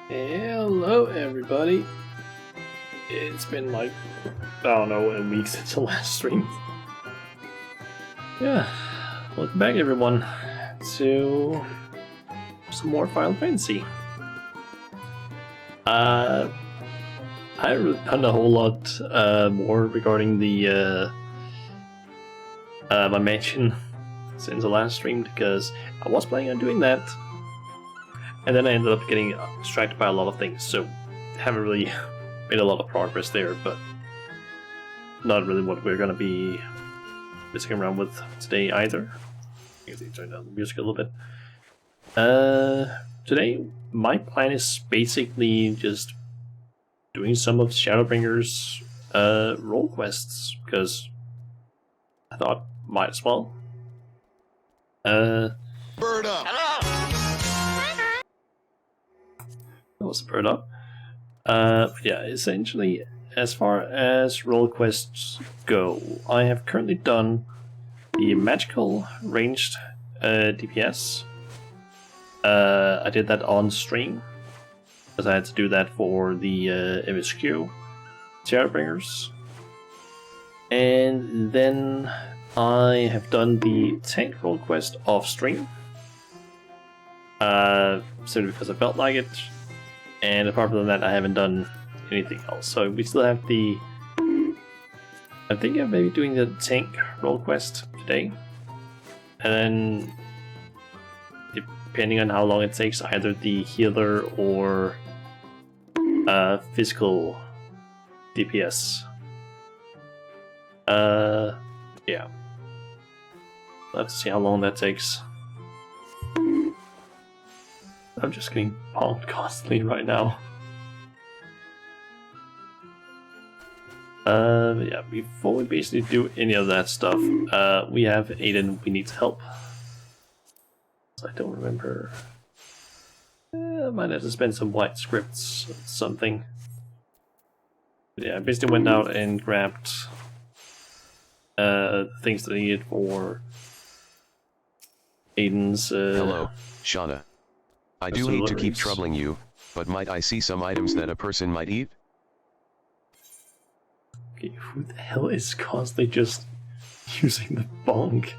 Hello everybody. It's been like, I don't know, a week since the last stream. Yeah, welcome back everyone to some more Final Fantasy. I haven't really done a whole lot more regarding the my mansion since the last stream, because I was planning on doing that. And then I ended up getting distracted by a lot of things, so haven't really made a lot of progress there, but not really what we're going to be messing around with today either. I guess I turn down the music a little bit. Today, my plan is basically just doing some of Shadowbringers' role quests, because I thought might as well. Bird up! That was a bird up. Yeah, essentially, as far as role quests go, I have currently done the magical ranged DPS. I did that on stream, because I had to do that for the MSQ Shadowbringers. And then I have done the tank role quest off stream, simply because I felt like it. And apart from that, I haven't done anything else. So we still have the... I think I'm maybe doing the tank role quest today. And then, depending on how long it takes, either the healer or physical DPS. Yeah. We'll have to see how long that takes. I'm just getting bonked constantly right now. Yeah, before we basically do any of that stuff, we have Aiden we need help. I don't remember. I might have to spend some white scripts or something. Yeah, I basically went out and grabbed things that I needed for Aiden's. Hello, Shauna. I do hate to keep troubling you, but might I see some items that a person might eat? Okay, who the hell is constantly just using the bunk?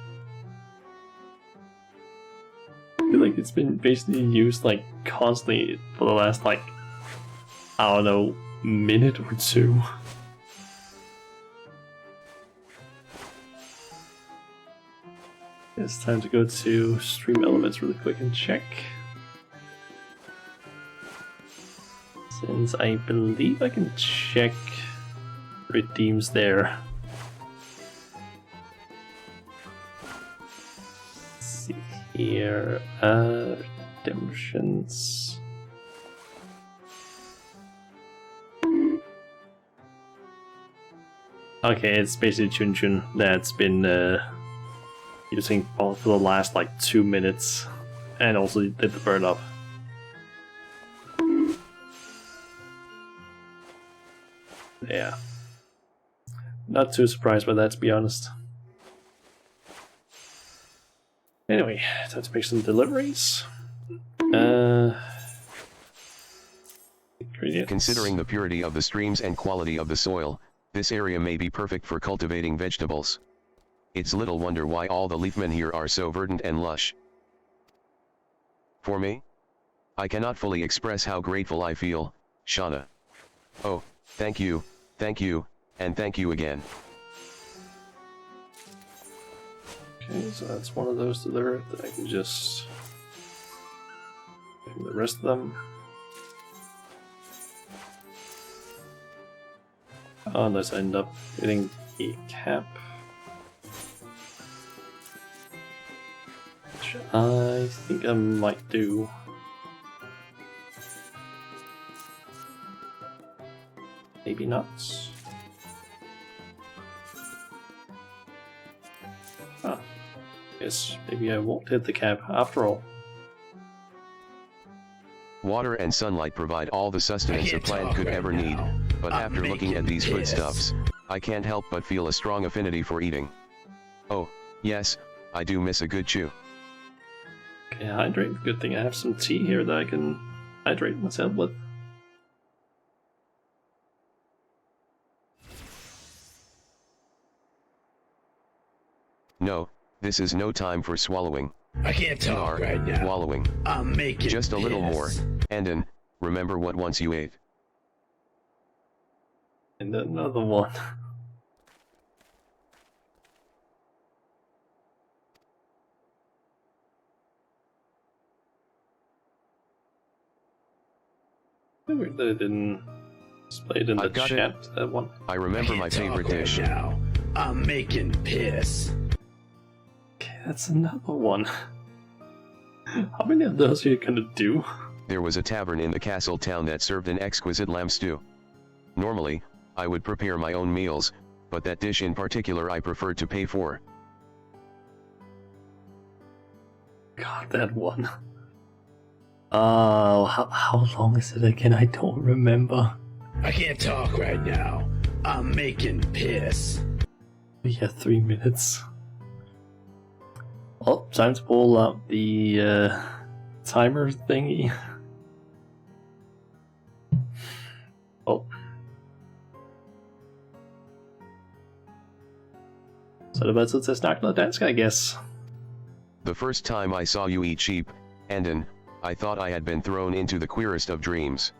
I feel like it's been basically used like constantly for the last like, I don't know, minute or two. It's time to go to Stream Elements really quick and check. Since I believe I can check redeems there. Let's see here. Redemptions. Okay, it's basically Chun Chun that's been using for the last like 2 minutes, and also did the burn up. Yeah. Not too surprised by that, to be honest. Anyway, time to make some deliveries. Ingredients. Considering the purity of the streams and quality of the soil, this area may be perfect for cultivating vegetables. It's little wonder why all the leafmen here are so verdant and lush. For me? I cannot fully express how grateful I feel, Shauna. Oh, thank you, and thank you again. Okay, so that's one of those delivered that I can just do the rest of them. Unless I end up getting a cap. Which I think I might do. Maybe not. Ah, guess maybe I won't hit the cap after all. Water and sunlight provide all the sustenance a plant could ever need, but after looking at these foodstuffs, I can't help but feel a strong affinity for eating. Oh, yes, I do miss a good chew. Okay, hydrate. Good thing I have some tea here that I can hydrate myself with. No, this is no time for swallowing. I can't talk right now. Swallowing. I'm making just a little more. Andon, remember what once you ate. And another one. Weird that it didn't display it in the chat. That one. I remember my favorite dish. Now. I'm making piss. Okay, that's another one. How many of those are you gonna do? There was a tavern in the castle town that served an exquisite lamb stew. Normally, I would prepare my own meals, but that dish in particular I preferred to pay for. God, that one. Oh, how long is it again? I don't remember. I can't talk right now. I'm making piss. We have 3 minutes. Oh, time to pull out the timer thingy. Oh. Så det var tid til at snakke noget dansk, I guess. The first time I saw you eat sheep, Andon, I thought I had been thrown into the queerest of dreams.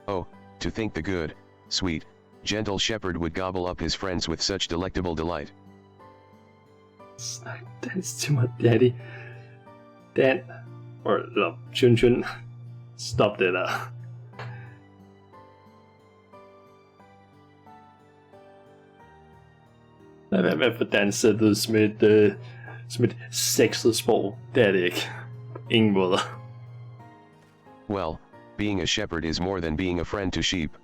Oh, to think the good, sweet, gentle shepherd would gobble up his friends with such delectable delight. Snakke dansk to my daddy. Dan, or no, Chun Chun, stop det der. Lad være med at få danset som et sexet sprog. Det er det ikke. Ingen måder. Well, being a shepherd is more than being a friend to sheep.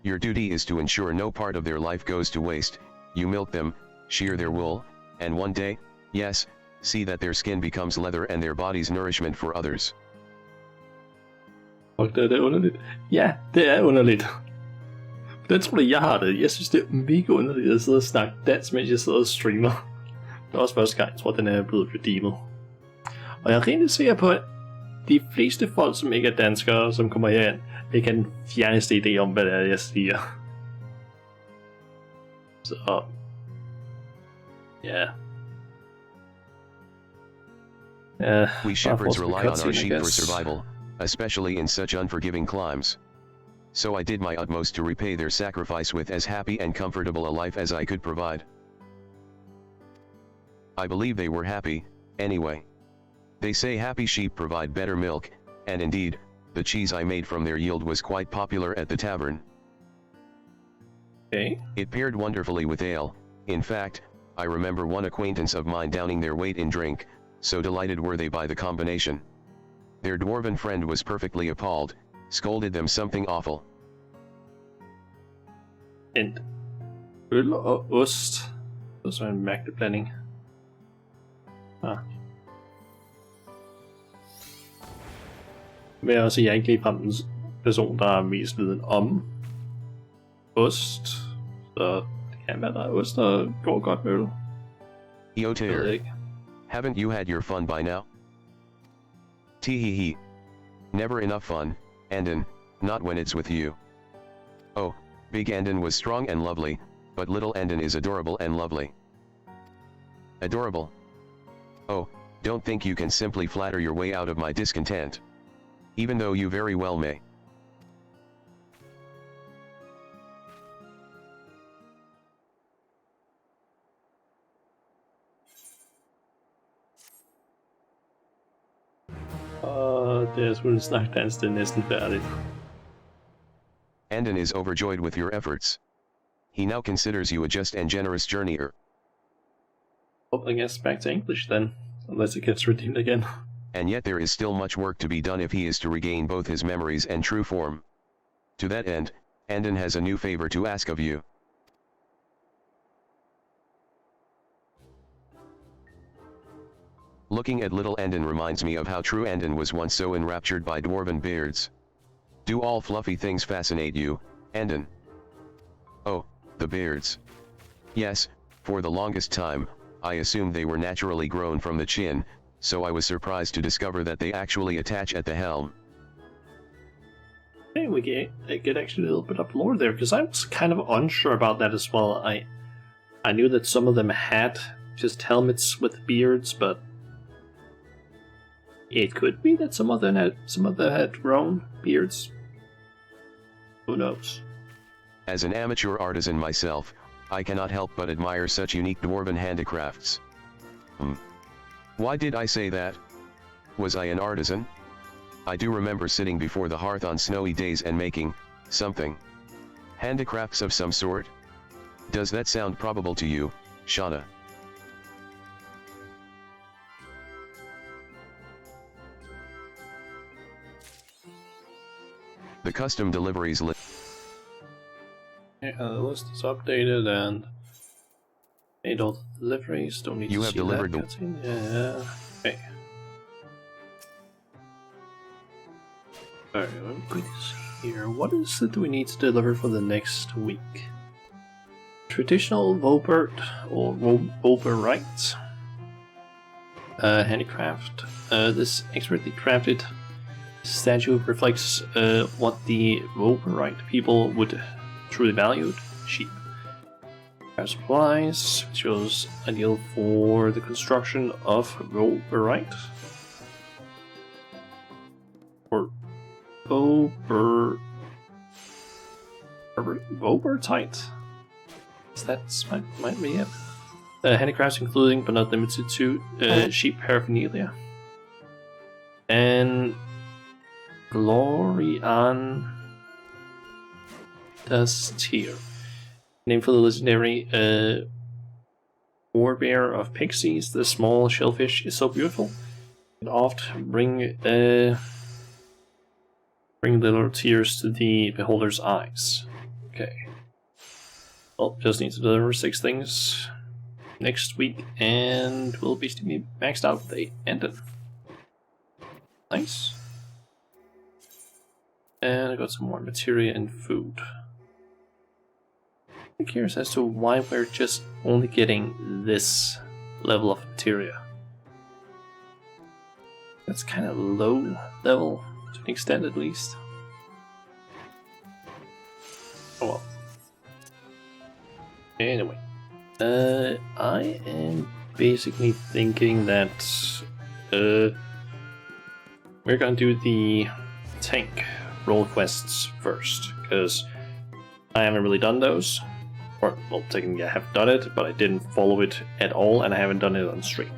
Your duty is to ensure no part of their life goes to waste. You milk them, shear their wool, and one day, yes, see that their skin becomes leather and their body's nourishment for others. Og det er underligt. Ja, det er underligt. Den tror jeg har det. Jeg synes, det er mega underligt at sidde og snakke dansk, mens jeg sidder og streamer. Det er også første gang, jeg tror, den er blevet redeemet. Og jeg er rimelig sikker på, at de fleste folk, som ikke er danskere, som kommer herind, ikke har den fjerneste idé om, hvad det er, jeg siger. Så... ja. We shepherds rely on our sheep for survival, especially in such unforgiving climes. So I did my utmost to repay their sacrifice with as happy and comfortable a life as I could provide. I believe they were happy, anyway. They say happy sheep provide better milk, and indeed, the cheese I made from their yield was quite popular at the tavern. Okay. It paired wonderfully with ale. In fact, I remember one acquaintance of mine downing their weight in drink, so delighted were they by the combination. Their dwarven friend was perfectly appalled, scolded them something awful. And øl og ost. Det er så en mærkelig blanding. Men jeg også, jeg er ikke ligefrem den person, der er mest viden om ost. Så det kan være, der er ost, der går godt med øl. Eoter, haven't you had your fun by now? Teehee. Never enough fun, Andon, not when it's with you. Oh, Big Andon was strong and lovely, but little Andon is adorable and lovely. Adorable? Oh, don't think you can simply flatter your way out of my discontent. Even though you very well may. Det er selvfølgelig snakke dansk, det er næsten færdigt. Andon is overjoyed with your efforts. He now considers you a just and generous journeyer. Well, I guess back to English then, unless it gets redeemed again. And yet there is still much work to be done if he is to regain both his memories and true form. To that end, Andon has a new favor to ask of you. Looking at little Andon reminds me of how true Andon was once so enraptured by dwarven beards. Do all fluffy things fascinate you, Andon? Oh, the beards. Yes, for the longest time, I assumed they were naturally grown from the chin, so I was surprised to discover that they actually attach at the helm. Hey, we get actually a little bit of lore there, because I was kind of unsure about that as well. I knew that some of them had just helmets with beards, but it could be that some of them had grown beards. Who knows? As an amateur artisan myself, I cannot help but admire such unique dwarven handicrafts. Why did I say that? Was I an artisan? I do remember sitting before the hearth on snowy days and making something. Handicrafts of some sort? Does that sound probable to you, Shauna? The custom deliveries list. Yeah, the list is updated and made all the deliveries. Don't need You to have see delivered that cutscene. Yeah. Okay. Alright, let me quickly see here. What is it we need to deliver for the next week? Traditional Vobert or Voberite handicraft. This expertly crafted statue reflects what the Voberite people would truly value: sheep. Supplies, which was ideal for the construction of Voberite. Or Vobertite. That might be it. Handicrafts including but not limited to sheep paraphernalia. And Glorian Dustir. Name for the legendary forebear of pixies. The small shellfish is so beautiful. It oft bring little tears to the beholder's eyes. Okay. Well, just need to deliver 6 things next week, and we'll basically be maxed out with 8 ended. Nice. And I got some more materia and food. I'm curious as to why we're just only getting this level of materia. That's kind of low level, to an extent at least. Oh well. Anyway, I am basically thinking that we're gonna do the tank role quests first, because I haven't really done those. Or, well, technically I have done it, but I didn't follow it at all, and I haven't done it on stream.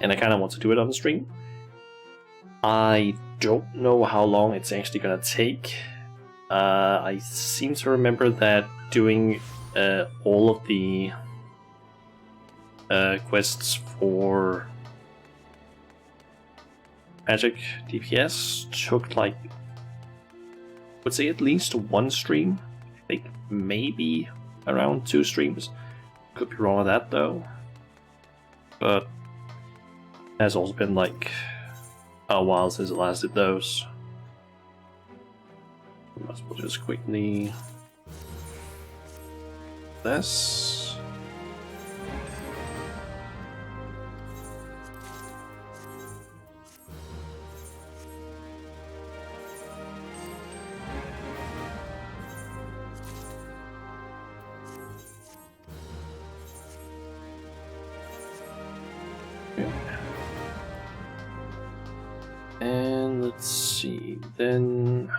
And I kind of want to do it on stream. I don't know how long it's actually gonna take. I seem to remember that doing all of the quests for Magic DPS took like, I would say at least one stream. I think maybe around 2 streams. Could be wrong with that though. But it has also been like a while since I last did those. I might as well just quickly this. And let's see, then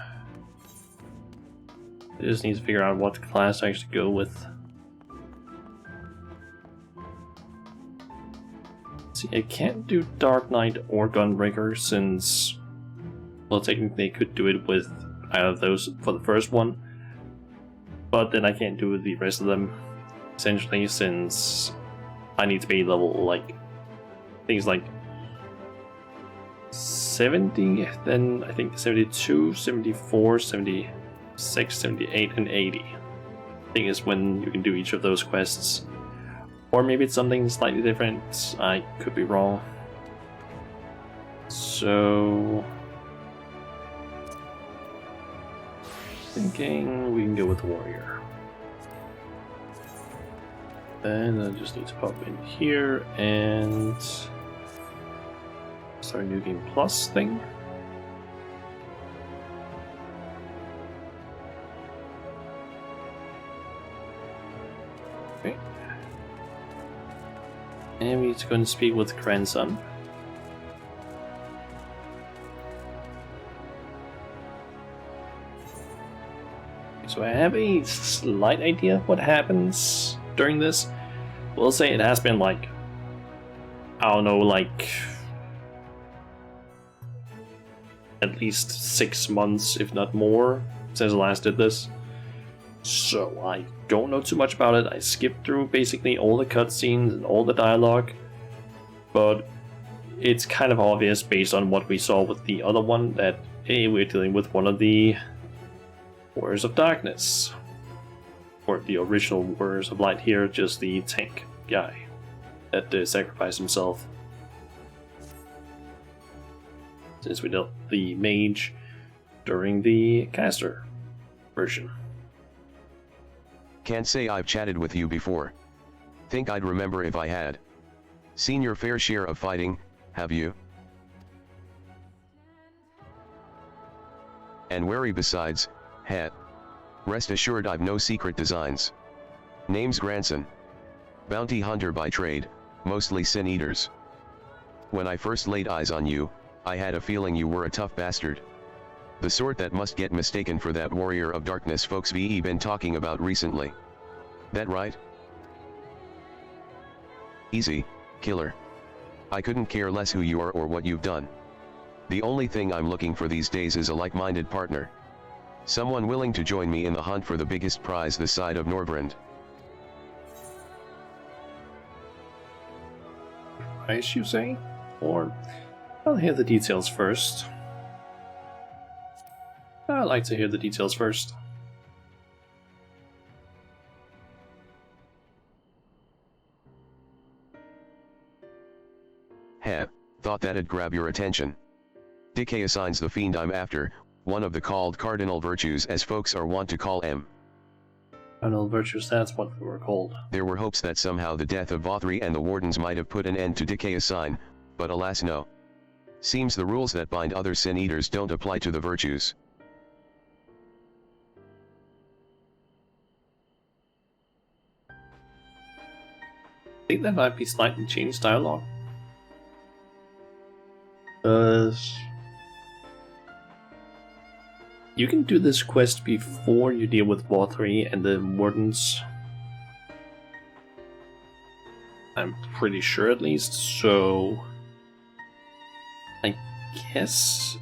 I just need to figure out what class I actually go with. See, I can't do Dark Knight or Gunbreaker since, well, technically I could do it with either of those for the first one, but then I can't do the rest of them, essentially, since I need to be level, like, things like 70, then I think 72, 74, 76, 78, and 80. I think is when you can do each of those quests. Or maybe it's something slightly different, I could be wrong. So, thinking we can go with Warrior. And I just need to pop in here and start a new game plus thing. Okay. And we need to go and speak with grandson. So I have a slight idea of what happens during this. We'll say it has been like, I don't know, like at least 6 months, if not more, since I last did this. So I don't know too much about it. I skipped through basically all the cutscenes and all the dialogue, but it's kind of obvious based on what we saw with the other one that, hey, we're dealing with one of the Warriors of Darkness. Or the original Warriors of Light here, just the tank guy that sacrificed himself. Since we dealt the mage during the caster version. Can't say I've chatted with you before. Think I'd remember if I had. Seen your fair share of fighting, have you? And wary besides, hat. Rest assured I've no secret designs. Name's Grandson. Bounty hunter by trade, mostly sin eaters. When I first laid eyes on you, I had a feeling you were a tough bastard. The sort that must get mistaken for that warrior of darkness folks be been talking about recently. That right? Easy, killer. I couldn't care less who you are or what you've done. The only thing I'm looking for these days is a like-minded partner. Someone willing to join me in the hunt for the biggest prize this side of Norvrend. Price, you say? Or I'll hear the details first. I like to hear the details first. Heh, thought that'd grab your attention. Decay assigns the fiend I'm after, one of the called cardinal virtues as folks are wont to call em. Cardinal virtues, that's what they were called. There were hopes that somehow the death of Vothri and the Wardens might have put an end to Decay Assign, but alas no. Seems the rules that bind other Sin Eaters don't apply to the virtues. I think that might be slightly changed dialogue. You can do this quest before you deal with Vothri and the Wardens. I'm pretty sure at least, so I guess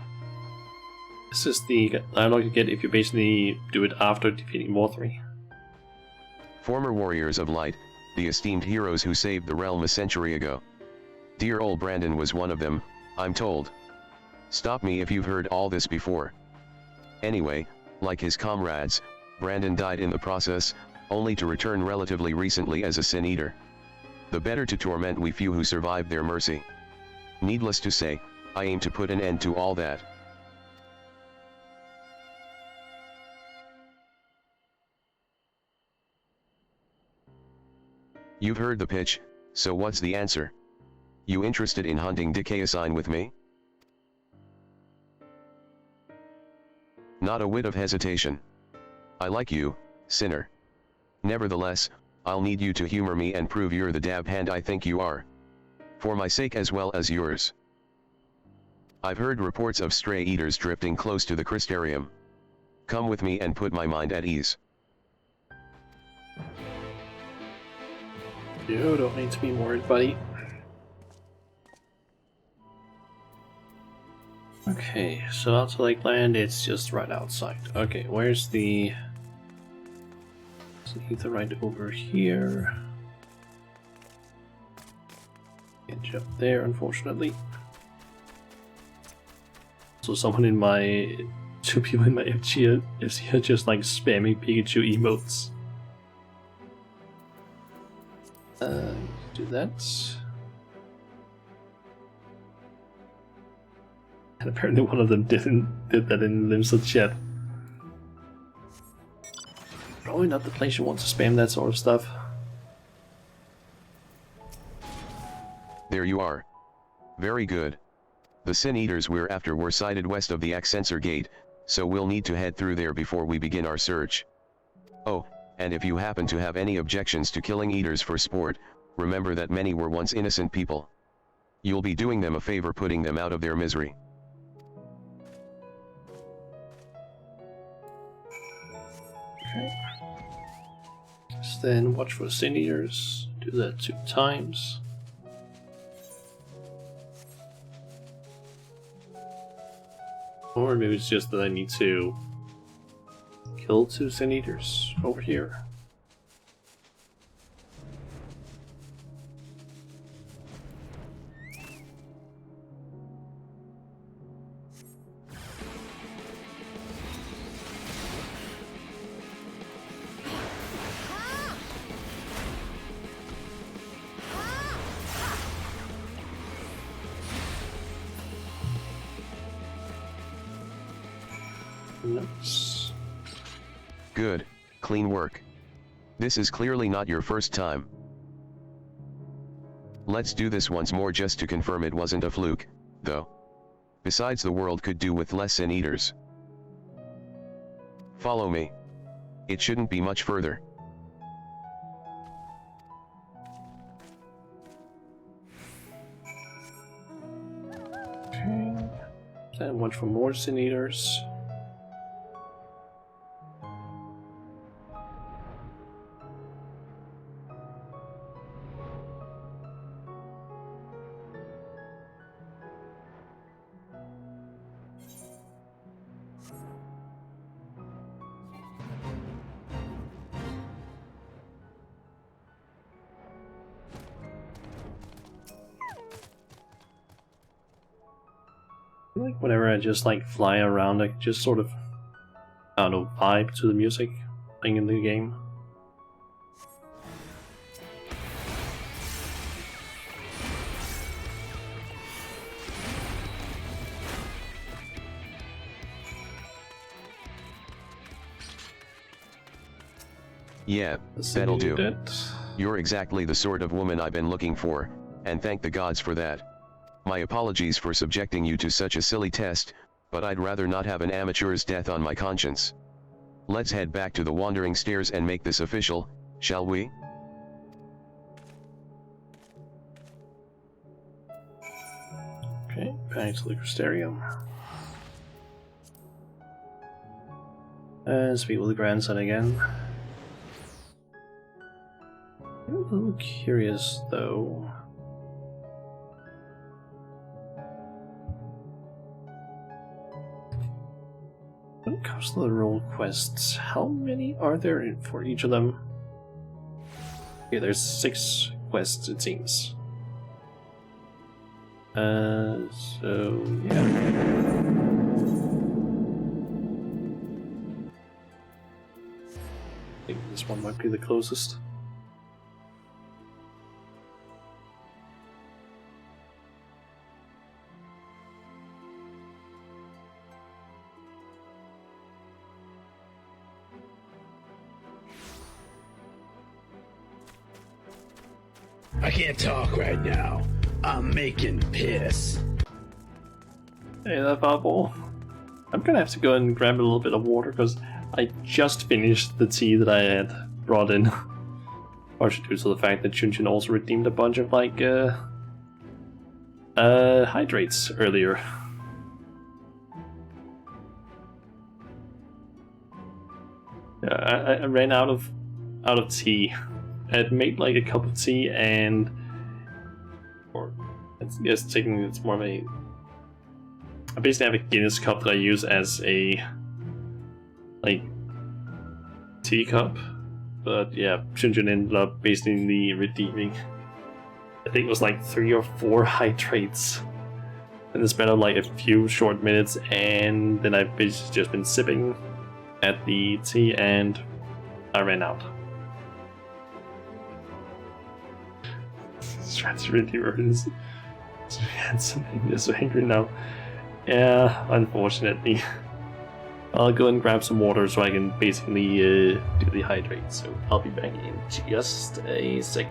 this is the dialogue you get if you basically do it after defeating Vothri. Former warriors of light, the esteemed heroes who saved the realm a century ago. Dear old Brandon was one of them, I'm told. Stop me if you've heard all this before. Anyway, like his comrades, Brandon died in the process, only to return relatively recently as a Sin Eater. The better to torment we few who survived their mercy. Needless to say, I aim to put an end to all that. You've heard the pitch, so what's the answer? You interested in hunting Decay Assign with me? Not a whit of hesitation. I like you, sinner. Nevertheless, I'll need you to humor me and prove you're the dab hand I think you are. For my sake as well as yours. I've heard reports of stray eaters drifting close to the Crystarium. Come with me and put my mind at ease. You don't need to be worried, buddy. Okay, so out to Lakeland, it's just right outside. Okay, where's the... It's either right over here. Can't jump there, unfortunately. So someone in my... Two people in my FG are just like spamming Pikachu emotes. Do that. And apparently one of them did that in Limsa chat. Probably not the place you want to spam that sort of stuff. There you are. Very good. The Sin Eaters we're after were sighted west of the Accensor Gate, so we'll need to head through there before we begin our search. Oh, and if you happen to have any objections to killing Eaters for sport, remember that many were once innocent people. You'll be doing them a favor putting them out of their misery. Okay. So then watch for Sin Eaters. Do that 2 times. Or maybe it's just that I need to kill 2 Sin Eaters over here. Nice. Good, clean work. This is clearly not your first time. Let's do this once more just to confirm it wasn't a fluke, though. Besides, the world could do with less Sin Eaters. Follow me. It shouldn't be much further. Okay. Then watch for more Sin Eaters. Like whenever I just like fly around, I just sort of, I don't know, vibe to the music playing in the game. Yeah, that'll do. That. You're exactly the sort of woman I've been looking for, and thank the gods for that. My apologies for subjecting you to such a silly test, but I'd rather not have an amateur's death on my conscience. Let's head back to the Wandering Stairs and make this official, shall we? Okay, back to the Crystarium. Speak with the grandson again. I'm a little curious though. When it comes to the role quests, how many are there for each of them? Okay, there's 6 quests it seems. So yeah. I think this one might be the closest. I can't talk right now. I'm making piss. Hey, that bubble. I'm gonna have to go and grab a little bit of water because I just finished the tea that I had brought in. Partially due to the fact that Chunjin also redeemed a bunch of like hydrates earlier. Yeah, I ran out of tea. I had made like a cup of tea and, or yes, technically it's more of a. I basically have a Guinness cup that I use as a like teacup, but yeah, Shunjin ended up basically redeeming. I think it was like 3 or 4 hydrates in the span of like a few short minutes, and then I've basically just been sipping at the tea, and I ran out. Redeemer is so handsome and so angry now. Yeah, unfortunately. I'll go and grab some water so I can basically do the hydrate. So I'll be back in just a sec.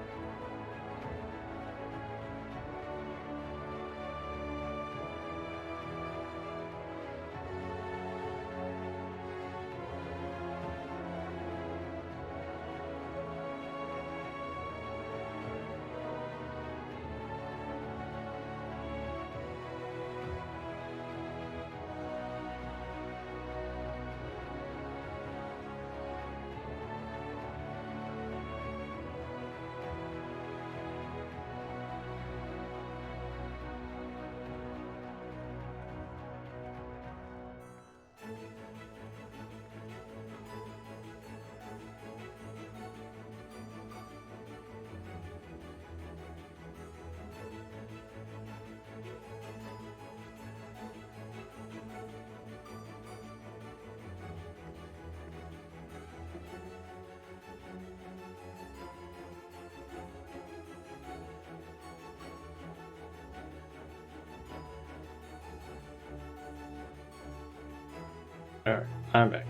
Alright, I'm back.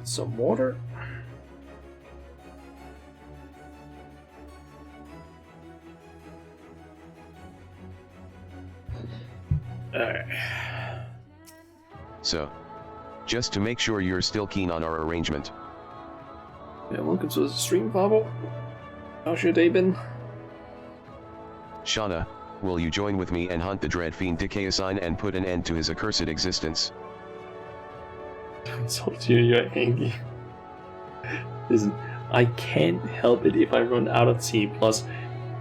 Some water. Alright. So, just to make sure you're still keen on our arrangement. Yeah, welcome to the stream, Pablo. How's your day been? Shauna, will you join with me and hunt the dread fiend Dikayasign and put an end to his accursed existence? I told you you're angry. Listen, I can't help it if I run out of tea, plus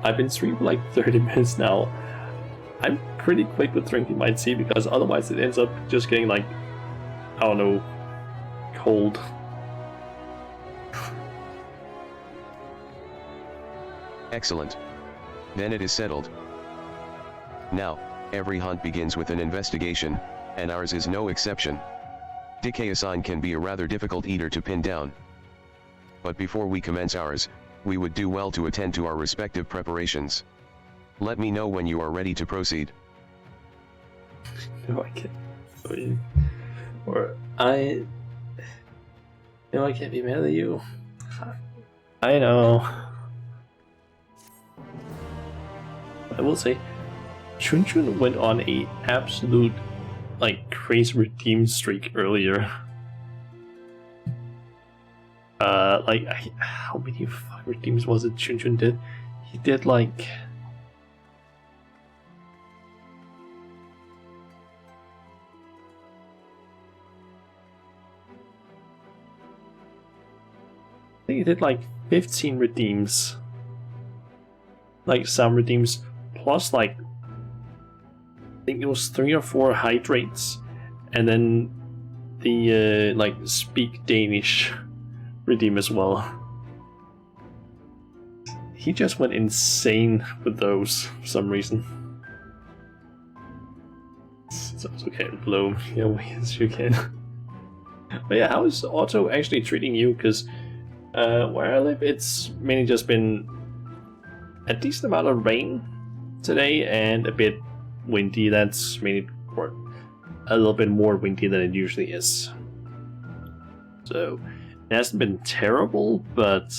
I've been streaming for like 30 minutes now. I'm pretty quick with drinking my tea because otherwise it ends up just getting like, I don't know, cold. Excellent. Then it is settled. Now, every hunt begins with an investigation, and ours is no exception. Dikayasign can be a rather difficult eater to pin down. But before we commence ours, we would do well to attend to our respective preparations. Let me know when you are ready to proceed. No, I can't. Or You know, I can't be mad at you. I know. I will say, Chun Chun went on a absolute, like, crazy redeem streak earlier. How many fucking redeems was it Chun Chun did? He did like... I think he did like 15 redeems. Like some redeems, plus like... I think it was 3 or 4 hydrates, and then the like speak Danish redeem as well. He just went insane with those for some reason. It's also can't blow your way as you can. But yeah, how is Otto actually treating you? Because where I live, it's mainly just been a decent amount of rain today and a bit windy. That's mainly a little bit more windy than it usually is. So it hasn't been terrible, but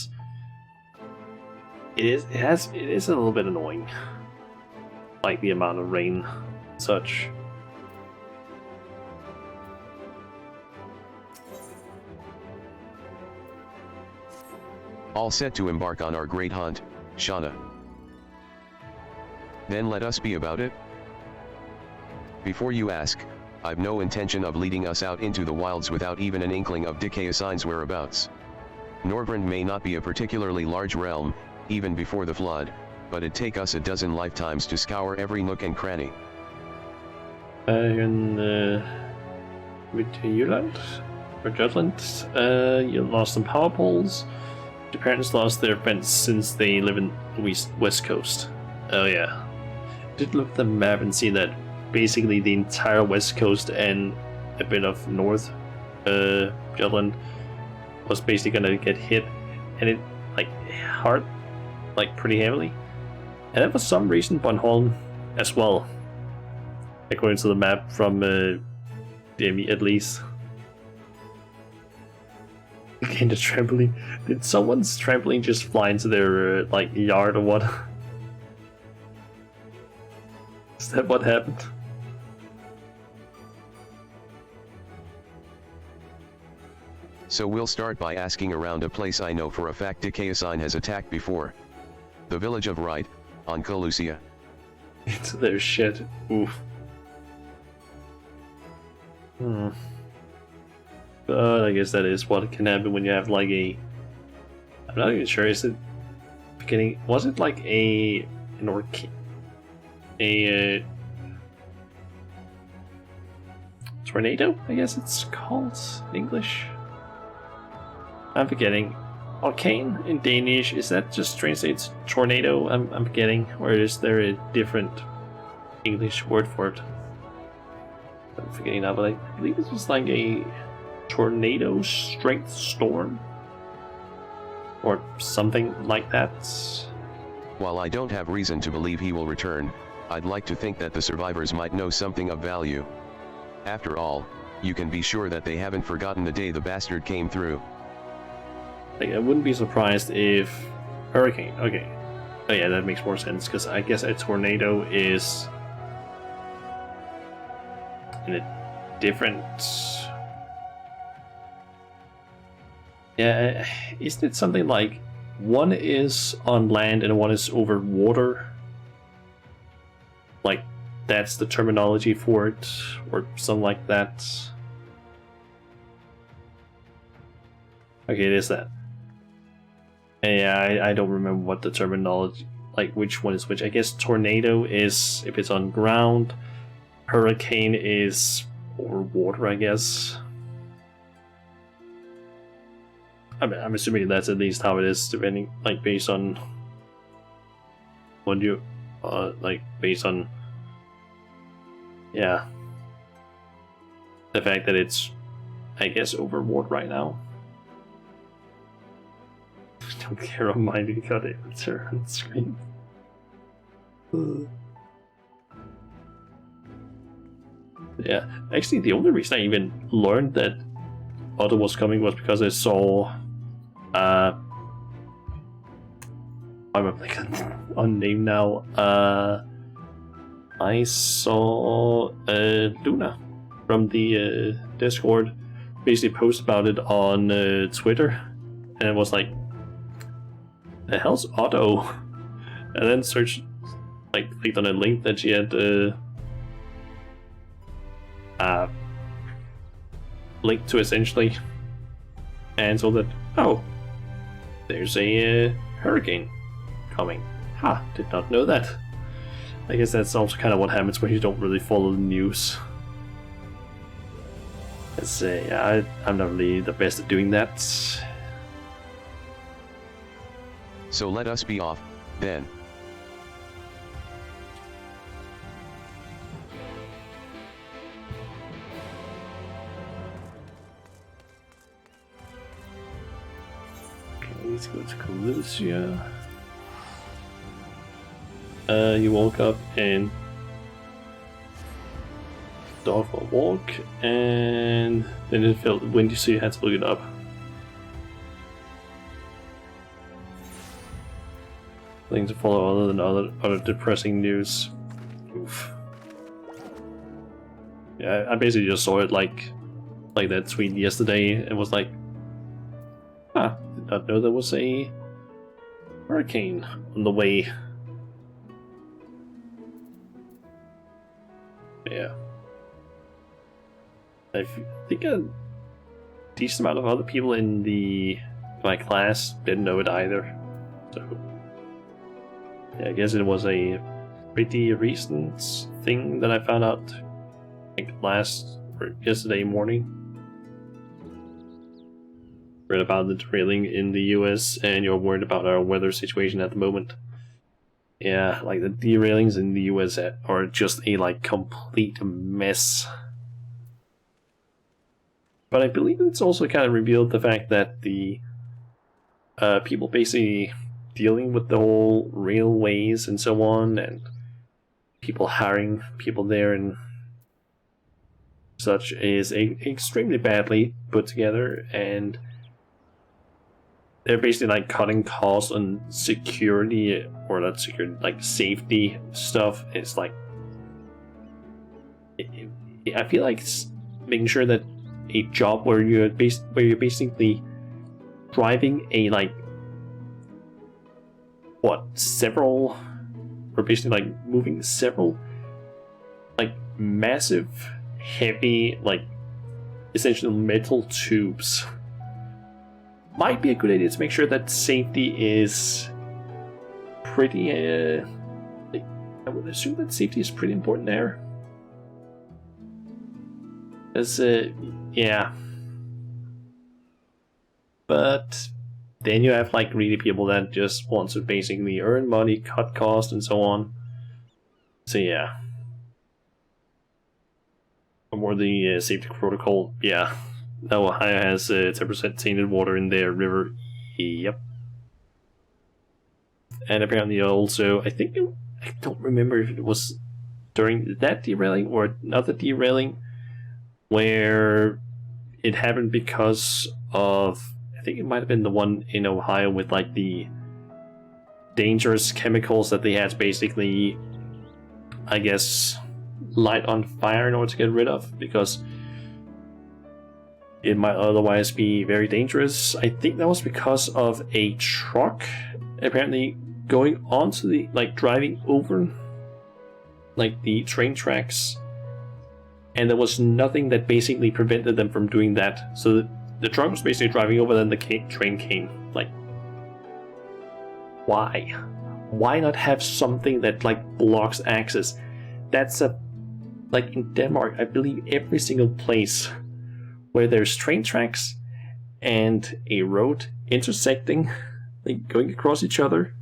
it is a little bit annoying. Like the amount of rain, such. All set to embark on our great hunt, Shauna. Then let us be about it. Before you ask, I've no intention of leading us out into the wilds without even an inkling of Dickaosine's whereabouts. Norvrand may not be a particularly large realm, even before the flood, but it'd take us a dozen lifetimes to scour every nook and cranny. With Jutland, or Jutland, you lost some power poles. Your parents lost their fence since they live in the west coast. Oh yeah. Did look at the map and see that basically the entire west coast and a bit of north Jutland was basically gonna get hit, and it like hard, like pretty heavily. And that was some reason Bornholm as well, according to the map from DME at least. Again, the trampoline. Did someone's trampoline just fly into their like yard or what? Is that what happened? So we'll start by asking around a place I know for a fact Dickaosine has attacked before. The village of Wright, on Colusia. Into their shit. Oof. But I guess that is what can happen when you have like a... I'm not even sure, is it... beginning... Was it like a tornado, I guess it's called in English? I'm forgetting. Arcane in Danish, is that just translates tornado? I'm forgetting. Or is there a different English word for it? I'm forgetting now, but I believe it's just like a tornado strength storm. Or something like that. While I don't have reason to believe he will return, I'd like to think that the survivors might know something of value. After all, you can be sure that they haven't forgotten the day the bastard came through. Like, I wouldn't be surprised if... Hurricane, okay. Oh yeah, that makes more sense, because I guess a tornado is... in a different... Yeah, isn't it something like one is on land and one is over water? Like, that's the terminology for it, or something like that. Okay, it is that. Yeah, I don't remember what the terminology, like which one is which. I guess tornado is if it's on ground, hurricane is over water, I guess. I'm assuming that's at least how it is, depending, like, based on what you, like, based on, yeah, the fact that it's, I guess, over water right now. I don't care how minded you got it on screen. Yeah, actually, the only reason I even learned that Otto was coming was because I saw I'm like unnamed now. I saw Luna from the Discord basically post about it on Twitter, and it was like, the hell's Otto? And then searched, like, clicked on a link that she had linked to essentially, and saw that, oh, there's a hurricane coming. Ha, did not know that. I guess that's also kind of what happens when you don't really follow the news. Let's say, I'm not really the best at doing that. So let us be off, then. Okay, let's go to Colusia. You woke up and dog for a walk, and then it felt windy, so you had to look it up. Things to follow other than other depressing news. Oof. Yeah, I basically just saw it like that tweet yesterday. It was like, did not know there was a hurricane on the way. Yeah. I think a decent amount of other people in my class didn't know it either. So yeah, I guess it was a pretty recent thing that I found out, I think yesterday morning. Read about the derailing in the US, and you're worried about our weather situation at the moment. Yeah, like the derailings in the US are just a complete mess. But I believe it's also kind of revealed the fact that the people basically dealing with the whole railways and so on, and people hiring people there and such, is extremely badly put together, and they're basically cutting costs on security, or not security, safety stuff. It's I feel like it's making sure that a job where you're basically driving a several, or basically moving several massive, heavy, essentially metal tubes, might be a good idea to make sure that safety is pretty, I would assume that safety is pretty important there. As yeah. But then you have greedy people that just want to basically earn money, cut costs, and so on. So yeah. For more the safety protocol, yeah. Now Ohio has 10% tainted water in their river. Yep. And apparently also, I don't remember if it was during that derailing or another derailing where it happened because of, I think it might have been the one in Ohio with the dangerous chemicals that they had to basically, I guess, light on fire in order to get rid of, because it might otherwise be very dangerous. I think that was because of a truck apparently going onto the, driving over the train tracks, and there was nothing that basically prevented them from doing that. So the truck was basically driving over, then the train came. Why? Why not have something that blocks access? That's in Denmark, I believe every single place where there's train tracks and a road intersecting, going across each other,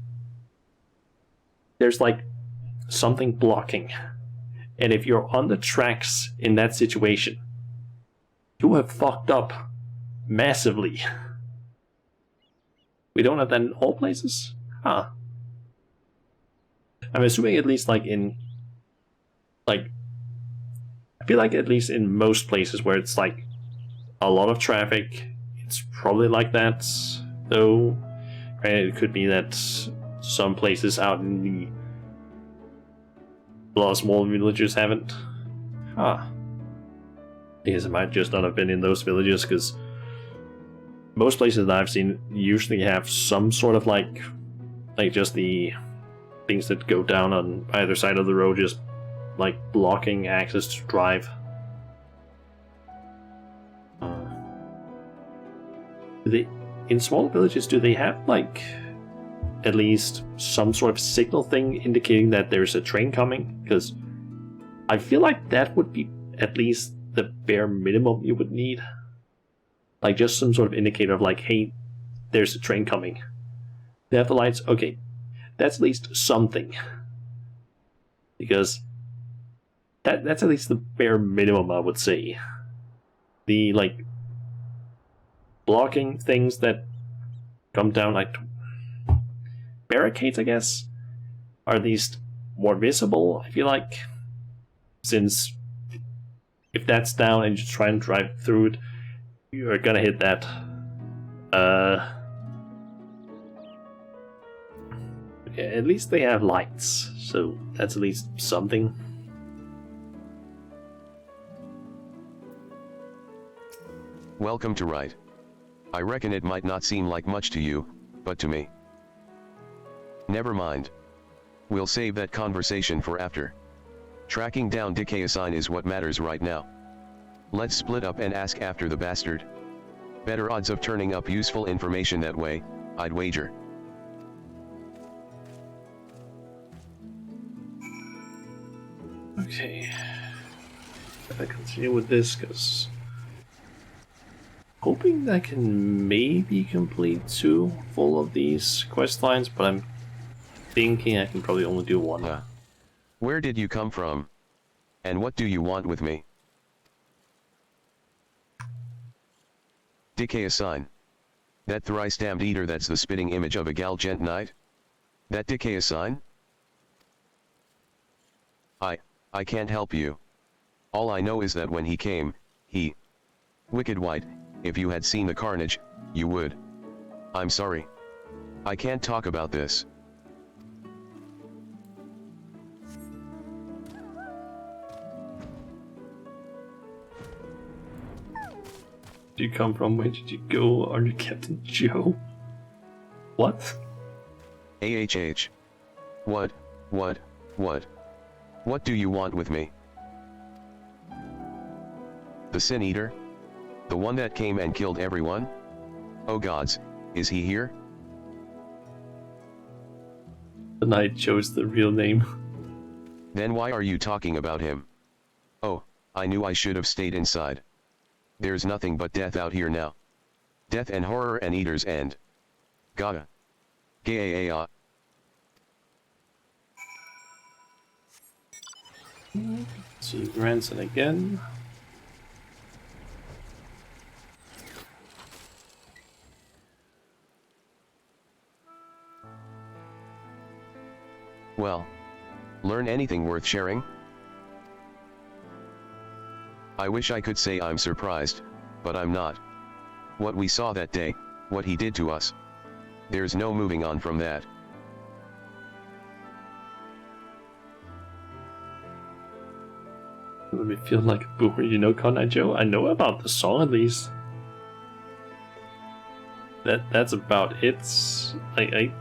there's something blocking. And if you're on the tracks in that situation, you have fucked up massively. We don't have that in all places? Huh. I'm assuming at least in I feel at least in most places where it's a lot of traffic. It's probably like that, though. Granted, it could be that some places out in the a lot of small villages haven't. Huh. I guess it might just not have been in those villages, because most places that I've seen usually have some sort of like just the things that go down on either side of the road, just like blocking access to drive. In small villages, do they have like at least some sort of signal thing indicating that there's a train coming? Because I feel like that would be at least the bare minimum you would need. Like just some sort of indicator of like, hey, there's a train coming. They have the lights, okay, that's at least something. Because that's at least the bare minimum, I would say. The like blocking things that come down like barricades, I guess, are at least more visible, I feel like. Since if that's down and you try and drive through it, you're gonna hit that. Yeah, at least they have lights, so that's at least something. Welcome to Rite. I reckon it might not seem like much to you, but to me. Never mind. We'll save that conversation for after. Tracking down XIV is what matters right now. Let's split up and ask after the bastard. Better odds of turning up useful information that way, I'd wager. Okay. Gotta continue with this, because hoping that I can maybe complete 2 full of these quest lines, but I'm thinking I can probably only do 1. Where did you come from? And what do you want with me? XIV. That thrice damned eater that's the spitting image of a Galgent knight? That XIV? I can't help you. All I know is that when he came, he... Wicked White, if you had seen the carnage, you would. I'm sorry. I can't talk about this. Did you come from? Where did you go? Are you Captain Joe? What? AHH. What? What do you want with me? The Sin Eater? The one that came and killed everyone? Oh gods, is he here? The knight chose the real name. Then why are you talking about him? Oh, I knew I should have stayed inside. There's nothing but death out here now. Death and horror and eaters and... Gaga. Gaya. See Ransom again. Well, learn anything worth sharing? I wish I could say I'm surprised, but I'm not. What we saw that day, what he did to us. There's no moving on from that. Let me feel like a boomer, you know, Conrad Joe? I know about the song at least. That's about it. I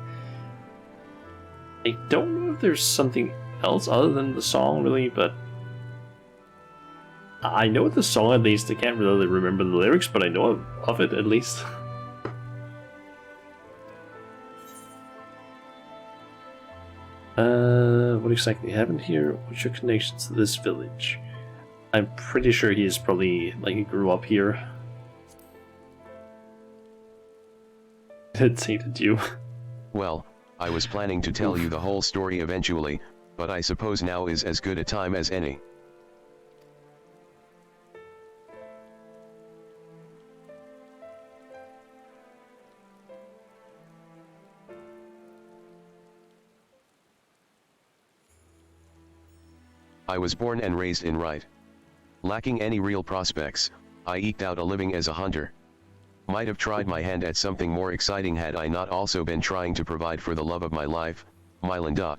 don't know if there's something else other than the song, really, but I know the song at least. I can't really remember the lyrics, but I know of it at least. What exactly happened here? What's your connection to this village? I'm pretty sure he's probably, like, he grew up here. It hated you. Well, I was planning to tell you the whole story eventually, but I suppose now is as good a time as any. I was born and raised in Rite. Lacking any real prospects, I eked out a living as a hunter. Might have tried my hand at something more exciting had I not also been trying to provide for the love of my life, Mylinda.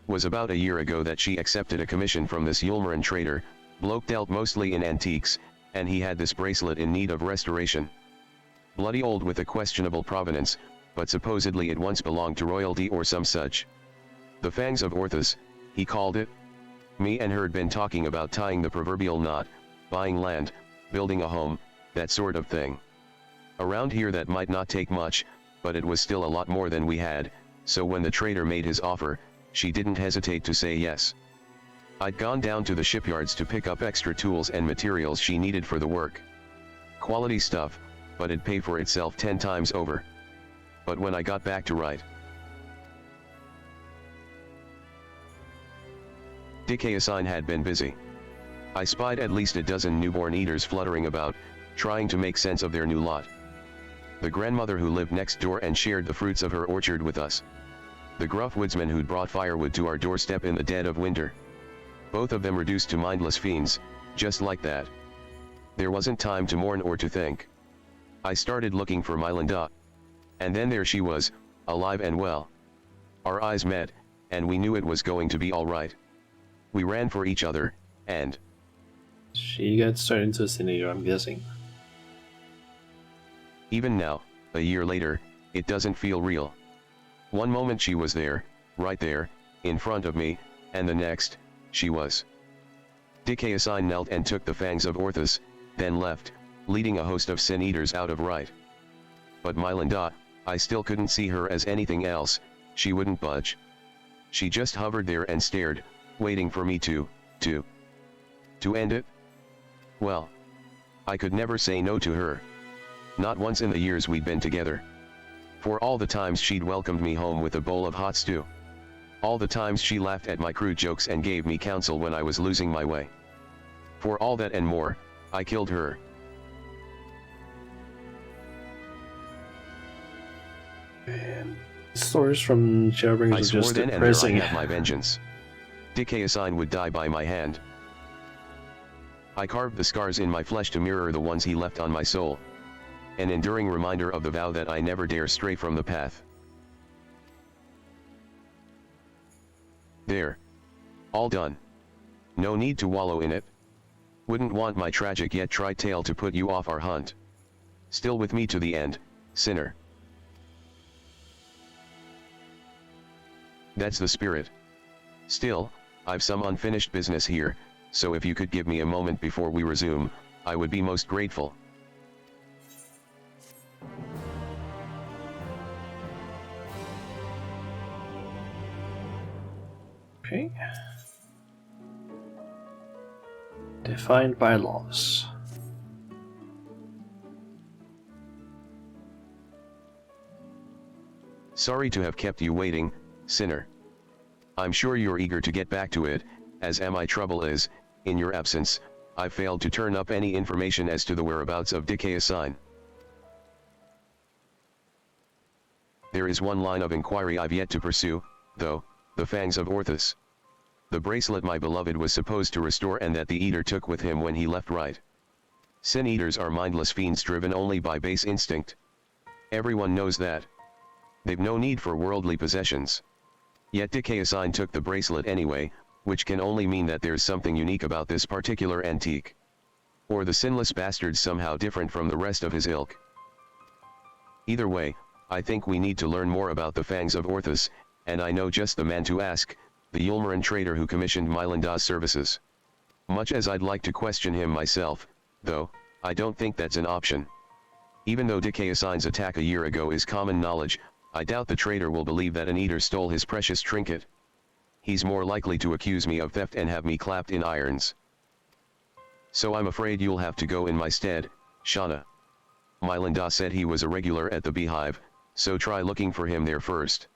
Was about a year ago that she accepted a commission from this Yulmaran trader, bloke dealt mostly in antiques, and he had this bracelet in need of restoration. Bloody old with a questionable provenance, but supposedly it once belonged to royalty or some such. The Fangs of Orthus, he called it. Me and her'd been talking about tying the proverbial knot, buying land, building a home, that sort of thing. Around here that might not take much, but it was still a lot more than we had, so when the trader made his offer, she didn't hesitate to say yes. I'd gone down to the shipyards to pick up extra tools and materials she needed for the work. Quality stuff, but it'd pay for itself 10 times over. But when I got back to right, Dikayasign had been busy. I spied at least a dozen newborn eaters fluttering about, trying to make sense of their new lot. The grandmother who lived next door and shared the fruits of her orchard with us. The gruff woodsman who'd brought firewood to our doorstep in the dead of winter. Both of them reduced to mindless fiends, just like that. There wasn't time to mourn or to think. I started looking for Mylinda. And then there she was, alive and well. Our eyes met, and we knew it was going to be all right. We ran for each other, and She got started into a scenario, I'm guessing. even now, a year later, it doesn't feel real. One moment she was there, right there, in front of me, and the next, she was. Dikayasign knelt and took the Fangs of Orthus, then left, leading a host of sin-eaters out of right. But Mylinda, I still couldn't see her as anything else, she wouldn't budge. She just hovered there and stared, waiting for me to end it? Well, I could never say no to her. Not once in the years we'd been together. For all the times she'd welcomed me home with a bowl of hot stew. All the times she laughed at my crude jokes and gave me counsel when I was losing my way. For all that and more, I killed her. Stories from Shadowbringers I are swore just then and there I depressing. have my vengeance. Dikayasign would die by my hand. I carved the scars in my flesh to mirror the ones he left on my soul. An enduring reminder of the vow that I never dare stray from the path. There. All done. No need to wallow in it. Wouldn't want my tragic yet trite tale to put you off our hunt. Still with me to the end, sinner. That's the spirit. Still, I've some unfinished business here, so if you could give me a moment before we resume, I would be most grateful. Okay. Defined by laws. Sorry to have kept you waiting, sinner. I'm sure you're eager to get back to it, as am I. Trouble is, in your absence, I've failed to turn up any information as to the whereabouts of Dikayasign. There is one line of inquiry I've yet to pursue, though, the Fangs of Orthus. The bracelet my beloved was supposed to restore and that the eater took with him when he left right. Sin-eaters are mindless fiends driven only by base instinct. Everyone knows that. They've no need for worldly possessions. Yet Dikayasign took the bracelet anyway, which can only mean that there's something unique about this particular antique. Or the sinless bastard's somehow different from the rest of his ilk. Either way, I think we need to learn more about the Fangs of Orthus, and I know just the man to ask, the Yulmaran trader who commissioned Mylinda's services. Much as I'd like to question him myself, though, I don't think that's an option. Even though Dikayasign's attack a year ago is common knowledge, I doubt the trader will believe that an eater stole his precious trinket. He's more likely to accuse me of theft and have me clapped in irons. So I'm afraid you'll have to go in my stead, Shauna. Mylinda said he was a regular at the beehive, so try looking for him there first.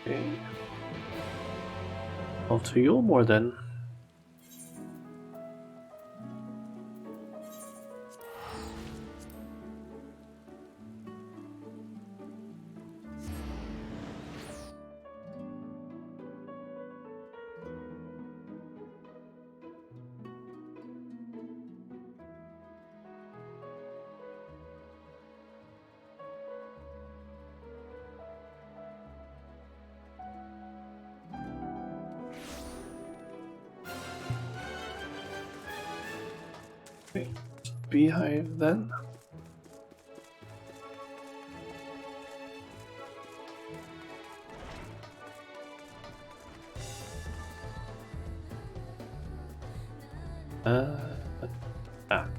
Okay. Well, to Yulmore then. Okay, beehive then.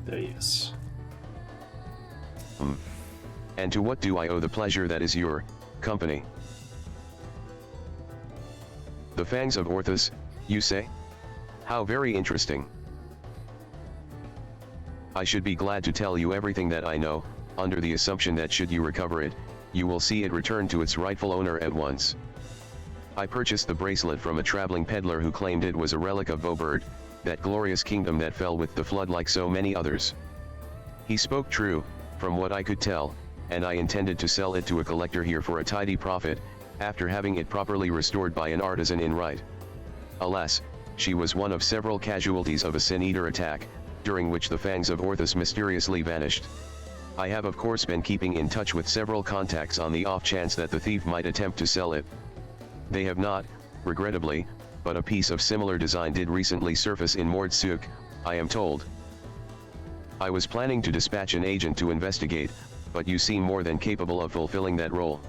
There he is. And to what do I owe the pleasure that is your company? The Fangs of Orthus, you say? How very interesting. I should be glad to tell you everything that I know, under the assumption that should you recover it, you will see it return to its rightful owner at once. I purchased the bracelet from a traveling peddler who claimed it was a relic of Vobird, that glorious kingdom that fell with the flood like so many others. He spoke true, from what I could tell, and I intended to sell it to a collector here for a tidy profit, after having it properly restored by an artisan in right. Alas, she was one of several casualties of a sin-eater attack, during which the Fangs of Orthus mysteriously vanished. I have of course been keeping in touch with several contacts on the off chance that the thief might attempt to sell it. They have not, regrettably, but a piece of similar design did recently surface in Mordsuk, I am told. I was planning to dispatch an agent to investigate, but you seem more than capable of fulfilling that role.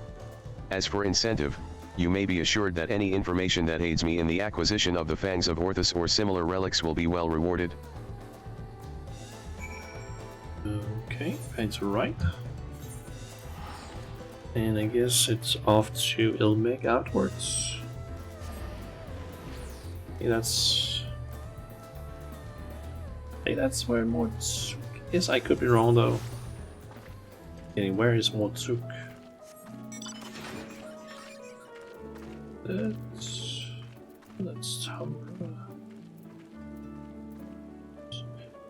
As for incentive, you may be assured that any information that aids me in the acquisition of the Fangs of Orthus or similar relics will be well rewarded. Okay, that's right. And I guess it's off to Ilmec outwards. Okay, that's where Mordsuk is. I could be wrong though. Okay, where is Mordsuk? That's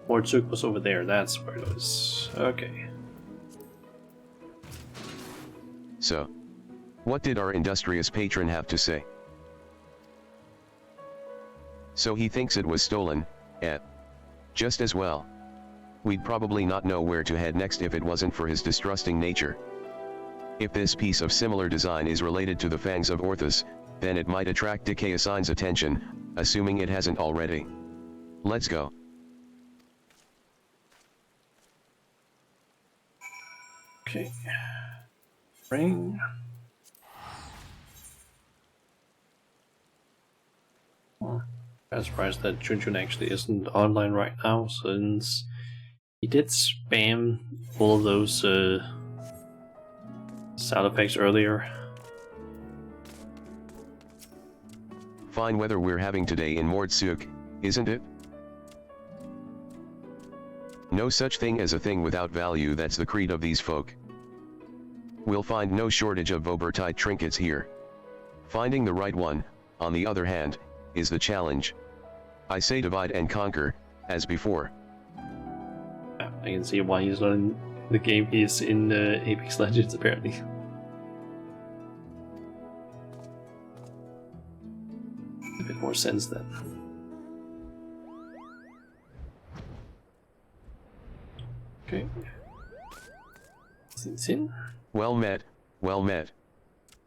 Mordsuk was over there. That's where it was. Okay. So, what did our industrious patron have to say? So he thinks it was stolen, just as well. We'd probably not know where to head next if it wasn't for his distrusting nature. If this piece of similar design is related to the Fangs of Orthus, then it might attract Dikayasan's attention, assuming it hasn't already. Let's go. Okay. Ring. I'm surprised that Junjun actually isn't online right now, since he did spam all of those sound effects earlier. Fine weather we're having today in Mordsuk, isn't it? No such thing as a thing without value, that's the creed of these folk. We'll find no shortage of Vobertite trinkets here. Finding the right one, on the other hand, is the challenge. I say divide and conquer, as before. I can see why he's not in the game. He's in Apex Legends apparently. A bit more sense then. Okay. Sin. Well met, well met.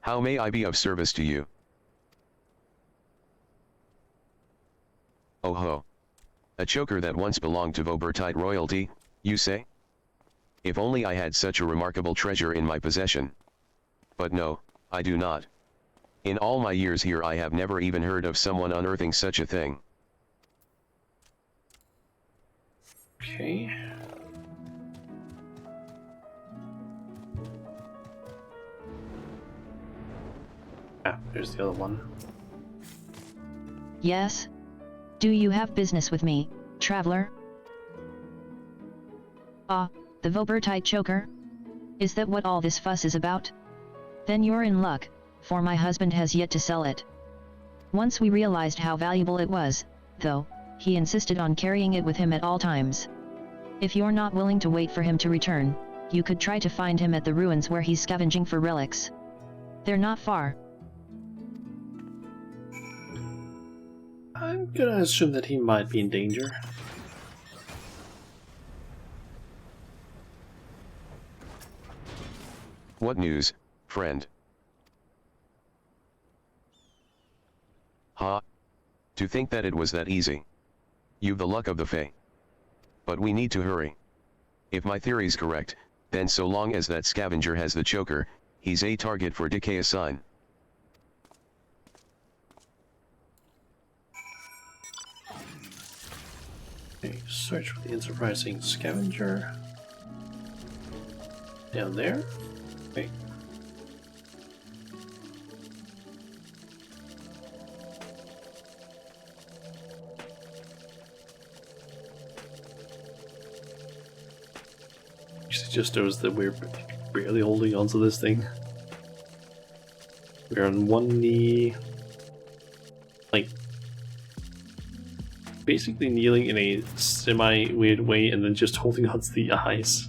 How may I be of service to you? Oh ho. A choker that once belonged to Vobertite royalty, you say? If only I had such a remarkable treasure in my possession. But no, I do not. In all my years here I have never even heard of someone unearthing such a thing. Okay. There's the other one. Yes? Do you have business with me, traveler? Ah, the Vobertite choker? Is that what all this fuss is about? Then you're in luck, for my husband has yet to sell it. Once we realized how valuable it was, though, he insisted on carrying it with him at all times. If you're not willing to wait for him to return, you could try to find him at the ruins where he's scavenging for relics. They're not far. I'm gonna assume that he might be in danger. What news, friend? Ha! To think that it was that easy. You've the luck of the Fae. but we need to hurry. If my theory's correct, then so long as that scavenger has the choker, he's a target for Decay Assign. Okay, search for the enterprising scavenger. Down there. Okay. It just shows that we're barely holding onto this thing. We're on one knee, like basically kneeling in a semi-weird way and then just holding onto the eyes.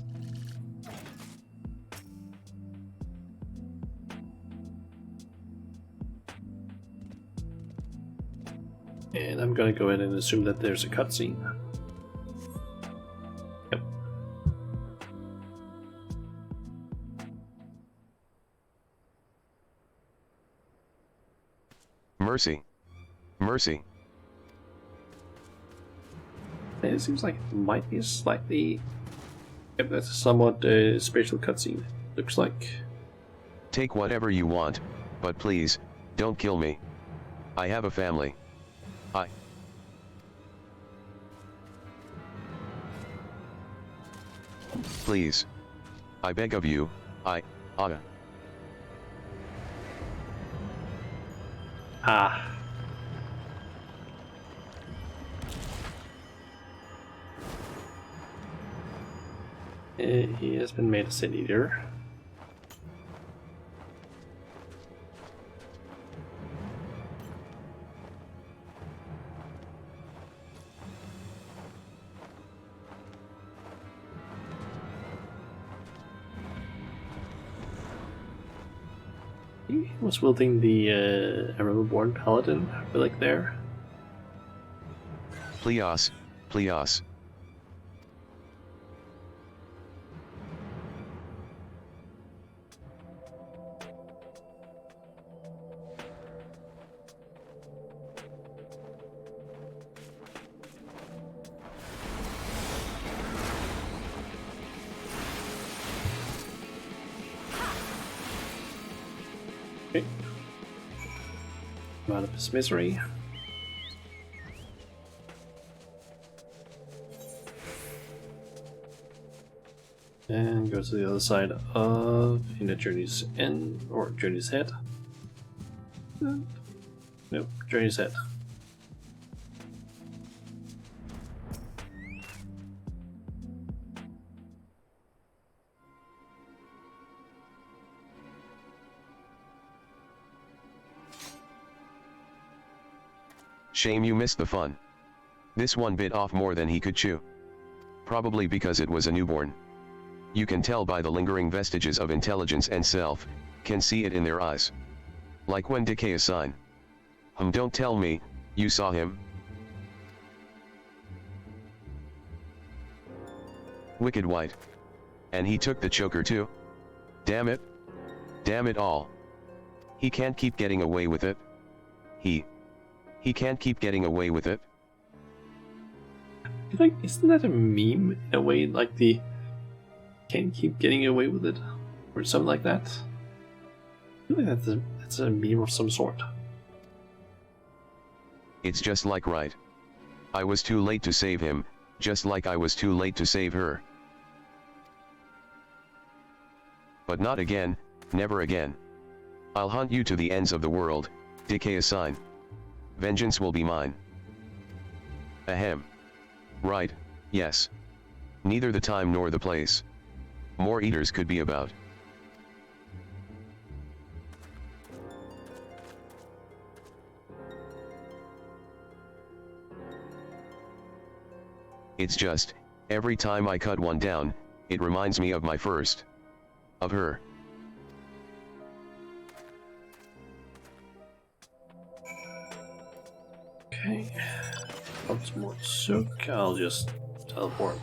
And I'm gonna go ahead and assume that there's a cutscene. Yep. Mercy. Mercy. And it seems like it might be a slightly... Yep, that's a somewhat spatial cutscene, looks like. Take whatever you want, but please, don't kill me. I have a family. Please. I beg of you, Ah. He has been made a sin eater. He was wielding the Arrow-born Paladin relic there. Plios, Plios. Okay. Come out of his misery. And go to the other side of Journey's End, or Journey's Head. Nope, Journey's Head. Shame you missed the fun. This one bit off more than he could chew. Probably because it was a newborn. You can tell by the lingering vestiges of intelligence and self, can see it in their eyes. Like when Decay Assign. Don't tell me, you saw him? Wicked White. And he took the choker too? Damn it. Damn it all. He can't keep getting away with it. He can't keep getting away with it. I feel like, isn't that a meme in a way, like the can't keep getting away with it? Or something like that? I feel like that's a meme of some sort. It's just like right. I was too late to save him, just like I was too late to save her. But not again, never again. I'll hunt you to the ends of the world, Decay Assign. Vengeance will be mine. Ahem. Right, yes. Neither the time nor the place. More eaters could be about. It's just, every time I cut one down, it reminds me of my first. Of her. Okay. Want some more soak? I'll just teleport.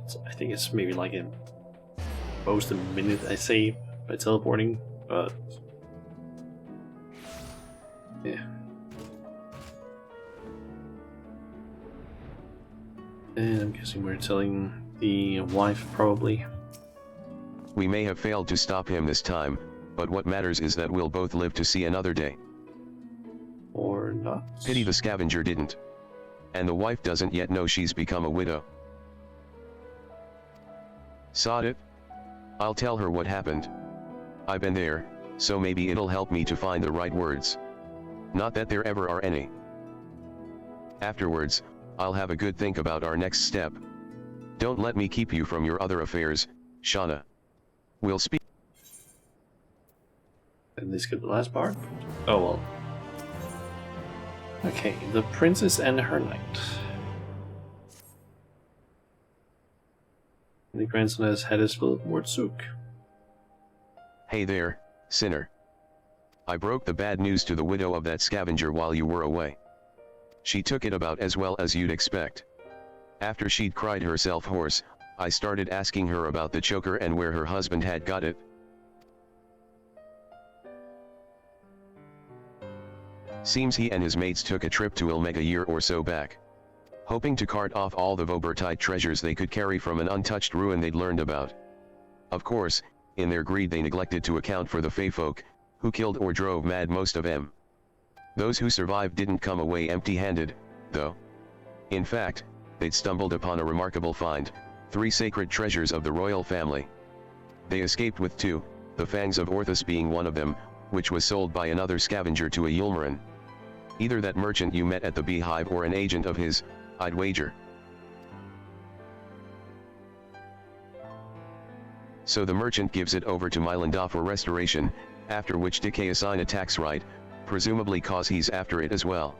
So I think it's maybe like in most a minute I save by teleporting, but yeah. And I'm guessing we're telling the wife, probably. We may have failed to stop him this time, but what matters is that we'll both live to see another day. Or not. Pity the scavenger didn't. And the wife doesn't yet know she's become a widow. Sod it? I'll tell her what happened. I've been there, so maybe it'll help me to find the right words. Not that there ever are any. Afterwards, I'll have a good think about our next step. Don't let me keep you from your other affairs, Shauna. We'll speak. Did they skip the last part? Oh well. Okay, the princess and her knight. The grandson has had his fill of Mortsuk. Hey there, sinner. I broke the bad news to the widow of that scavenger while you were away. She took it about as well as you'd expect. After she'd cried herself hoarse, I started asking her about the choker and where her husband had got it. Seems he and his mates took a trip to Ilmeg a year or so back, hoping to cart off all the Vobertite treasures they could carry from an untouched ruin they'd learned about. Of course, in their greed they neglected to account for the Fey folk, who killed or drove mad most of them. Those who survived didn't come away empty-handed, though. In fact, they'd stumbled upon a remarkable find, 3 sacred treasures of the royal family. They escaped with 2, the fangs of Orthus being one of them, which was sold by another scavenger to a Yulmarin. Either that merchant you met at the beehive or an agent of his, I'd wager. So the merchant gives it over to Mylinda for restoration, after which Dikayasign attacks right, presumably cause he's after it as well.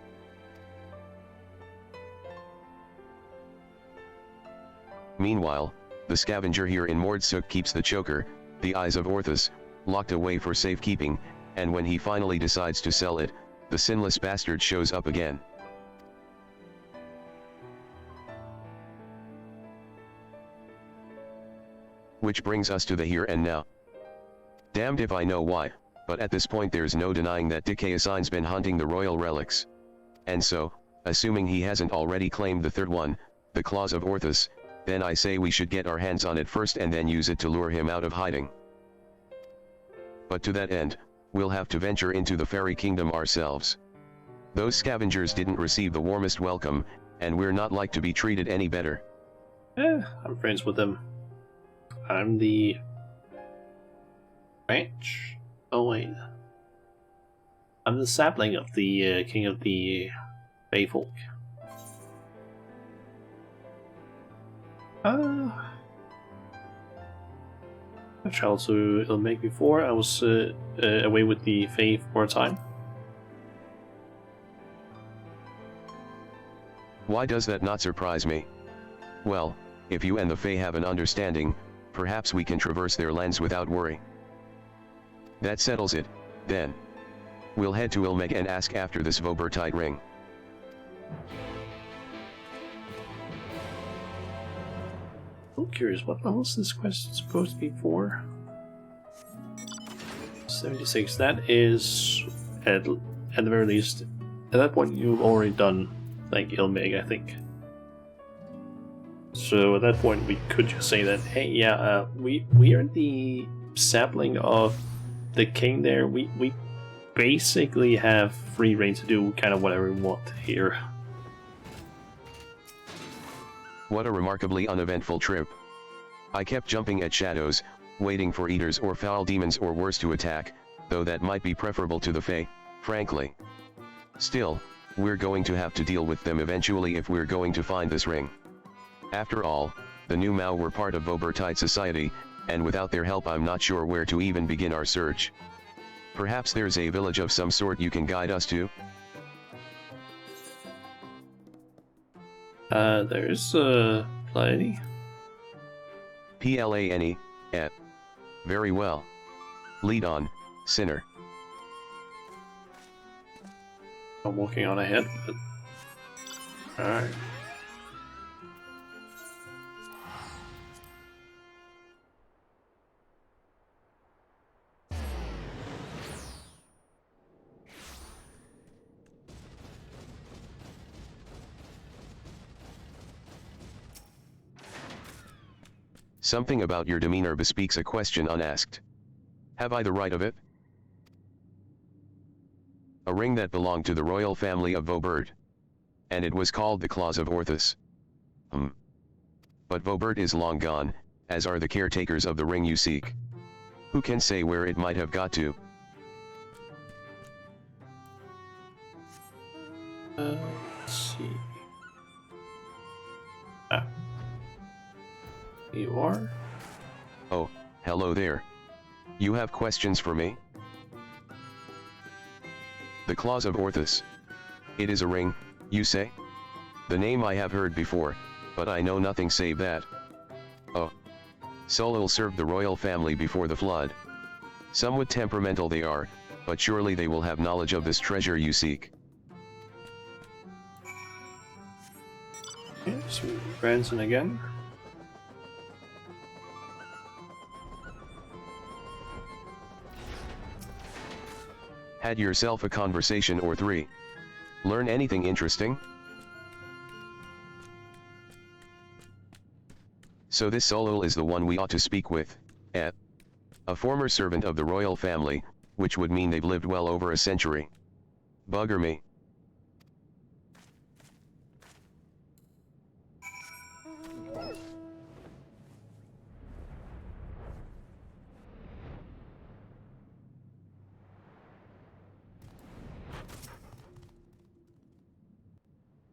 Meanwhile, the scavenger here in Mordsuk keeps the choker, the Eyes of Orthus, locked away for safekeeping, and when he finally decides to sell it, the sinless bastard shows up again. Which brings us to the here and now. Damned if I know why, but at this point there's no denying that Dikayasign's been hunting the royal relics. And so, assuming he hasn't already claimed the third one, the Claws of Orthus, then I say we should get our hands on it first and then use it to lure him out of hiding. But to that end, we'll have to venture into the fairy kingdom ourselves. Those scavengers didn't receive the warmest welcome, and we're not like to be treated any better. I'm friends with them. I'm the branch. Oh wait, I'm the sapling of the king of the Feyfolk. I've traveled to Ilmeg before. I was away with the Fae for a time. Why does that not surprise me? Well, if you and the Fae have an understanding, perhaps we can traverse their lands without worry. That settles it, then. We'll head to Ilmeg and ask after this Vobertite ring. I'm curious, what level is this quest supposed to be for? 76. That is, at the very least, at that point you've already done, like, Ilmeg, I think. So at that point we could just say that, hey, yeah, we are the sapling of the king there. We basically have free reign to do kind of whatever we want here. What a remarkably uneventful trip. I kept jumping at shadows, waiting for eaters or foul demons or worse to attack, though that might be preferable to the Fae, frankly. Still, we're going to have to deal with them eventually if we're going to find this ring. After all, the new Mao were part of Vobertite society, and without their help I'm not sure where to even begin our search. Perhaps there's a village of some sort you can guide us to? There's plenty. Plane, Very well. Lead on, sinner. I'm walking on ahead, but... Alright. Something about your demeanor bespeaks a question unasked. Have I the right of it? A ring that belonged to the royal family of Vobert. And it was called the Claws of Orthus. But Vobert is long gone, as are the caretakers of the ring you seek. Who can say where it might have got to? Let's see. Ah. You are? Oh, hello there. You have questions for me? The Claws of Orthus. It is a ring, you say? The name I have heard before, but I know nothing save that. Oh. Solul served the royal family before the flood. Somewhat temperamental they are, but surely they will have knowledge of this treasure you seek. Okay, so Branson again. Had yourself a conversation or three. Learn anything interesting? So this Solul is the one we ought to speak with, eh? A former servant of the royal family, which would mean they've lived well over a century. Bugger me.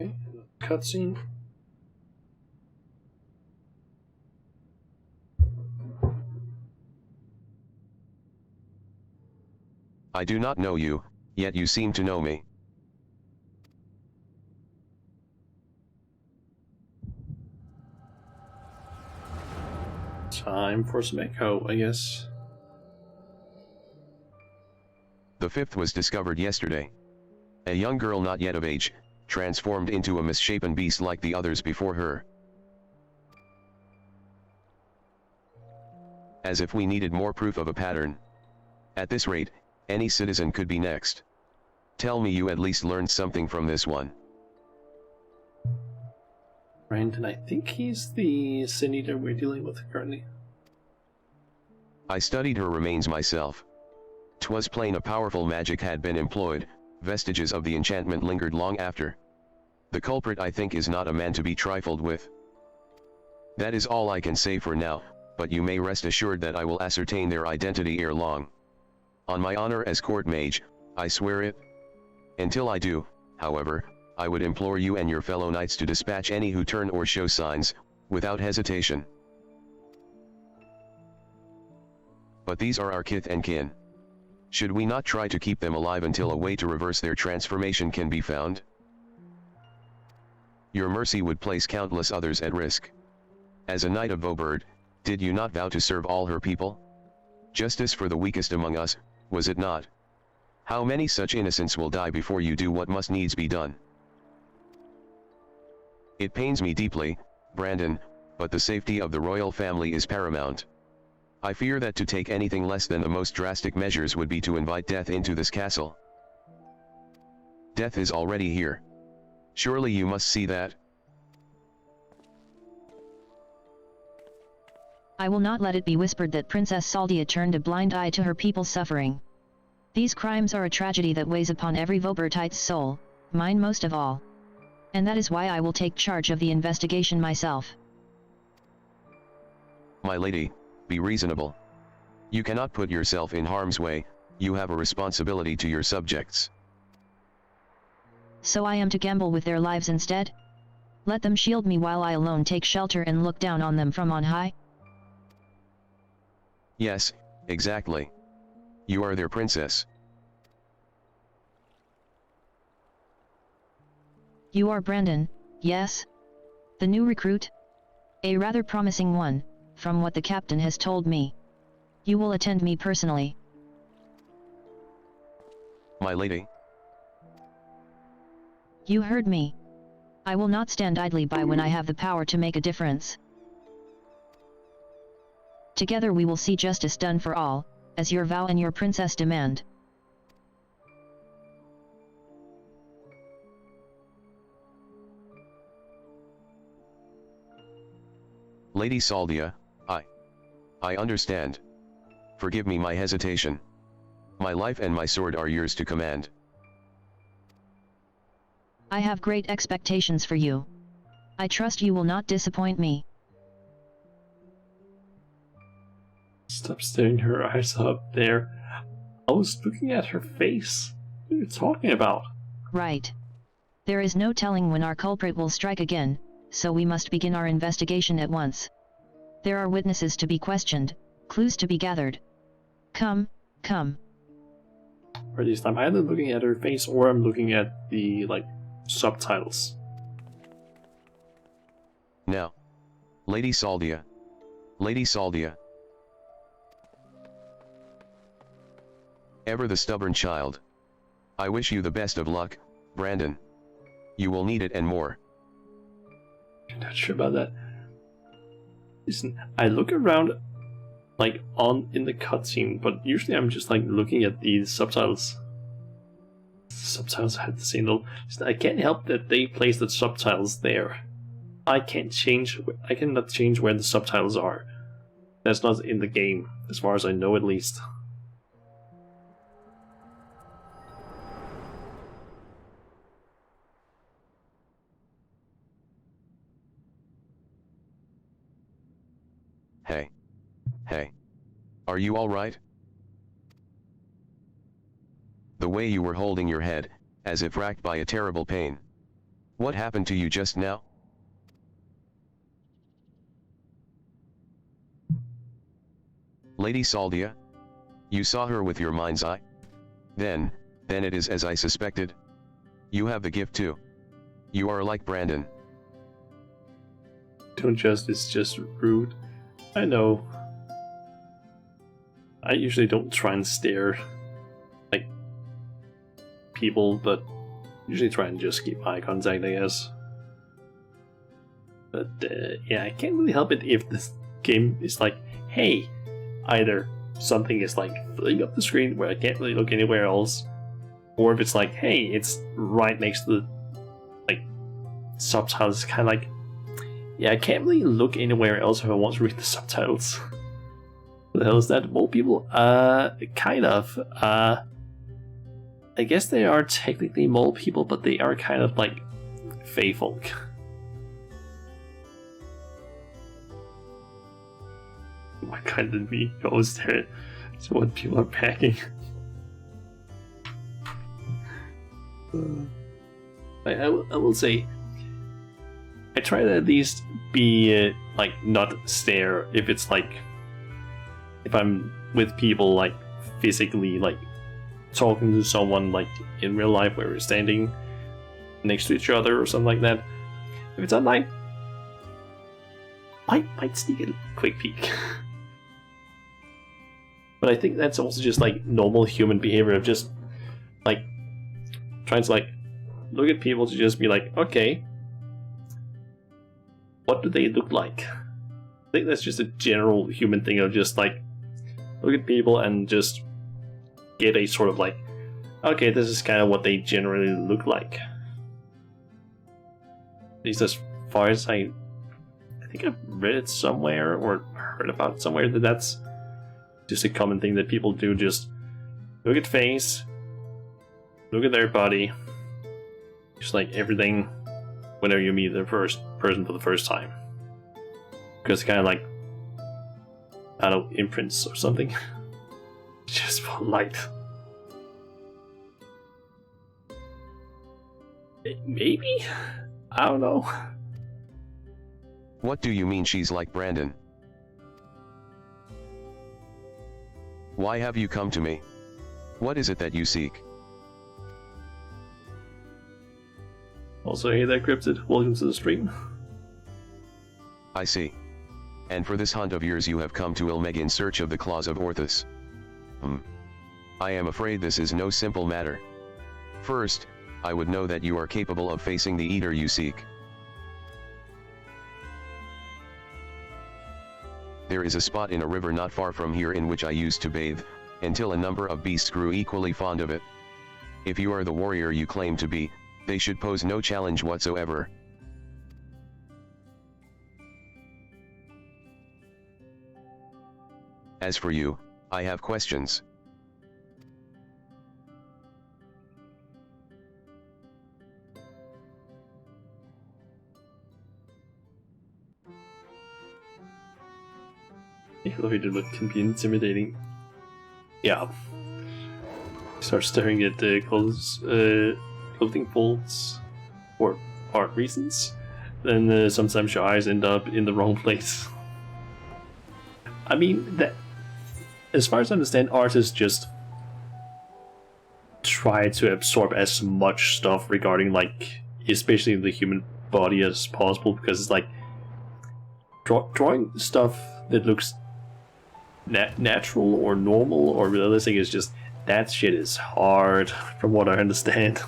Okay, cutscene. I do not know you, yet you seem to know me. Time for some echo, I guess. The fifth was discovered yesterday. A young girl not yet of age, transformed into a misshapen beast like the others before her. As if we needed more proof of a pattern. At this rate, any citizen could be next. Tell me you at least learned something from this one. Brandon, I think he's the Sin Eater we're dealing with currently. I studied her remains myself. 'Twas plain a powerful magic had been employed, vestiges of the enchantment lingered long after. The culprit I think is not a man to be trifled with. That is all I can say for now, but you may rest assured that I will ascertain their identity ere long. On my honor as court mage, I swear it. Until I do, however, I would implore you and your fellow knights to dispatch any who turn or show signs, without hesitation. But these are our kith and kin. Should we not try to keep them alive until a way to reverse their transformation can be found? Your mercy would place countless others at risk. As a knight of Vobert, did you not vow to serve all her people? Justice for the weakest among us, was it not? How many such innocents will die before you do what must needs be done? It pains me deeply, Brandon, but the safety of the royal family is paramount. I fear that to take anything less than the most drastic measures would be to invite death into this castle. Death is already here. Surely you must see that. I will not let it be whispered that Princess Saldia turned a blind eye to her people's suffering. These crimes are a tragedy that weighs upon every Vobertite's soul, mine most of all. And that is why I will take charge of the investigation myself. My lady, be reasonable. You cannot put yourself in harm's way, you have a responsibility to your subjects. So I am to gamble with their lives instead? Let them shield me while I alone take shelter and look down on them from on high? Yes, exactly. You are their princess. You are Brandon, yes? The new recruit? A rather promising one, from what the captain has told me. You will attend me personally. My lady. You heard me. I will not stand idly by when I have the power to make a difference. Together we will see justice done for all, as your vow and your princess demand. Lady Saldia, I I understand. Forgive me my hesitation. My life and my sword are yours to command. I have great expectations for you. I trust you will not disappoint me. Stop staring her eyes up there. I was looking at her face. What are you talking about? Right. There is no telling when our culprit will strike again, so we must begin our investigation at once. There are witnesses to be questioned, clues to be gathered. Come, come. Or at least I'm either looking at her face or I'm looking at the, subtitles. Now. Lady Saldia. Lady Saldia. Ever the stubborn child. I wish you the best of luck, Brandon. You will need it and more. I'm not sure about that. Listen, I look around, in the cutscene, but usually I'm just, looking at the subtitles. Subtitles have the same little... I can't help that they place the subtitles there. I cannot change where the subtitles are. That's not in the game, as far as I know at least. Hey. Are you alright? The way you were holding your head, as if racked by a terrible pain. What happened to you just now? Lady Saldia? You saw her with your mind's eye? Then it is as I suspected. You have the gift too. You are like Brandon. Don't just, it's just rude. I know. I usually don't try and stare people, but usually try and just keep eye contact, I guess. But yeah, I can't really help it if this game is hey, either something is filling up the screen where I can't really look anywhere else, or if it's hey, it's right next to the subtitles. It's kind of yeah, I can't really look anywhere else if I want to read the subtitles. What the hell is that? Mole people? Kind of. I guess they are technically mole people, but they are kind of fae folk. Why couldn't we go there to what people are packing? I will say, I try to at least be not stare if it's if I'm with people physically talking to someone in real life where we're standing next to each other or something like that. If it's online, I might sneak a quick peek. But I think that's also just normal human behavior of just trying to look at people to just be okay, what do they look like? I think that's just a general human thing of just look at people and just get a sort of okay, this is kind of what they generally look like. At least as far as I think I've read it somewhere or heard about it somewhere that that's just a common thing that people do. Just look at face, look at their body, just everything whenever you meet the first person for the first time. Because kind of I don't know, imprints or something. Just for light. Maybe? I don't know. What do you mean she's like Brandon? Why have you come to me? What is it that you seek? Also, hey there, Cryptid. Welcome to the stream. I see. And for this hunt of yours you have come to Ilmeg in search of the claws of Orthus. I am afraid this is no simple matter. First, I would know that you are capable of facing the eater you seek. There is a spot in a river not far from here in which I used to bathe, until a number of beasts grew equally fond of it. If you are the warrior you claim to be, they should pose no challenge whatsoever. As for you, I have questions. It can be intimidating. Yeah. Start staring at the clothing folds for art reasons. Then sometimes your eyes end up in the wrong place. I mean, that, as far as I understand, artists just try to absorb as much stuff regarding, like, especially the human body as possible, because it's like drawing stuff that looks natural or normal or realistic is just, that shit is hard from what I understand.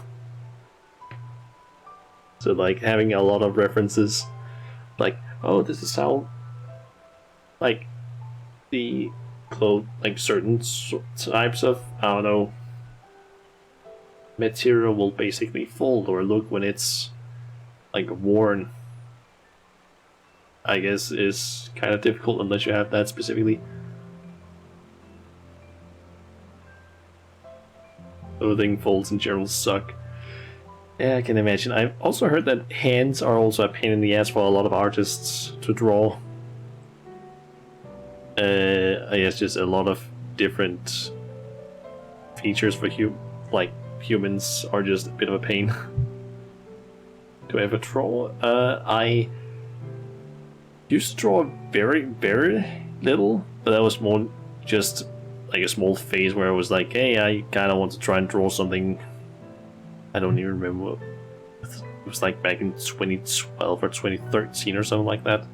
So like having a lot of references, like, oh, this is how, like, the like certain types of, I don't know, material will basically fold or look when it's like worn, I guess is kind of difficult unless you have that specifically. Clothing folds in general suck. Yeah, I can imagine. I've also heard that hands are also a pain in the ass for a lot of artists to draw. I guess just a lot of different features for humans are just a bit of a pain to ever draw. I used to draw very, very little, but that was more just like a small phase where I was like, hey, I kind of want to try and draw something. I don't even remember what it was like back in 2012 or 2013 or something like that.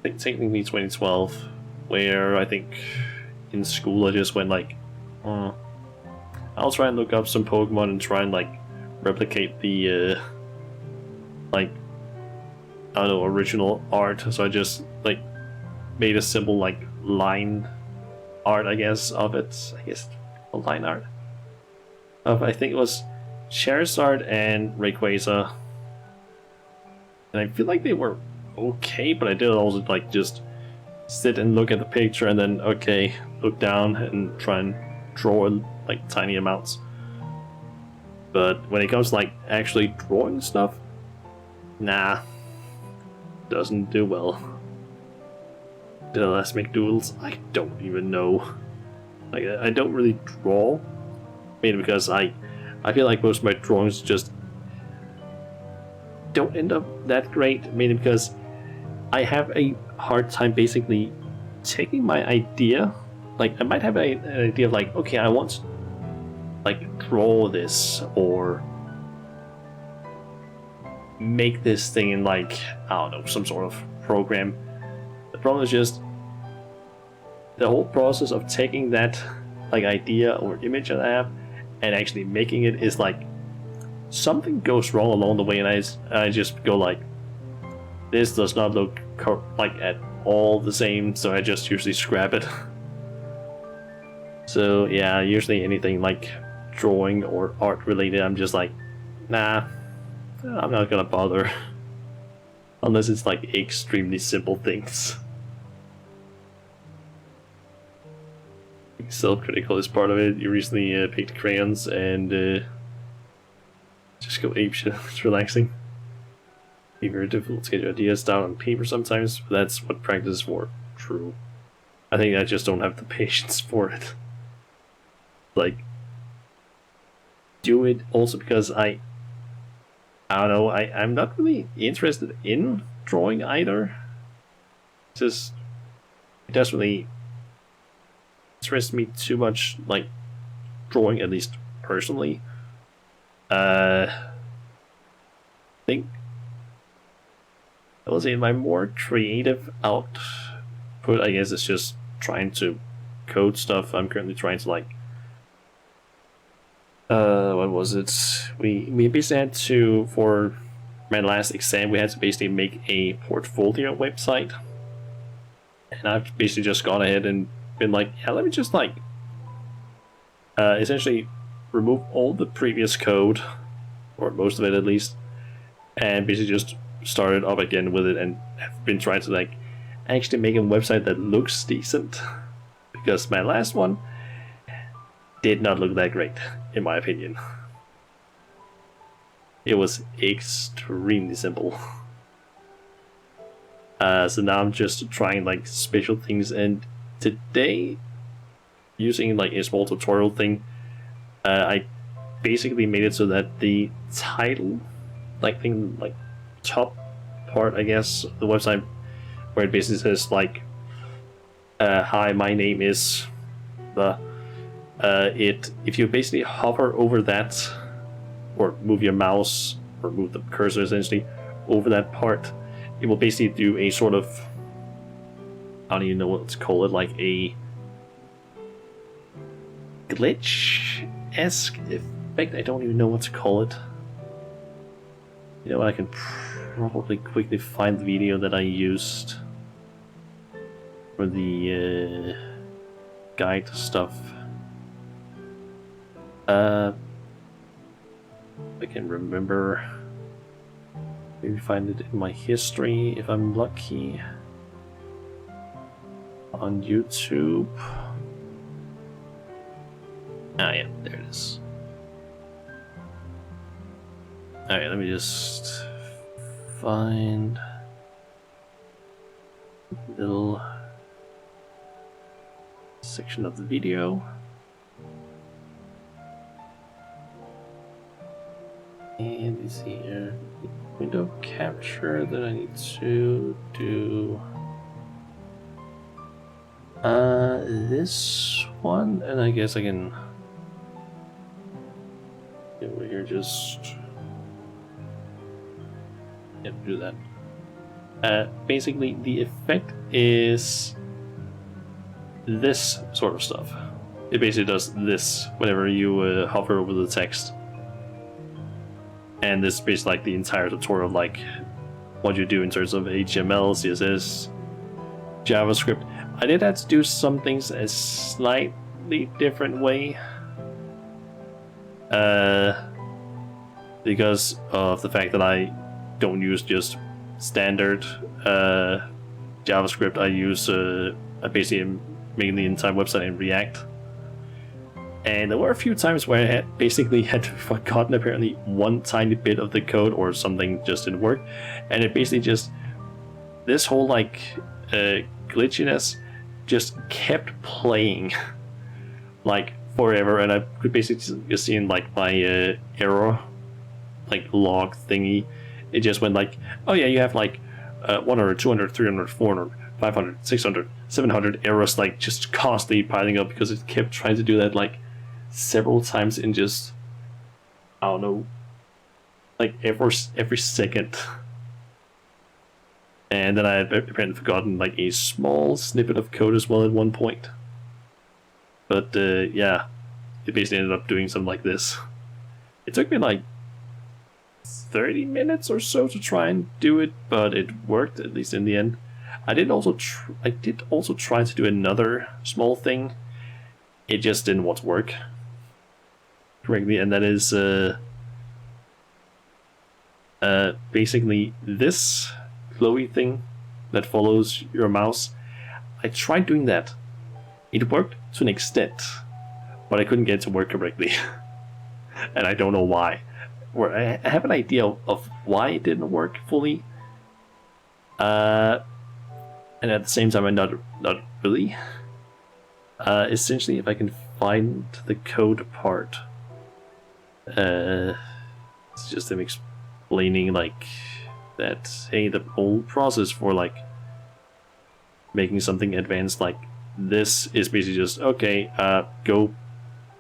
I think technically 2012, where I think in school I just went like, I'll try and look up some Pokemon and try and like replicate the like, I don't know, original art. So I just like made a simple like line art, I guess, of it. I guess a line art of, I think it was Charizard and Rayquaza, and I feel like they were okay, but I did also like just sit and look at the picture and then okay, look down and try and draw like tiny amounts. But when it comes to like actually drawing stuff, nah, doesn't do well. Did I last make doodles? I don't even know. Like, I don't really draw, mainly because I feel like most of my drawings just don't end up that great, mainly because I have a hard time basically taking my idea. Like, I might have an idea of like, okay, I want to like draw this or make this thing in like, I don't know, some sort of program. The problem is just the whole process of taking that like idea or image that I have and actually making it is like, something goes wrong along the way, and I just go like, this does not look like at all the same, so I just usually scrap it. So yeah, usually anything like drawing or art related, I'm just like, nah, I'm not gonna bother. Unless it's like extremely simple things. Self-critical is part of it. You recently picked crayons and just go apeshit. It's relaxing. Be very difficult to get your ideas down on paper sometimes, but that's what practice is for. True. I think I just don't have the patience for it. Like, do it also because I don't know, I'm not really interested in drawing either. It's just, it doesn't really interest me too much, like, drawing, at least personally. I think, I will say my more creative output, I guess, is just trying to code stuff. I'm currently trying to, like, what was it? We basically had to, for my last exam, we had to basically make a portfolio website. And I've basically just gone ahead and been like, yeah, let me just like, essentially remove all the previous code, or most of it at least, and basically just started up again with it, and have been trying to like actually make a website that looks decent. Because my last one did not look that great, in my opinion. It was extremely simple. So now I'm just trying like special things, and today, using like a small tutorial thing, I basically made it so that the title, like thing, like top part, I guess, of the website, where it basically says like, "Hi, my name is the." If you basically hover over that, or move your mouse, or move the cursor essentially over that part, it will basically do a sort of, I don't even know what to call it, like a glitch-esque effect. I don't even know what to call it. You know what, I can probably quickly find the video that I used for the guide stuff. I can remember. Maybe find it in my history if I'm lucky. On YouTube. Ah, yeah, there it is. Alright, let me just find a little section of the video. And you see here, window capture that I need to do. This one, and I guess I can get over here, just do that. Basically, the effect is this sort of stuff. It basically does this whenever you hover over the text. And this is basically like the entire tutorial, like what you do in terms of HTML, CSS, JavaScript. I did have to do some things a slightly different way, because of the fact that I don't use just standard JavaScript. I use I basically am making the entire website in React. And there were a few times where I had basically forgotten apparently one tiny bit of the code, or something just didn't work, and it basically just, this whole like glitchiness just kept playing like forever, and I could basically just see in like my error like log thingy, it just went like, oh yeah, you have like 100, 200, 300, 400, 500, 600, 700 errors, like just constantly piling up, because it kept trying to do that like several times in just, I don't know, like every second. And then I had apparently forgotten like a small snippet of code as well at one point. But yeah, it basically ended up doing something like this. It took me like 30 minutes or so to try and do it, but it worked, at least in the end. I did also try to do another small thing. It just didn't want to work correctly, and that is basically this glowy thing that follows your mouse. I tried doing that. It worked to an extent, but I couldn't get it to work correctly. And I don't know why. Or I have an idea of why it didn't work fully. And at the same time, I'm not really. Essentially, if I can find the code part, it's just them explaining like that, hey, the whole process for like making something advanced like this is basically just, okay, go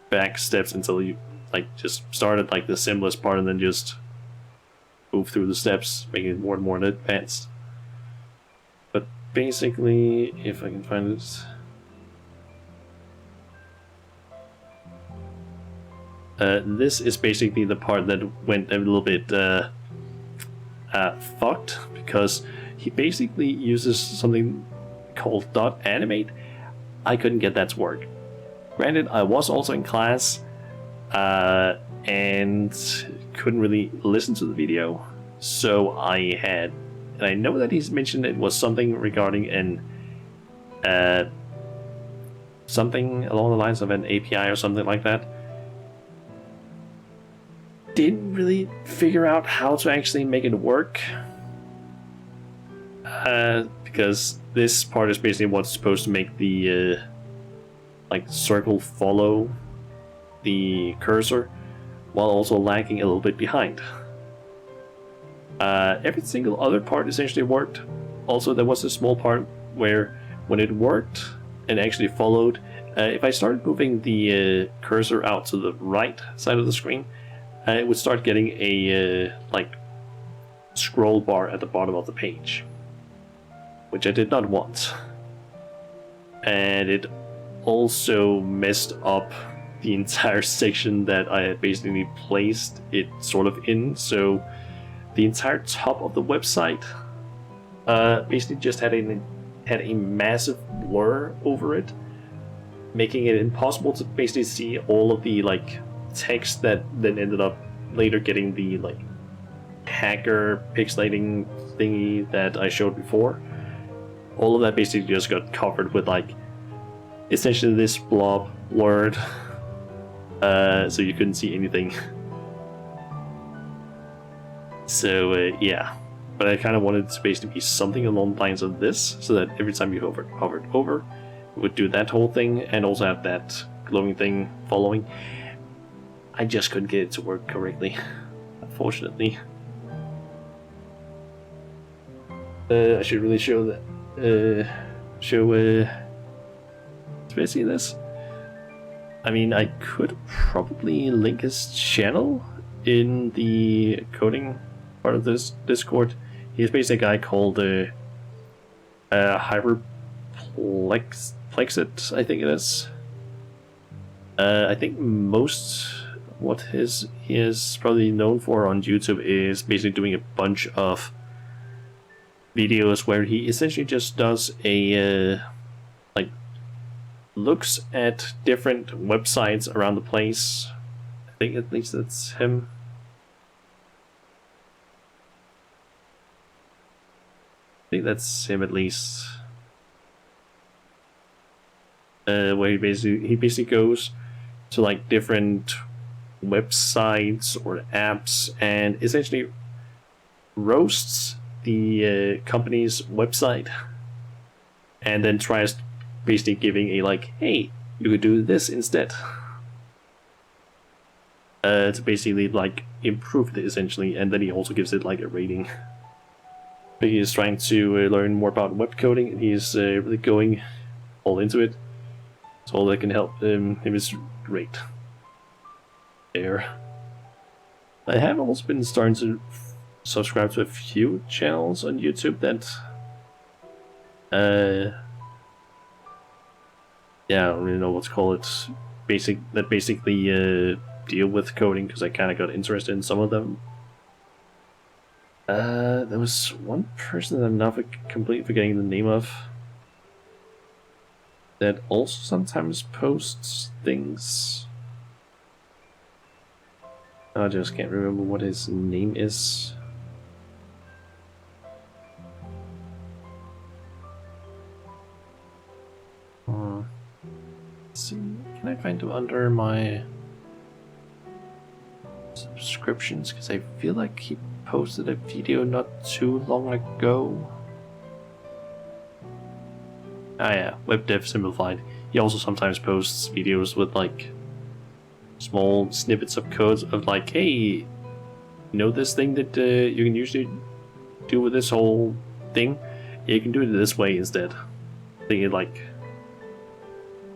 back steps until you like just start at like the simplest part and then just move through the steps, making it more and more advanced. But basically, if I can find it, this is basically the part that went a little bit fucked, because he basically uses something called .animate. I couldn't get that to work. Granted, I was also in class and couldn't really listen to the video, so I had and I know that he's mentioned it was something regarding an something along the lines of an API or something like that. Didn't really figure out how to actually make it work, because this part is basically what's supposed to make the like circle follow the cursor, while also lagging a little bit behind. Every single other part essentially worked. Also, there was a small part where when it worked and actually followed, if I started moving the cursor out to the right side of the screen, it would start getting a like scroll bar at the bottom of the page, which I did not want. And it also messed up the entire section that I had basically placed it sort of in, so the entire top of the website basically just had a massive blur over it, making it impossible to basically see all of the like text that then ended up later getting the like hacker pixelating thingy that I showed before. All of that basically just got covered with like essentially this blob word, so you couldn't see anything. So yeah, but I kind of wanted the space to be something along the lines of this, so that every time you hovered over, it would do that whole thing, and also have that glowing thing following. I just couldn't get it to work correctly, unfortunately. I should really show that. Basically this. I mean, I could probably link his channel in the coding part of this Discord. He's basically a guy called Hyperplexit, I think it is. I think most what he is probably known for on YouTube is basically doing a bunch of videos where he essentially just does a like looks at different websites around the place. I think at least that's him. I think that's him at least. Where he basically goes to like different websites or apps and essentially roasts the company's website, and then tries basically giving a like, hey, you could do this instead, to basically like improve it essentially, and then he also gives it like a rating. But he is trying to learn more about web coding, and he's really going all into it. So all that can help him is great. There. I have also been starting to subscribe to a few channels on YouTube that yeah, I don't really know what to call it. That basically deal with coding, because I kind of got interested in some of them. There was one person that I'm now completely forgetting the name of, that also sometimes posts things. I just can't remember what his name is. Let's see, can I find it under my subscriptions? Because I feel like he posted a video not too long ago. Ah yeah, Web Dev Simplified. He also sometimes posts videos with like small snippets of code of like, hey, you know this thing that you can usually do with this whole thing? Yeah, you can do it this way instead. I think it like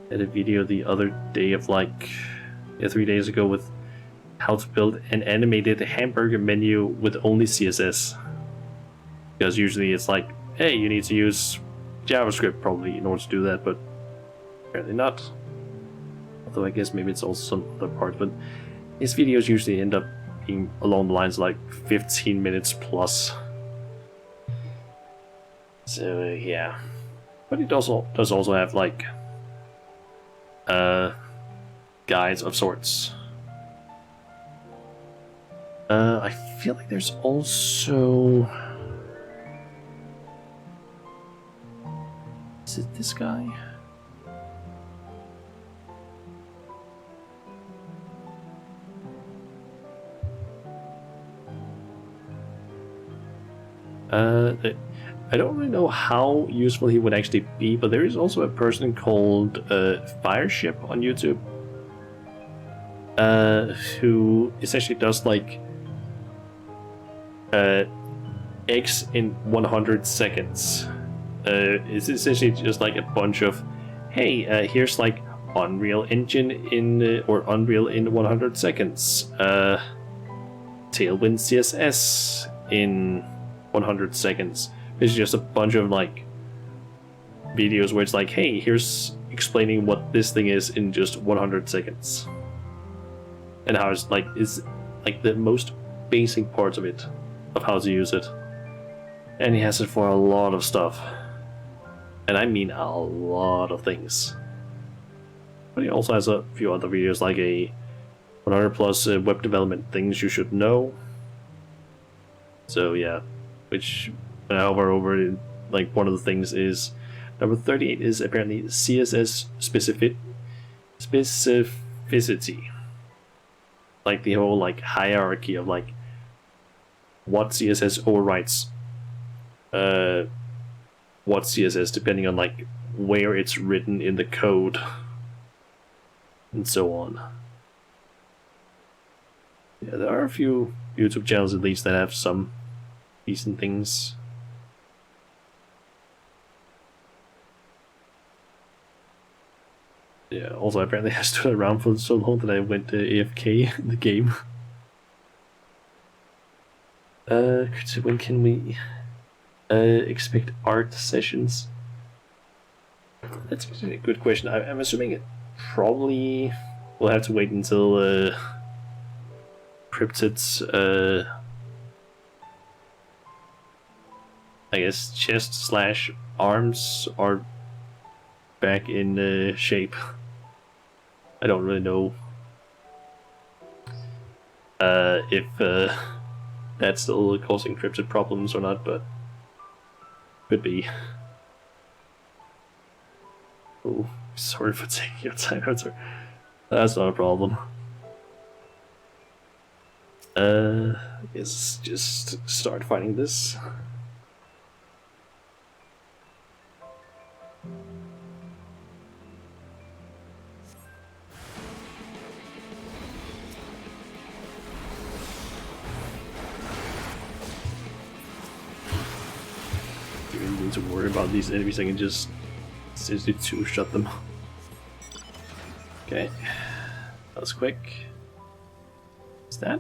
had a video the other day of like 3 days ago with how to build an animated hamburger menu with only CSS. Because usually it's like, hey, you need to use JavaScript probably in order to do that, but apparently not. Although I guess maybe it's also some other part, but his videos usually end up being along the lines of like 15 minutes plus. So yeah. But it does also have like guides of sorts. I feel like there's also Is it this guy? I don't really know how useful he would actually be, but there is also a person called Fireship on YouTube who essentially does like X in 100 seconds. It's essentially just like a bunch of, hey, here's like Unreal Engine in or Unreal in 100 seconds, Tailwind CSS in 100 seconds. It's just a bunch of like videos where it's like, hey, here's explaining what this thing is in just 100 seconds, and how it's like the most basic parts of it, of how to use it. And he has it for a lot of stuff, and I mean a lot of things. But he also has a few other videos, like a 100 plus web development things you should know. So yeah, which however, over like one of the things is number 38 is apparently CSS specificity, like the whole like hierarchy of like what CSS overwrites what CSS depending on like where it's written in the code and so on. Yeah, there are a few YouTube channels at least that have some decent things. Yeah, also apparently I stood around for so long that I went to AFK in the game. So when can we expect art sessions? That's actually a good question. I'm assuming it probably will have to wait until Cryptid's I guess chest / arms are back in shape. I don't really know if that's still causing Cryptid problems or not, but could be. Oh, sorry for taking your time. That's not a problem. I guess just start fighting this. You don't need to worry about these enemies, I can just seriously two-shot them. Okay, that was quick. Is that?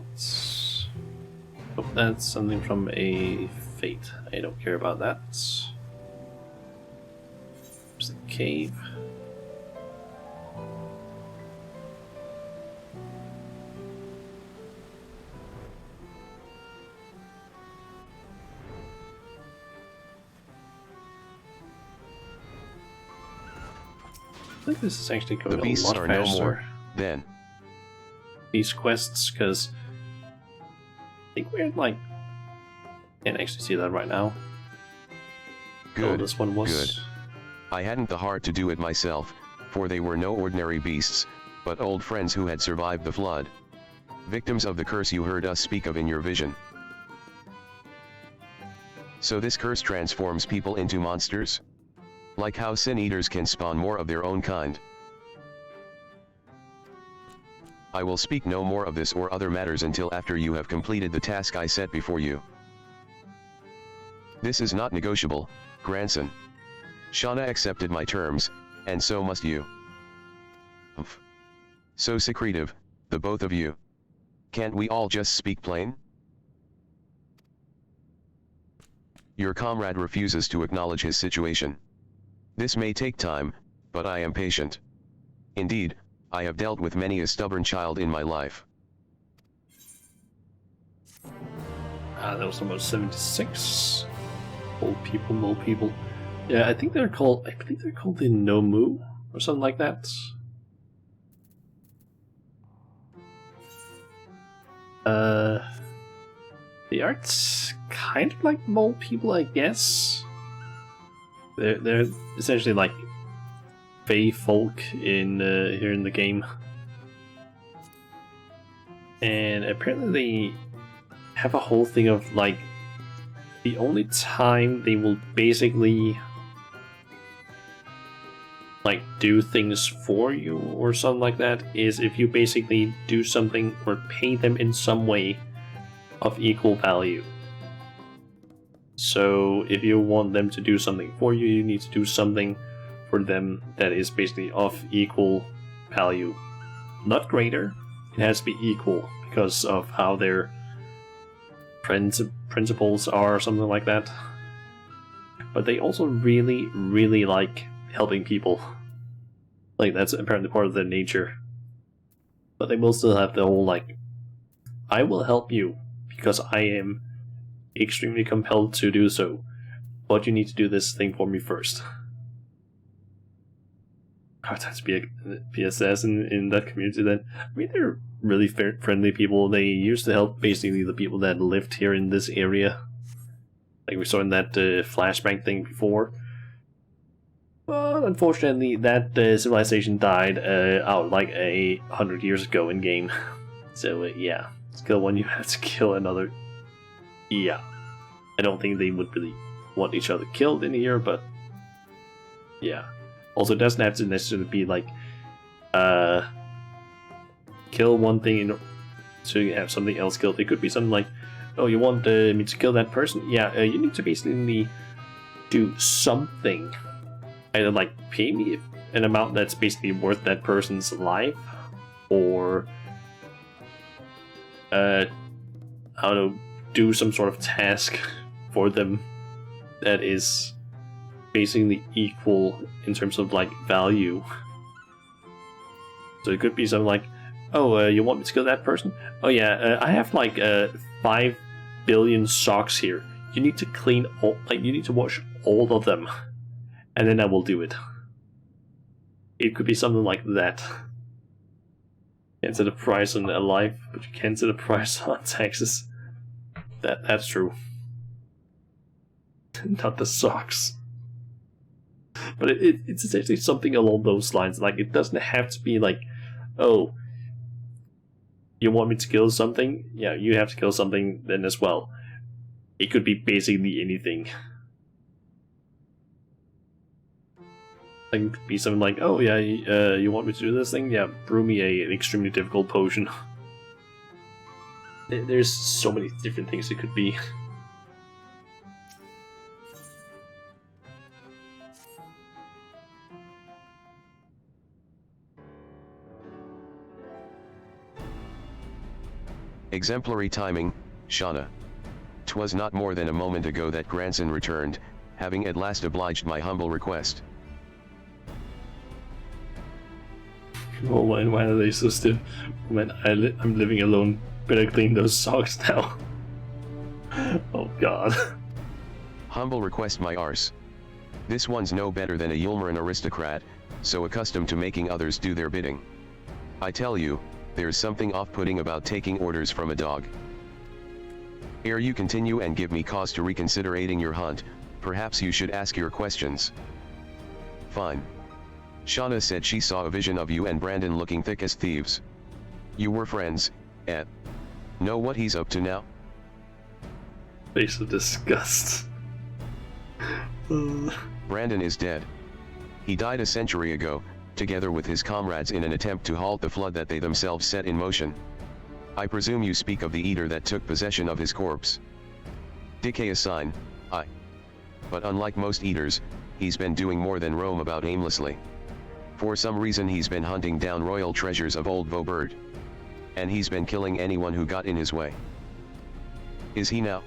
Oh, that's something from a fate. I don't care about that. There's the cave. I think this is actually going The beasts a lot are faster. no more, then. These quests, because I think we're like, can't actually see that right now. Good, This one was good. I hadn't the heart to do it myself, for they were no ordinary beasts, but old friends who had survived the flood. Victims of the curse you heard us speak of in your vision. So this curse transforms people into monsters? Like how sin eaters can spawn more of their own kind. I will speak no more of this or other matters until after you have completed the task I set before you. This is not negotiable, grandson. Shauna accepted my terms, and so must you. Umph. So secretive, the both of you. Can't we all just speak plain? Your comrade refuses to acknowledge his situation. This may take time, but I am patient. Indeed, I have dealt with many a stubborn child in my life. that was number 76. Old people, mole people. Yeah, I think they're called. I believe they're called the Nomu or something like that. The art's kind of like mole people, I guess. They're essentially like Fey folk in here in the game, and apparently they have a whole thing of like the only time they will basically like do things for you or something like that is if you basically do something or pay them in some way of equal value. So if you want them to do something for you, you need to do something for them that is basically of equal value. Not greater, it has to be equal because of how their principles are or something like that. But they also really, really like helping people. Like, that's apparently part of their nature. But they will still have the whole, like, I will help you because I am extremely compelled to do so. But you need to do this thing for me first. Hard time to be assassin in that community then. I mean, they're really friendly people. They used to help basically the people that lived here in this area. Like we saw in that flashback thing before. But unfortunately, that civilization died out like 100 years ago in game. So yeah, to kill one, you have to kill another. Yeah, I don't think they would really want each other killed in here, but yeah. Also, it doesn't have to necessarily be like kill one thing to have something else killed. It could be something like, oh, you want me to kill that person? Yeah, you need to basically do something. Either like pay me an amount that's basically worth that person's life, or I don't know, do some sort of task for them that is basically equal in terms of like value. So it could be something like, oh, you want me to kill that person? Oh yeah, I have like 5 billion socks here. You need to clean all, like you need to wash all of them, and then I will do it. It could be something like that. You can't set a price on a life, but you can set a price on taxes. That's true. Not the socks. But it's essentially something along those lines. Like, it doesn't have to be like, oh, you want me to kill something? Yeah, you have to kill something then as well. It could be basically anything. Like, it could be something like, oh yeah, you want me to do this thing? Yeah, brew me an extremely difficult potion. There's so many different things it could be. Exemplary timing, Shauna. 'Twas not more than a moment ago that Granson returned, having at last obliged my humble request. Well, why are they so stiff? When I'm living alone, better clean those socks now. Oh god. Humble request my arse. This one's no better than a Yulmaran aristocrat, so accustomed to making others do their bidding. I tell you, there's something off-putting about taking orders from a dog. Ere you continue and give me cause to reconsiderating your hunt, perhaps you should ask your questions. Fine. Shauna said she saw a vision of you and Brandon looking thick as thieves. You were friends, eh? Know what he's up to now? Face of disgust. Brandon is dead. He died a century ago, together with his comrades in an attempt to halt the flood that they themselves set in motion. I presume you speak of the eater that took possession of his corpse. Decay assign, aye. But unlike most eaters, he's been doing more than roam about aimlessly. For some reason he's been hunting down royal treasures of old Vauburd. And he's been killing anyone who got in his way. Is he now?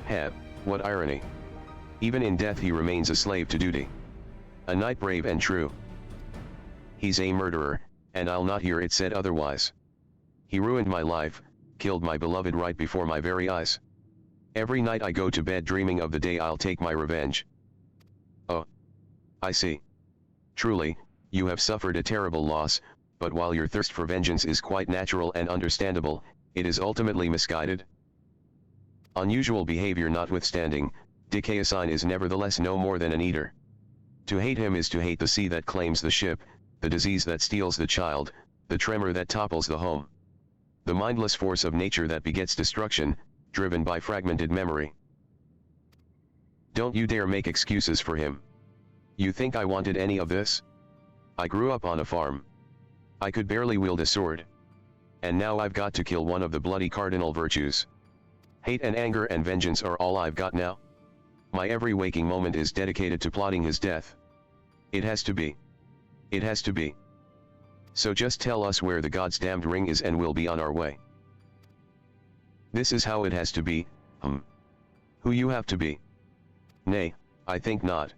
Heb, what irony. Even in death he remains a slave to duty. A knight brave and true. He's a murderer, and I'll not hear it said otherwise. He ruined my life, killed my beloved right before my very eyes. Every night I go to bed dreaming of the day I'll take my revenge. Oh. I see. Truly, you have suffered a terrible loss, but while your thirst for vengeance is quite natural and understandable, it is ultimately misguided. Unusual behavior notwithstanding, Decay Assign is nevertheless no more than an eater. To hate him is to hate the sea that claims the ship, the disease that steals the child, the tremor that topples the home. The mindless force of nature that begets destruction, driven by fragmented memory. Don't you dare make excuses for him. You think I wanted any of this? I grew up on a farm. I could barely wield a sword. And now I've got to kill one of the bloody cardinal virtues. Hate and anger and vengeance are all I've got now. My every waking moment is dedicated to plotting his death. It has to be. It has to be. So just tell us where the God's damned ring is and we'll be on our way. This is how it has to be, Who you have to be? Nay, I think not.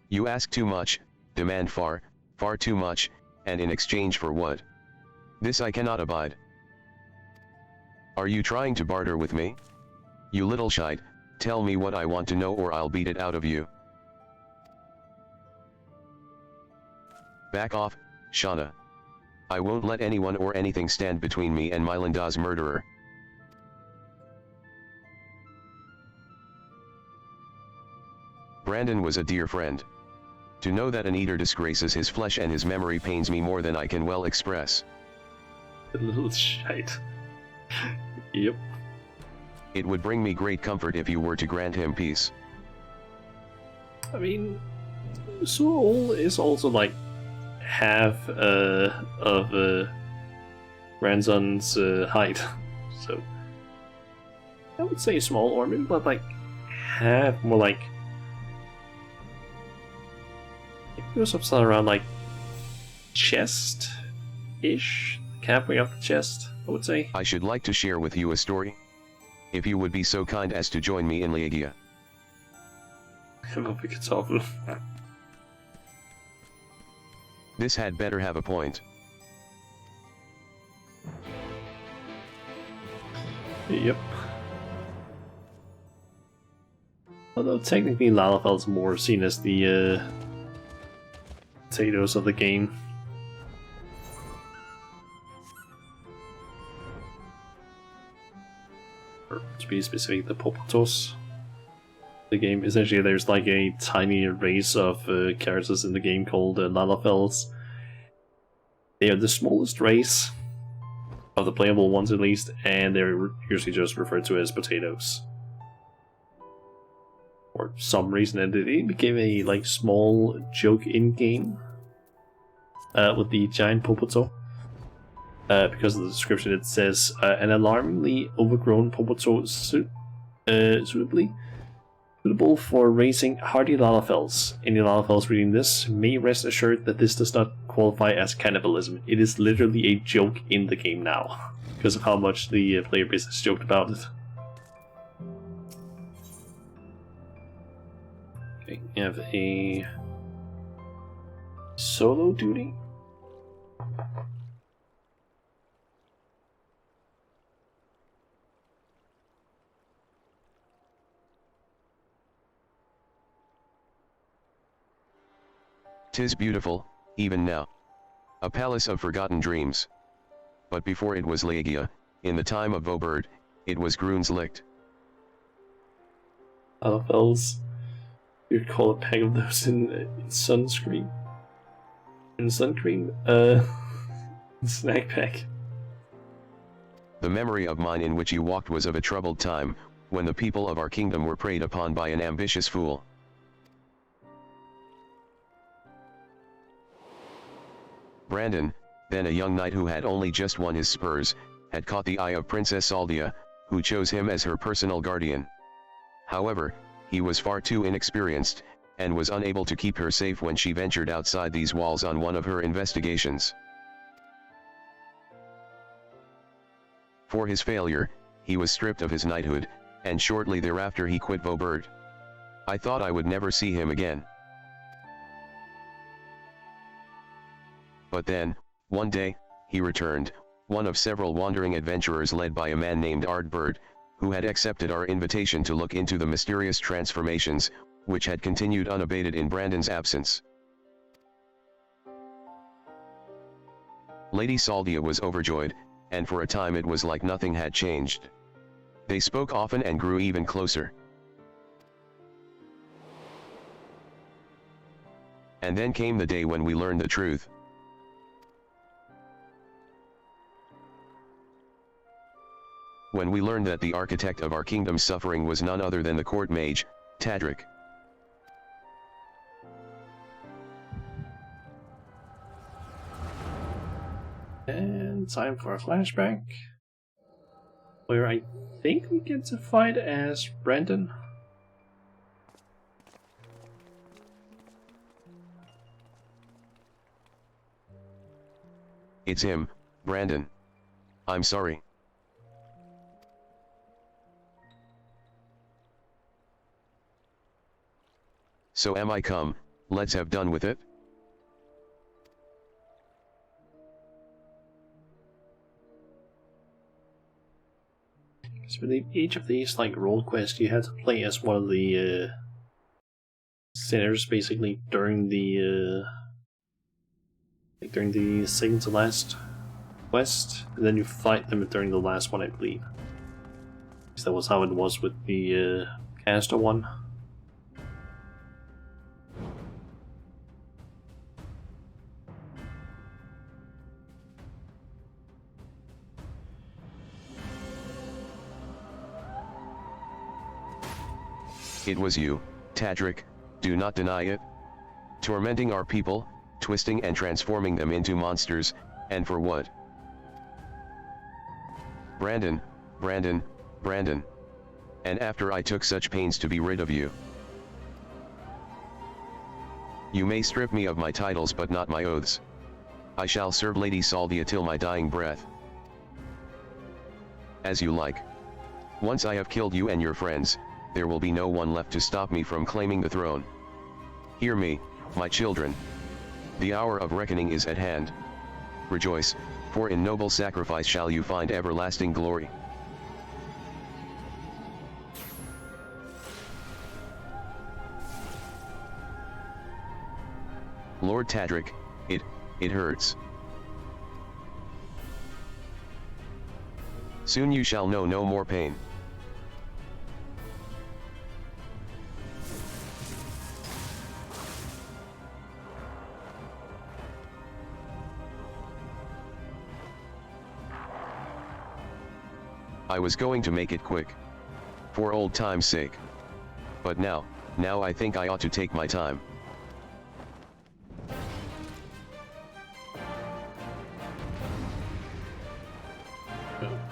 You ask too much, demand far, far too much, and in exchange for what? This I cannot abide. Are you trying to barter with me? You little shite, tell me what I want to know or I'll beat it out of you. Back off, Shauna. I won't let anyone or anything stand between me and Mylinda's murderer. Brandon was a dear friend. To know that an eater disgraces his flesh and his memory pains me more than I can well express. A little shite. Yep. It would bring me great comfort if you were to grant him peace. I mean, Saul is also like half of grandson's height, so I would say small, or maybe not like half, more like it goes up something around like chest-ish, halfway up the chest, I would say. I should like to share with you a story. If you would be so kind as to join me in Leagia. Well, we could talk. This had better have a point. Yep. Although technically Lalafel's more seen as the potatoes of the game. Or to be specific, the Popotos. The game, essentially there's like a tiny race of characters in the game called Lalafels. They are the smallest race of the playable ones at least, and they're usually just referred to as potatoes. For some reason, and it became a like small joke in game with the giant Popoto. Because of the description, it says an alarmingly overgrown Popoto suitable for raising hardy Lalafels. Any Lalafels reading this may rest assured that this does not qualify as cannibalism. It is literally a joke in the game now, because of how much the player base has joked about it. Okay, we have a solo duty. "'Tis beautiful, even now. A palace of forgotten dreams. But before it was Leagia, in the time of Vobird, it was Grunslicht." Lalafels. You'd call a pack of those in sunscreen. In sun cream? Snack pack. "The memory of mine in which you walked was of a troubled time, when the people of our kingdom were preyed upon by an ambitious fool. Brandon, then a young knight who had only just won his spurs, had caught the eye of Princess Saldia, who chose him as her personal guardian. However, he was far too inexperienced, and was unable to keep her safe when she ventured outside these walls on one of her investigations. For his failure, he was stripped of his knighthood, and shortly thereafter he quit Vobird. I thought I would never see him again. But then, one day, he returned, one of several wandering adventurers led by a man named Ardbird, who had accepted our invitation to look into the mysterious transformations, which had continued unabated in Brandon's absence. Lady Saldia was overjoyed, and for a time it was like nothing had changed. They spoke often and grew even closer. And then came the day when we learned the truth. When we learned that the architect of our kingdom's suffering was none other than the court mage, Tadric. And time for a flashback, where I think we get to fight as Brandon. It's him, Brandon. I'm sorry. So am I come, let's have done with it? I believe each of these like role quests you had to play as one of the sinners basically during the second to last quest, and then you fight them during the last one, I believe. So that was how it was with the caster one. It was you, Tadric, do not deny it. Tormenting our people, twisting and transforming them into monsters, and for what? Brandon, Brandon, Brandon. And after I took such pains to be rid of you. You may strip me of my titles but not my oaths. I shall serve Lady Salvia till my dying breath. As you like. Once I have killed you and your friends, there will be no one left to stop me from claiming the throne. Hear me, my children. The hour of reckoning is at hand. Rejoice, for in noble sacrifice shall you find everlasting glory. Lord Tadric, it hurts. Soon you shall know no more pain. I was going to make it quick. For old time's sake. But now I think I ought to take my time.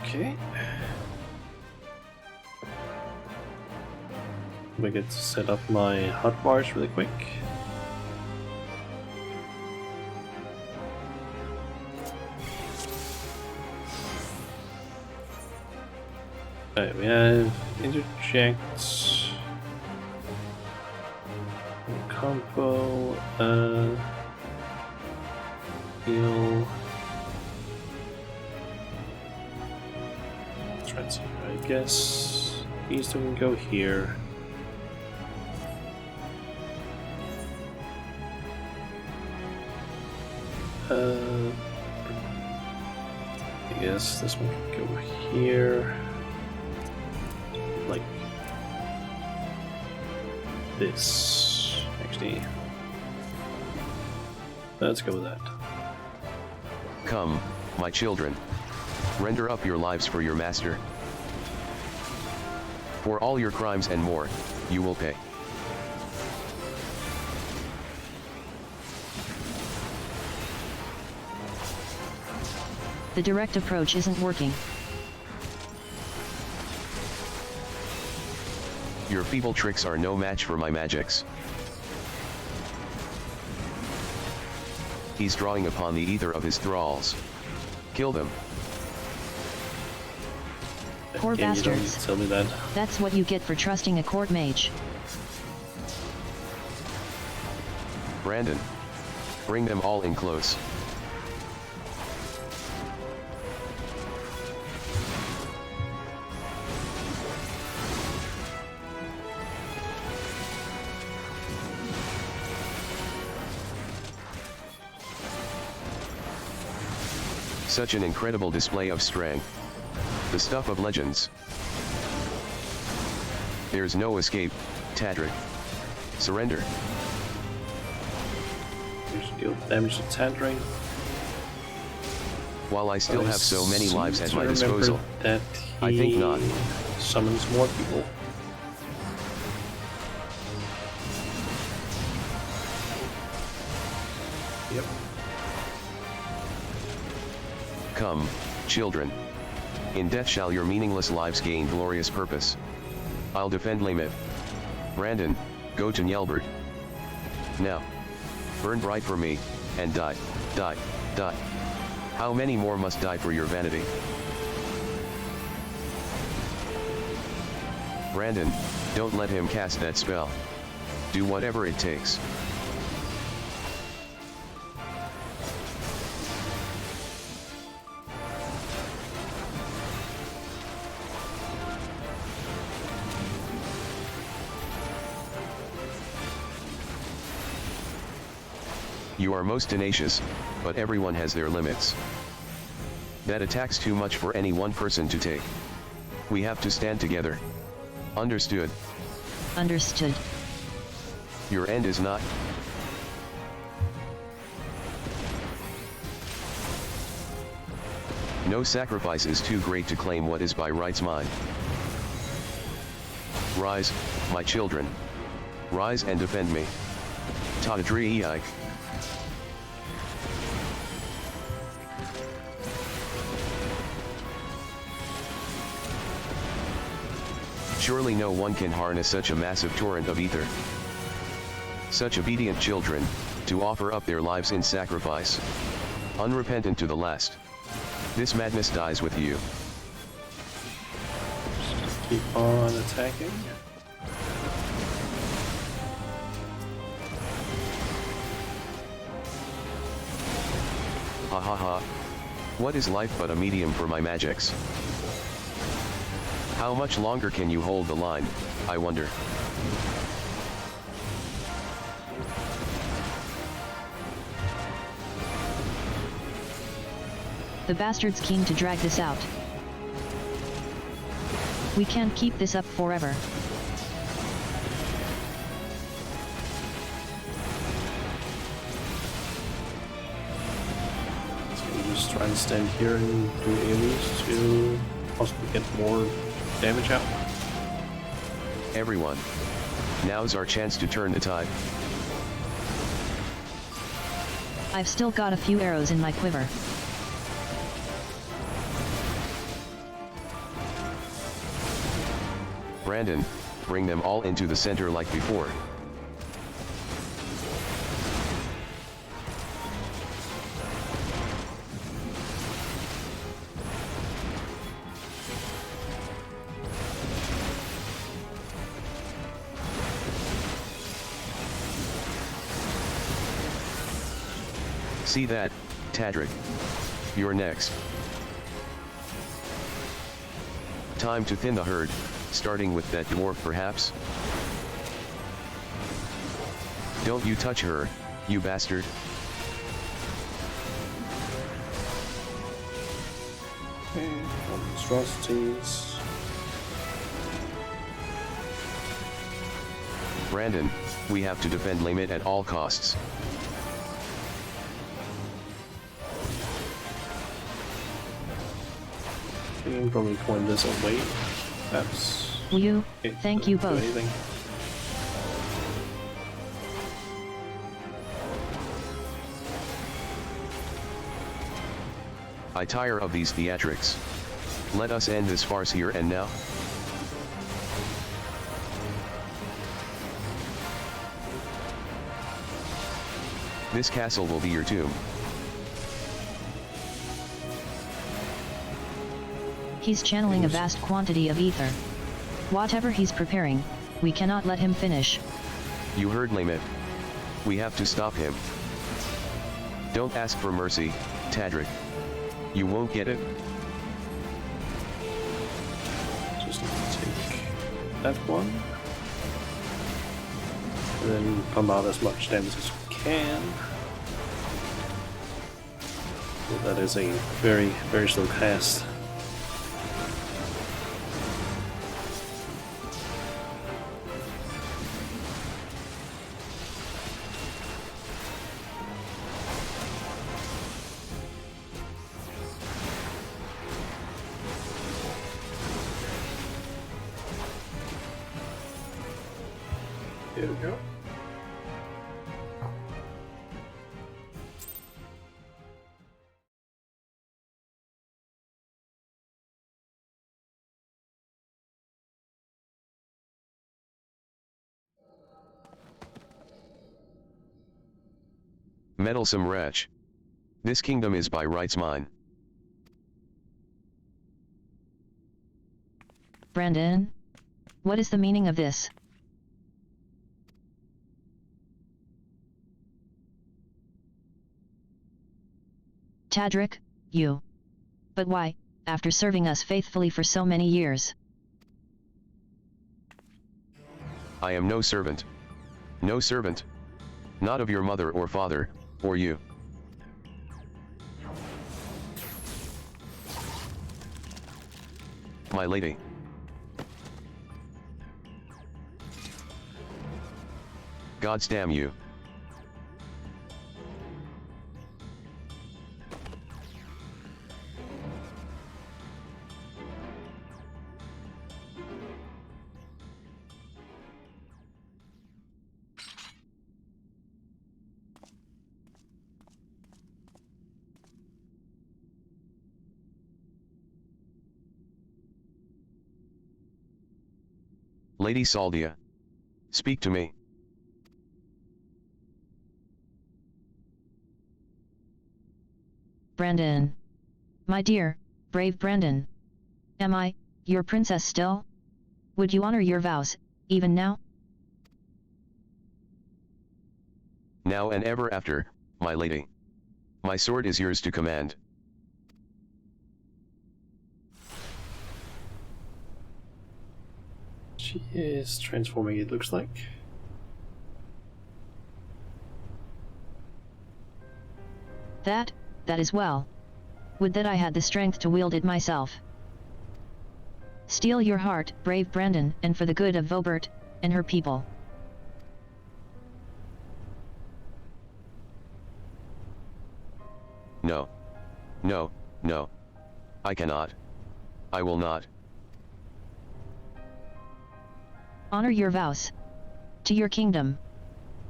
Okay. I get to set up my hotbars really quick. Alright, we have interject, combo, heal. Try to see, I guess these two can go here. I guess this one can go here. Like this, actually. Let's go with that. Come, my children. Render up your lives for your master. For all your crimes and more, you will pay. The direct approach isn't working. Your feeble tricks are no match for my magics. He's drawing upon the ether of his thralls. Kill them. Poor Again, you don't need bastards. to tell me that. That's what you get for trusting a court mage. Brandon. Bring them all in close. Such an incredible display of strength. The stuff of legends. There's no escape, Tadric. Surrender. We should deal damage to Tandring. While I still have so many lives at my Remember disposal, that I think he not. summons more people. Yep. Come, children. In death shall your meaningless lives gain glorious purpose. I'll defend Lamith. Brandon, go to Nyelbert. Now. Burn bright for me, and die, die, die. How many more must die for your vanity? Brandon, don't let him cast that spell. Do whatever it takes. You are most tenacious, but everyone has their limits. That attack's too much for any one person to take. We have to stand together. Understood? Understood. Your end is not. No sacrifice is too great to claim what is by rights mine. Rise, my children. Rise and defend me. Tadadri. Surely no one can harness such a massive torrent of ether. Such obedient children, to offer up their lives in sacrifice. Unrepentant to the last. This madness dies with you. Just keep on attacking. Ha ha ha. What is life but a medium for my magics? How much longer can you hold the line, I wonder? The bastard's keen to drag this out. We can't keep this up forever. So we just try and stand here and do AoEs to possibly get more damage out. Everyone. Now's our chance to turn the tide. I've still got a few arrows in my quiver. Brandon, bring them all into the center like before. See that, Tadric? You're next. Time to thin the herd, starting with that dwarf perhaps? Don't you touch her, you bastard. Okay, monstrosities. Brandon, we have to defend Lamit at all costs. You can probably coin this away. Perhaps. You, Okay, thank you doesn't do both. anything. I tire of these theatrics. Let us end this farce here and now. This castle will be your tomb. He's channeling a vast quantity of ether. Whatever he's preparing, we cannot let him finish. You heard Lamit. We have to stop him. Don't ask for mercy, Tadric. You won't get it. Just need to take that one. And then pump out as much damage as we can. So that is a very, very slow cast. Here we go. Meddlesome wretch. This kingdom is by rights mine. Brandon? What is the meaning of this? Tadric, you. But why, after serving us faithfully for so many years? I am no servant. No servant. Not of your mother or father, or you. My lady. Gods damn you. Lady Saldia. Speak to me. Brandon. My dear, brave Brandon. Am I, your princess still? Would you honor your vows, even now? Now and ever after, my lady. My sword is yours to command. She is transforming, it looks like. That is well. Would that I had the strength to wield it myself. Steel your heart, brave Brandon, and for the good of Vobert, and her people. No. No, no. I cannot. I will not. Honor your vows. To your kingdom.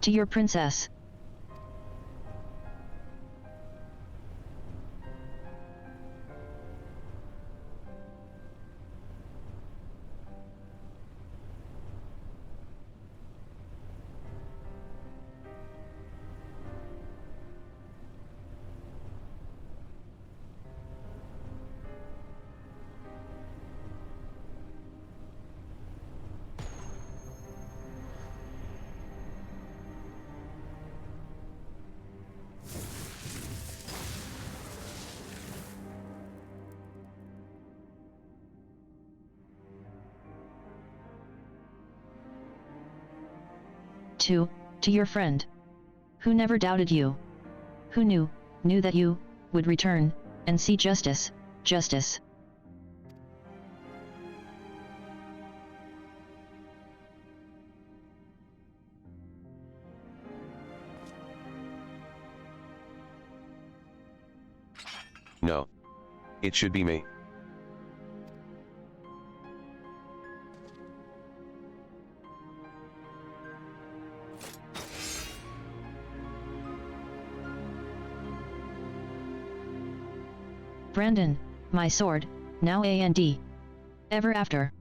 To your princess. To your friend. Who never doubted you. Who knew that you would return and see justice. No. It should be me. Brandon, my sword, now and ever after.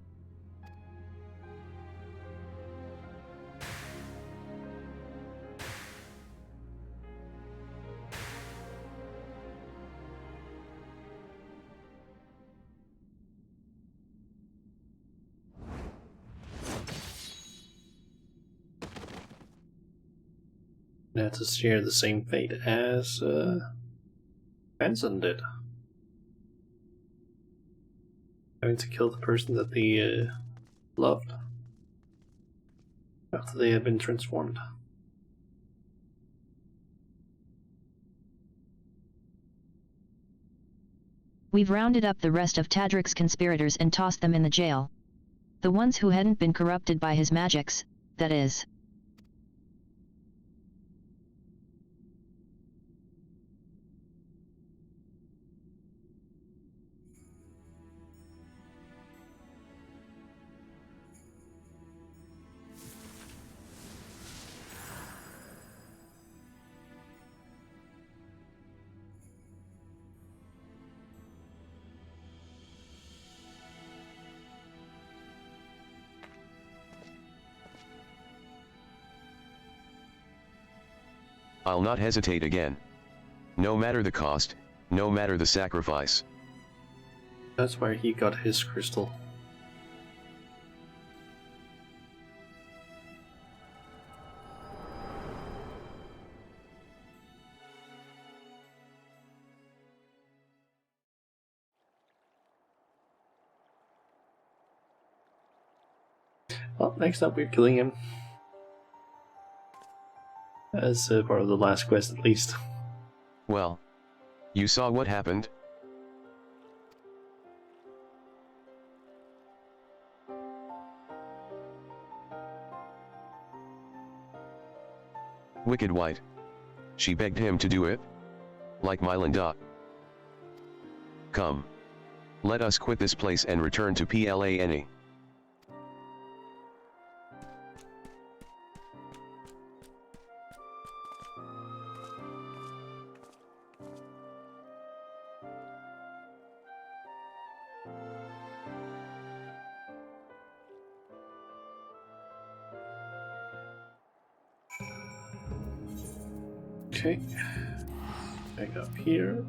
They had to share the same fate as Benson did. Having to kill the person that they loved after they had been transformed. We've rounded up the rest of Tadric's conspirators and tossed them in the jail. The ones who hadn't been corrupted by his magics, that is. I'll not hesitate again. No matter the cost, no matter the sacrifice. That's where he got his crystal. Well, next up we're killing him. As part of the last quest, at least. Well, you saw what happened? Wicked White. She begged him to do it? Like Mylinda. Come. Let us quit this place and return to Plane. Okay. Back up here.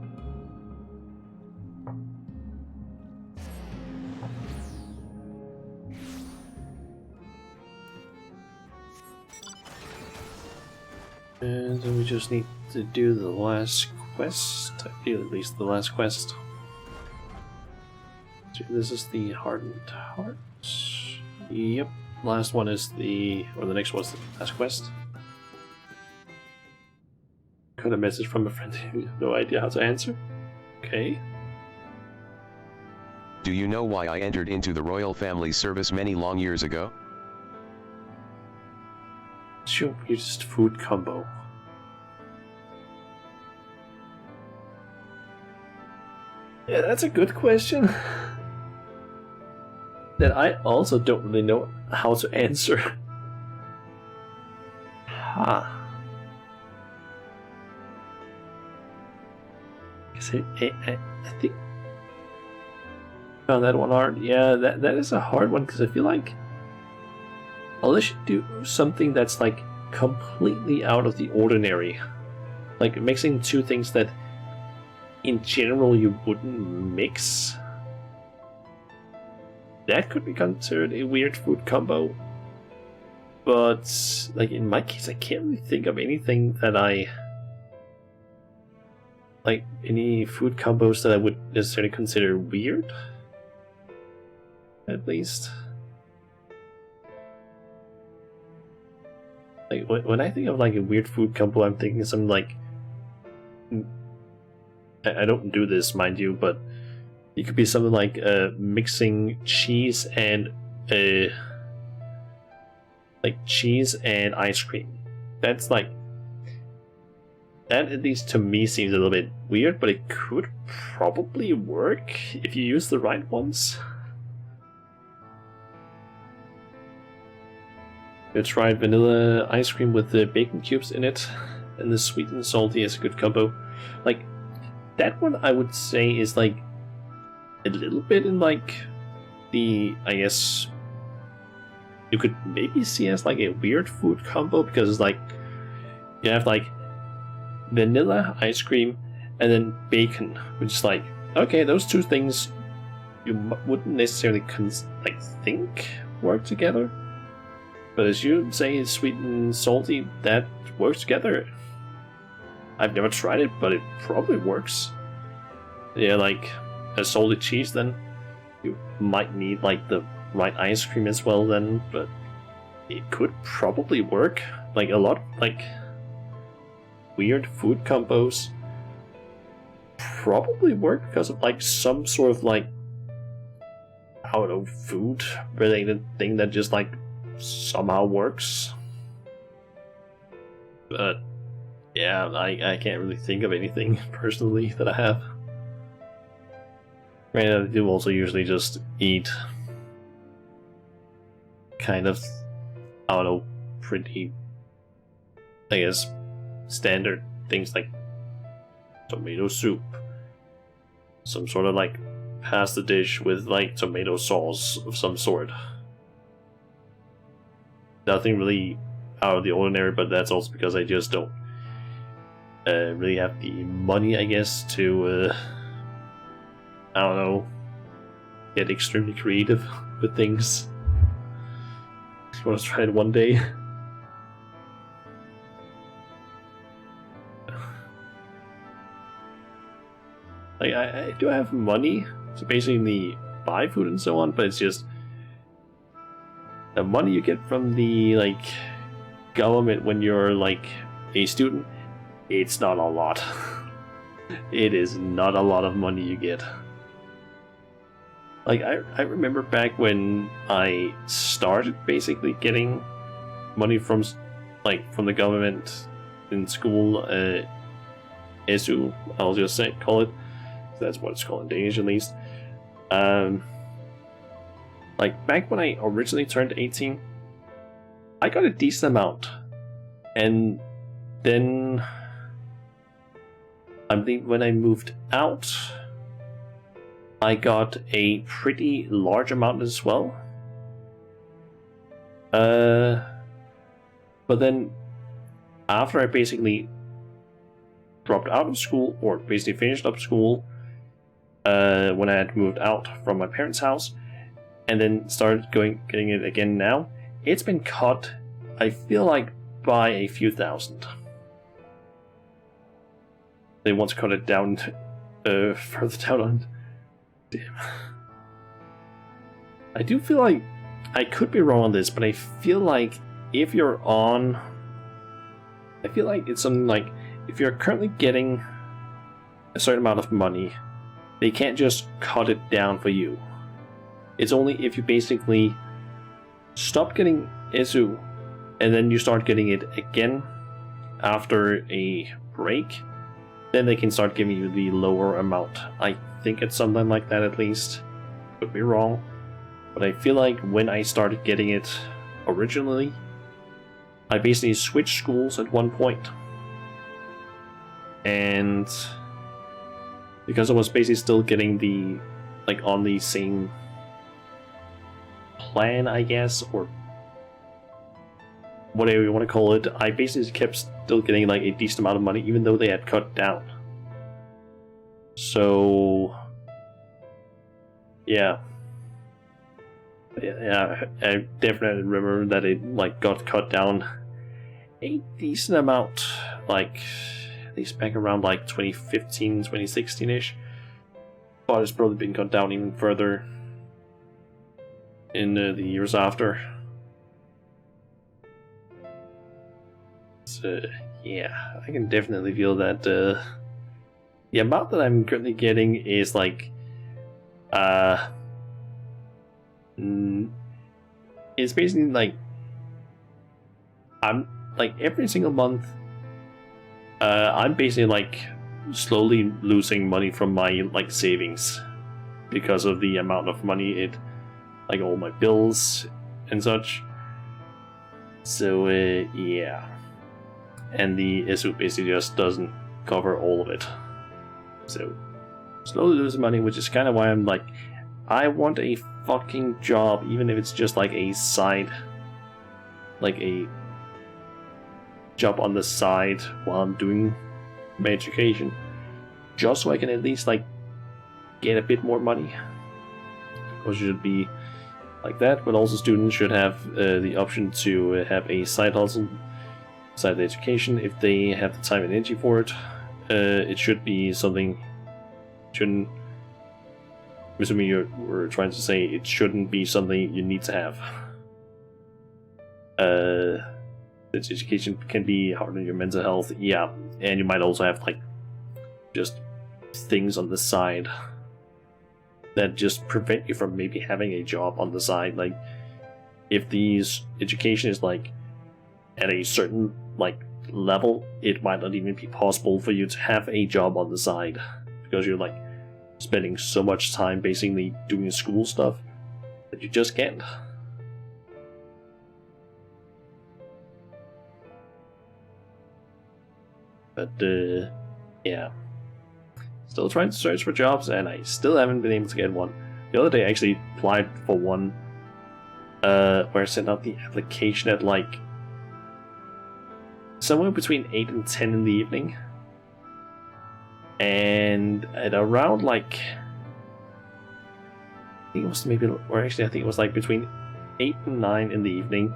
And then we just need to do the last quest. I feel at least the last quest. So this is the Hardened Hearts. Yep. Last one is the next one's the last quest. Got a message from a friend who had no idea how to answer. Okay. Do you know why I entered into the royal family service many long years ago? Sure, weirdest food combo. Yeah, that's a good question. That I also don't really know how to answer. Ha. I think found that one hard. Yeah, that is a hard one because I feel like unless you do something that's like completely out of the ordinary, like mixing two things that in general you wouldn't mix, that could be considered a weird food combo. But like in my case, I can't really think of anything that like any food combos that I would necessarily consider weird, at least. Like when I think of like a weird food combo, I'm thinking something like I don't do this, mind you, but it could be something like mixing cheese and cheese and ice cream. That's like that, at least to me, seems a little bit weird, but it could probably work if you use the right ones. You tried vanilla ice cream with the bacon cubes in it, and the sweet and salty is a good combo. Like, that one I would say is like a little bit in like the, I guess, you could maybe see as like a weird food combo, because it's like, you have like vanilla ice cream and then bacon, which is like, okay, those two things you wouldn't necessarily think work together, but as you say, sweet and salty, that works together. I've never tried it, but it probably works. Yeah, like a salty cheese, then you might need like the right ice cream as well then, but it could probably work. Like a lot like weird food combos probably work because of like some sort of like, I don't know, food related thing that just like somehow works. But yeah, I can't really think of anything personally that I have. Right, I do also usually just eat kind of, I don't know, pretty, I guess, standard things like tomato soup, some sort of like pasta dish with like tomato sauce of some sort. Nothing really out of the ordinary, but that's also because I just don't really have the money, I guess, to I don't know, get extremely creative with things. I want to try it one day. Like, I do have money to basically buy food and so on, but it's just the money you get from the, like, government when you're, like, a student, it's not a lot. It is not a lot of money you get. Like, I remember back when I started basically getting money from, like, from the government in school, SU, I'll just say, call it. That's what it's called in Danish, at least. Like, back when I originally turned 18, I got a decent amount. And then, I believe when I moved out, I got a pretty large amount as well. But then, after I basically dropped out of school, or basically finished up school, when I had moved out from my parents' house, and then started getting it again now, it's been cut, I feel like, by a few thousand. They want to cut it down, further down on... Damn. I do feel like, I could be wrong on this, but I feel like if you're on... I feel like it's something like, if you're currently getting a certain amount of money, they can't just cut it down for you. It's only if you basically stop getting SU and then you start getting it again after a break, then they can start giving you the lower amount. I think it's something like that, at least. Could be wrong. But I feel like when I started getting it originally, I basically switched schools at one point. And because I was basically still getting the, like, on the same plan, I guess, or whatever you want to call it, I basically kept still getting, like, a decent amount of money, even though they had cut down. So, yeah. Yeah, I definitely remember that it, like, got cut down a decent amount, like, at least back around, like, 2015, 2016-ish. But it's probably been cut down even further in the years after. So, yeah, I can definitely feel that the amount that I'm currently getting is, like, it's basically, like, I'm, like, every single month, I'm basically, like, slowly losing money from my, like, savings because of the amount of money it, like, all my bills and such. So, yeah. And the SU basically just doesn't cover all of it. So, slowly losing money, which is kind of why I'm like, I want a fucking job, even if it's just like a side, like a job on the side while I'm doing my education, just so I can at least, like, get a bit more money. Of course, it should be like that, but also students should have the option to have a side hustle, side education, if they have the time and energy for it. It should be something, shouldn't, I'm assuming you were trying to say it shouldn't be something you need to have. Education can be hard on your mental health, yeah, and you might also have, like, just things on the side that just prevent you from maybe having a job on the side. Like, if these education is, like, at a certain, like, level, it might not even be possible for you to have a job on the side because you're, like, spending so much time basically doing school stuff that you just can't. But yeah, still trying to search for jobs, and I still haven't been able to get one. The other day I actually applied for one where I sent out the application at, like, somewhere between 8 and 10 in the evening, And at around like, I think it was maybe, or actually I think it was like between 8 and 9 in the evening.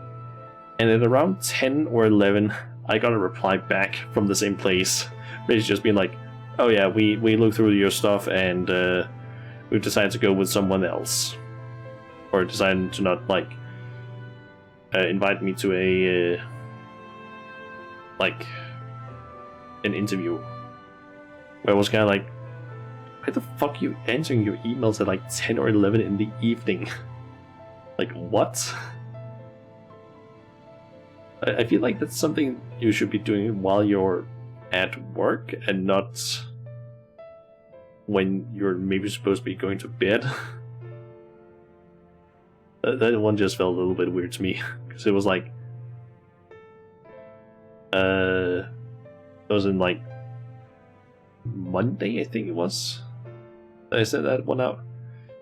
And at around 10 or 11, I got a reply back from the same place. Basically just being like, oh yeah, we looked through your stuff and we've decided to go with someone else. Or decided to not, like, invite me to a, like, an interview. Where I was kind of like, why the fuck are you answering your emails at like 10 or 11 in the evening? Like, what? I feel like that's something you should be doing while you're at work and not when you're maybe supposed to be going to bed. That one just felt a little bit weird to me, because it was like, it was in like Monday, I think it was. I sent that one out.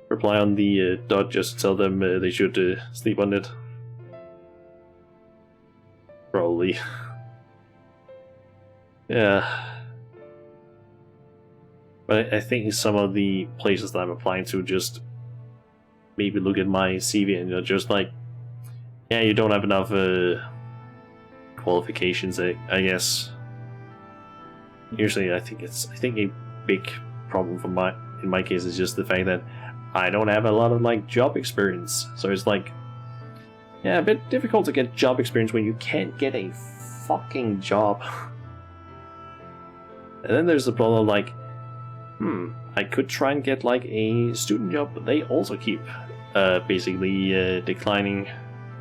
Reply on the dot just to tell them they should sleep on it. Probably. Yeah. But I think some of the places that I'm applying to just maybe look at my CV and they're just like, yeah, you don't have enough qualifications, I guess. Usually, I think a big problem in my case is just the fact that I don't have a lot of like job experience. So it's like, yeah, a bit difficult to get job experience when you can't get a fucking job. And then there's the problem of like, I could try and get like a student job, but they also keep basically declining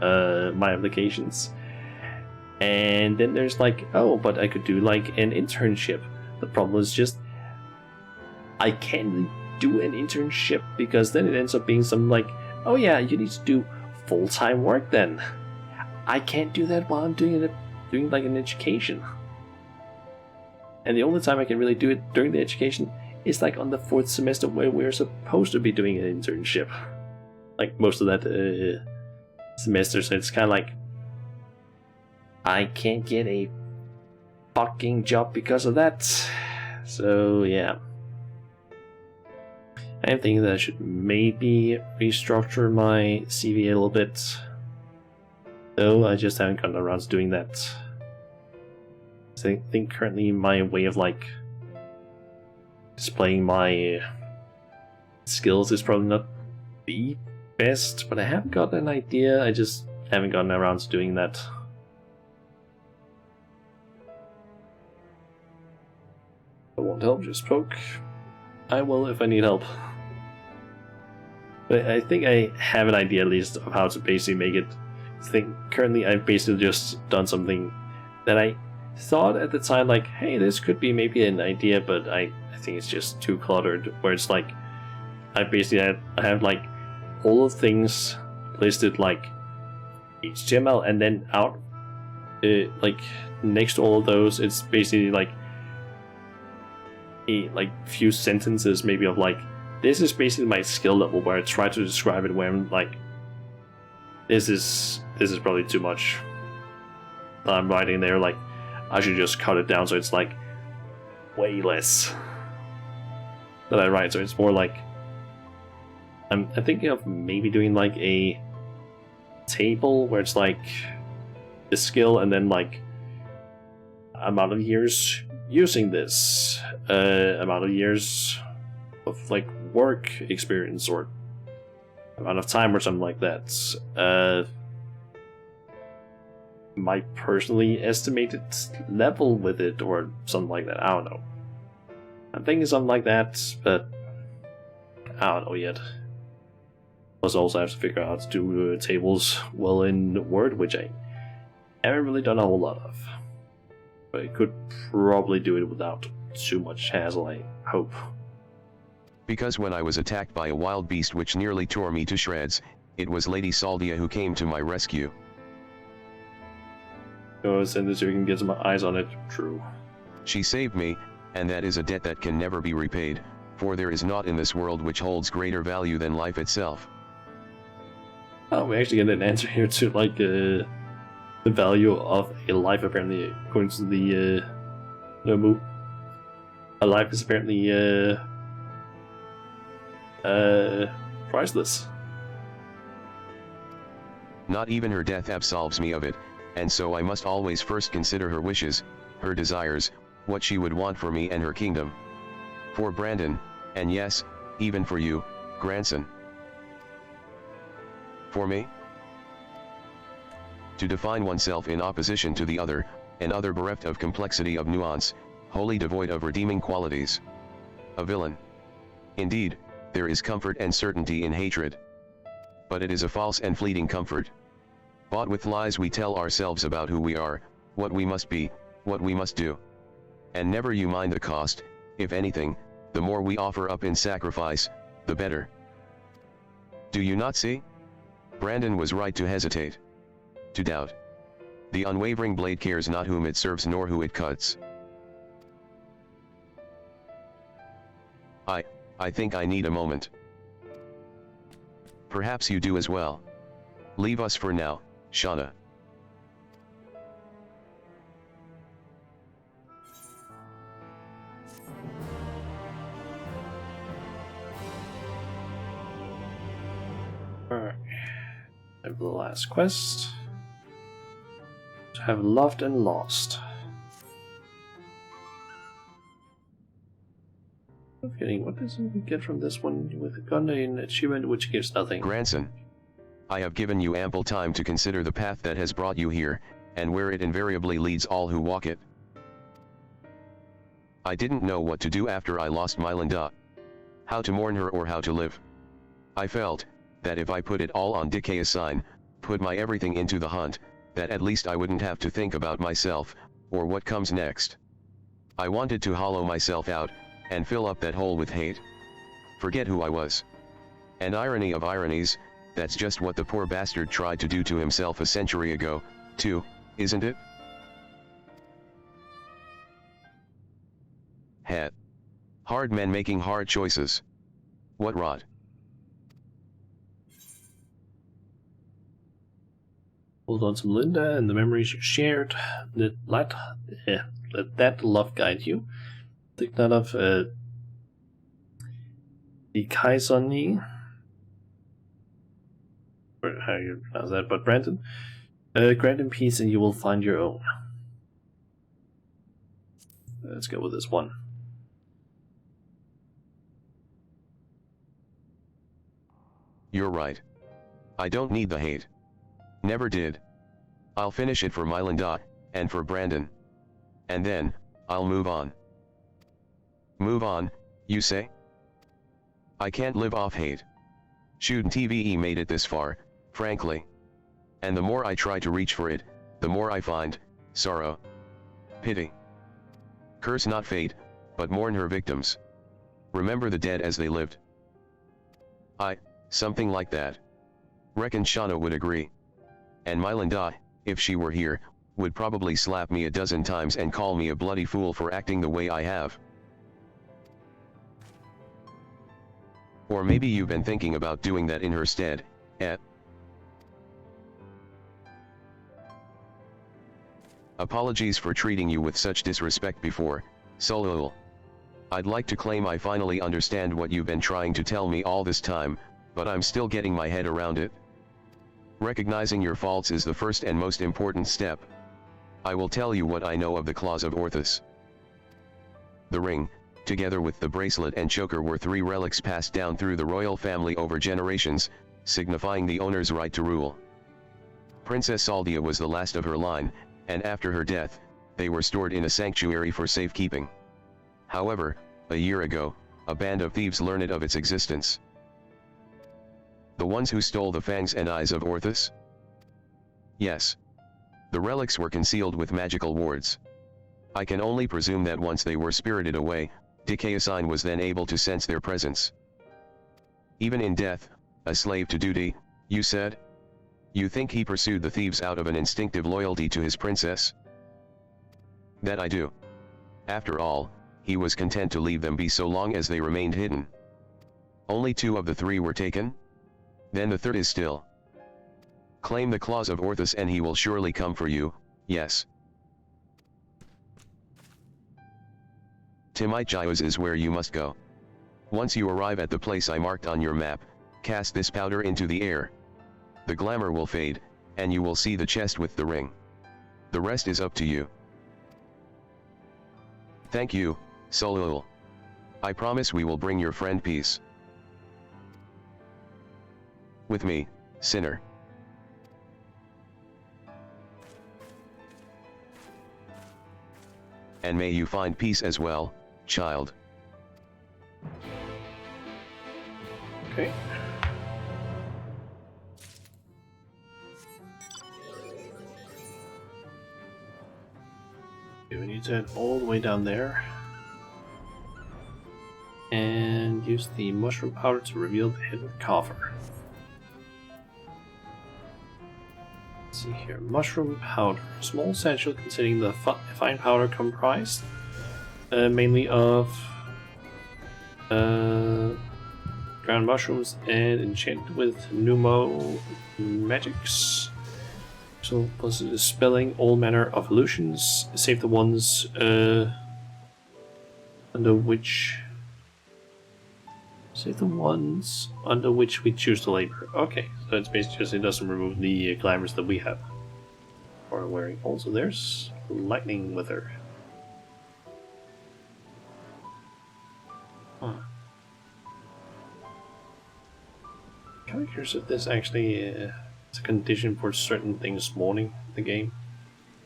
my applications. And then there's like, oh, but I could do like an internship. The problem is just, I can't really do an internship because then it ends up being some like, oh yeah, you need to do full-time work then. I can't do that while I'm doing like an education. And the only time I can really do it during the education is like on the 4th semester where we're supposed to be doing an internship. Like most of that semester, so it's kind of like, I can't get a fucking job because of that. So yeah. I'm thinking that I should maybe restructure my CV a little bit. Though I just haven't gotten around to doing that. So I think currently my way of like displaying my skills is probably not the best, but I have got an idea, I just haven't gotten around to doing that. I won't help, just poke. I will if I need help. But I think I have an idea at least of how to basically make it. I think currently I've basically just done something that I thought at the time like, hey, this could be maybe an idea, but I think it's just too cluttered, where it's like I have like all the things listed like HTML, and then out like next to all of those it's basically like a few sentences maybe of like, this is basically my skill level, where I try to describe it where I'm like, this is probably too much. I'm writing there like, I should just cut it down so it's like way less that I write, so it's more like I'm thinking of maybe doing like a table where it's like the skill and then like amount of years using this, amount of years of like work experience or amount of time or something like that. My personally estimated level with it or something like that. I don't know. I'm thinking something like that, but I don't know yet. Plus, I also have to figure out how to do tables well in Word, which I haven't really done a whole lot of. But I could probably do it without too much hassle, I hope. Because when I was attacked by a wild beast which nearly tore me to shreds, it was Lady Saldia who came to my rescue. Go send it so you can get some eyes on it. True. She saved me, and that is a debt that can never be repaid, for there is naught in this world which holds greater value than life itself. Oh, we actually get an answer here to like the value of a life, apparently, according to the Nobu. Her life is apparently priceless. Not even her death absolves me of it, and so I must always first consider her wishes, her desires, what she would want for me and her kingdom. For Brandon, and yes, even for you, grandson. For me? To define oneself in opposition to the other, an other bereft of complexity of nuance, wholly devoid of redeeming qualities. A villain. Indeed, there is comfort and certainty in hatred. But it is a false and fleeting comfort. Bought with lies we tell ourselves about who we are, what we must be, what we must do. And never you mind the cost, if anything, the more we offer up in sacrifice, the better. Do you not see? Brandon was right to hesitate. To doubt. The unwavering blade cares not whom it serves nor who it cuts. I think I need a moment. Perhaps you do as well. Leave us for now, Shauna. Alright. Have the last quest. To have loved and lost. I'm forgetting, what does we get from this one with a gun and achievement which gives nothing? Grandson. I have given you ample time to consider the path that has brought you here, and where it invariably leads all who walk it. I didn't know what to do after I lost my Linda. How to mourn her or how to live. I felt that if I put it all on XIV, put my everything into the hunt, that at least I wouldn't have to think about myself, or what comes next. I wanted to hollow myself out, and fill up that hole with hate. Forget who I was. And irony of ironies, that's just what the poor bastard tried to do to himself a century ago, too, isn't it? Het. Hard men making hard choices. What rot. Hold on to Linda and the memories you shared. Let that love guide you. Take that of the Kaisoni. How you pronounce that? But Brandon, grant in peace, and you will find your own. Let's go with this one. You're right. I don't need the hate. Never did. I'll finish it for Mylinda, and for Brandon. And then, I'll move on. Move on, you say? I can't live off hate. Shouldn't TVE made it this far, frankly. And the more I try to reach for it, the more I find sorrow, pity. Curse not fate, but mourn her victims. Remember the dead as they lived. Something like that. Reckon Shauna would agree. And Mylinda, if she were here, would probably slap me a dozen times and call me a bloody fool for acting the way I have. Or maybe you've been thinking about doing that in her stead, eh? Apologies for treating you with such disrespect before, Solul. I'd like to claim I finally understand what you've been trying to tell me all this time, but I'm still getting my head around it. Recognizing your faults is the first and most important step. I will tell you what I know of the claws of Orthus. The ring, together with the bracelet and choker, were 3 relics passed down through the royal family over generations, signifying the owner's right to rule. Princess Saldia was the last of her line, and after her death, they were stored in a sanctuary for safekeeping. However, a year ago, a band of thieves learned of its existence. The ones who stole the fangs and eyes of Orthus? Yes. The relics were concealed with magical wards. I can only presume that once they were spirited away, Dikayasign was then able to sense their presence. Even in death, a slave to duty, you said? You think he pursued the thieves out of an instinctive loyalty to his princess? That I do. After all, he was content to leave them be so long as they remained hidden. Only 2 of the 3 were taken? Then the 3rd is still. Claim the claws of Orthus and he will surely come for you, yes. Timigios is where you must go. Once you arrive at the place I marked on your map, cast this powder into the air. The glamour will fade, and you will see the chest with the ring. The rest is up to you. Thank you, Solul. I promise we will bring your friend peace. With me, sinner. And may you find peace as well, child. Okay. We need to head all the way down there. And use the mushroom powder to reveal the hidden coffer. Let's see here. Mushroom powder. Small satchel containing the fine powder comprised mainly of ground mushrooms and enchanted with pneumo magics. So plus dispelling all manner of illusions, save the ones under which we choose to labor. Okay, so it's basically just it doesn't remove the glamours that we have or are wearing. Also, there's lightning wither. Huh. Kind of curious if this actually is a condition for certain things spawning in the game.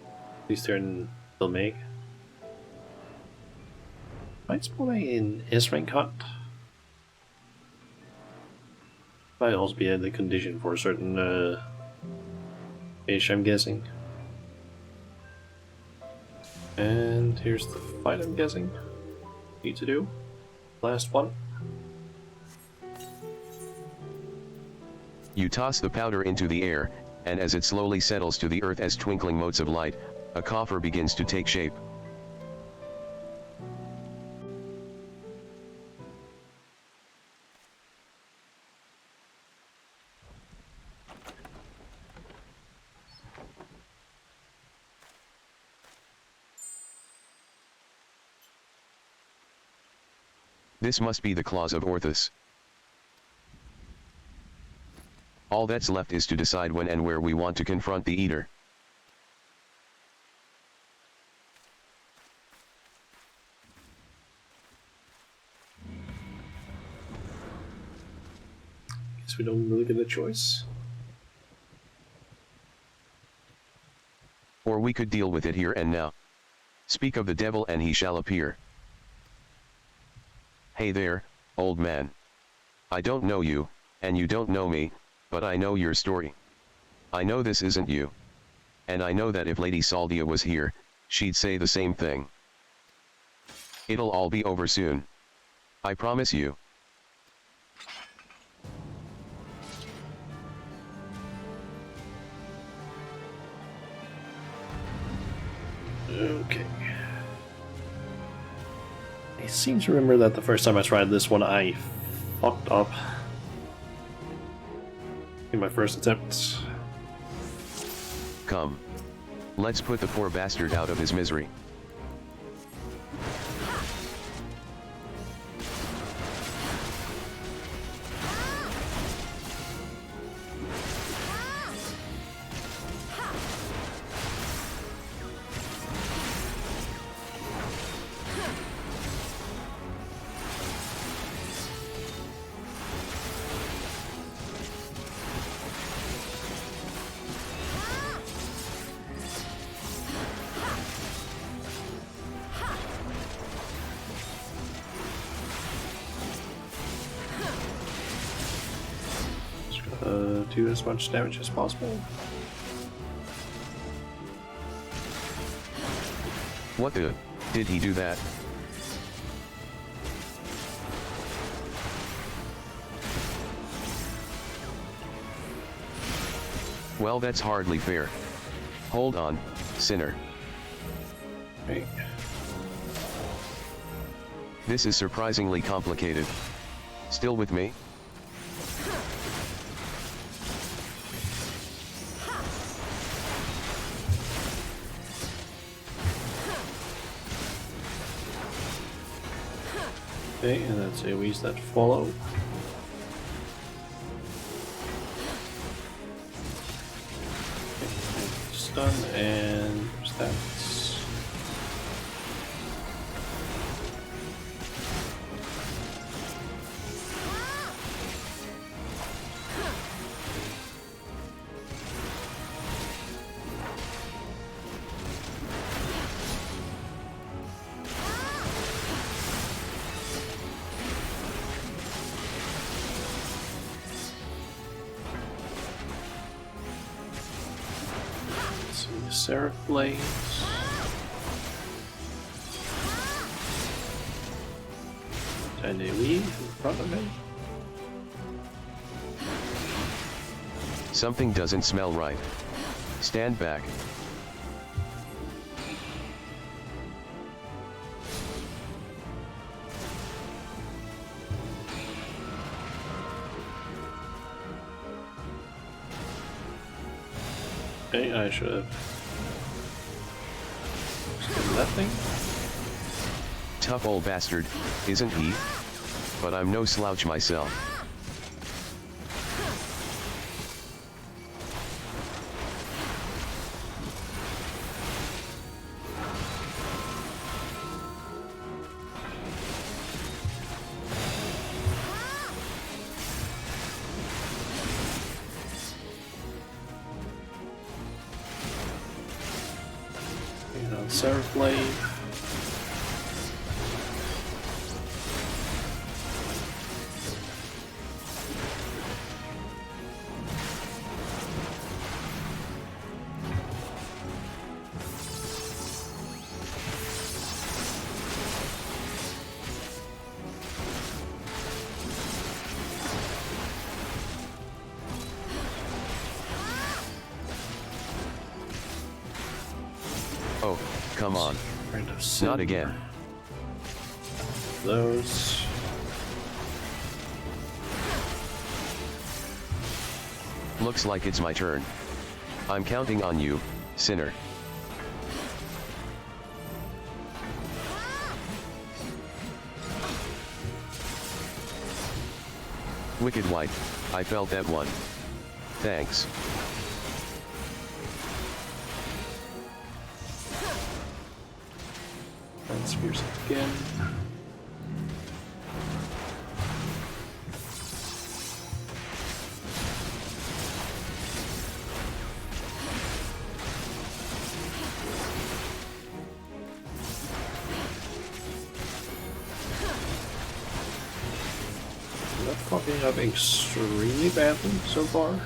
At least they're in Filmake. Might spawn in S-rank hunt. Might also be the condition for a certain fish, I'm guessing. And here's the fight, I'm guessing. Need to do. Last one. You toss the powder into the air, and as it slowly settles to the earth as twinkling motes of light, a coffer begins to take shape. This must be the claws of Orthus. All that's left is to decide when and where we want to confront the Eater. Guess we don't really get a choice. Or we could deal with it here and now. Speak of the devil and he shall appear. Hey there, old man. I don't know you, and you don't know me, but I know your story. I know this isn't you. And I know that if Lady Saldia was here, she'd say the same thing. It'll all be over soon. I promise you. Okay. I seem to remember that the first time I tried this one, I fucked up in my first attempt. Come. Let's put the poor bastard out of his misery. Do as much damage as possible. What the? Did he do that? Well, that's hardly fair. Hold on, sinner. Right. This is surprisingly complicated. Still with me? Okay, and that's AoEs that follow. Okay, stun and stats. Seraph Blades. And AoE in front of me. Something doesn't smell right. Stand back. Okay, I should have done that thing. Tough old bastard, isn't he? But I'm no slouch myself. Seraph Blade. Oh, come on. Not again. Those. Looks like it's my turn. I'm counting on you, sinner. Wicked White, I felt that one. Thanks. And spears again. Not fucking up extremely badly so far.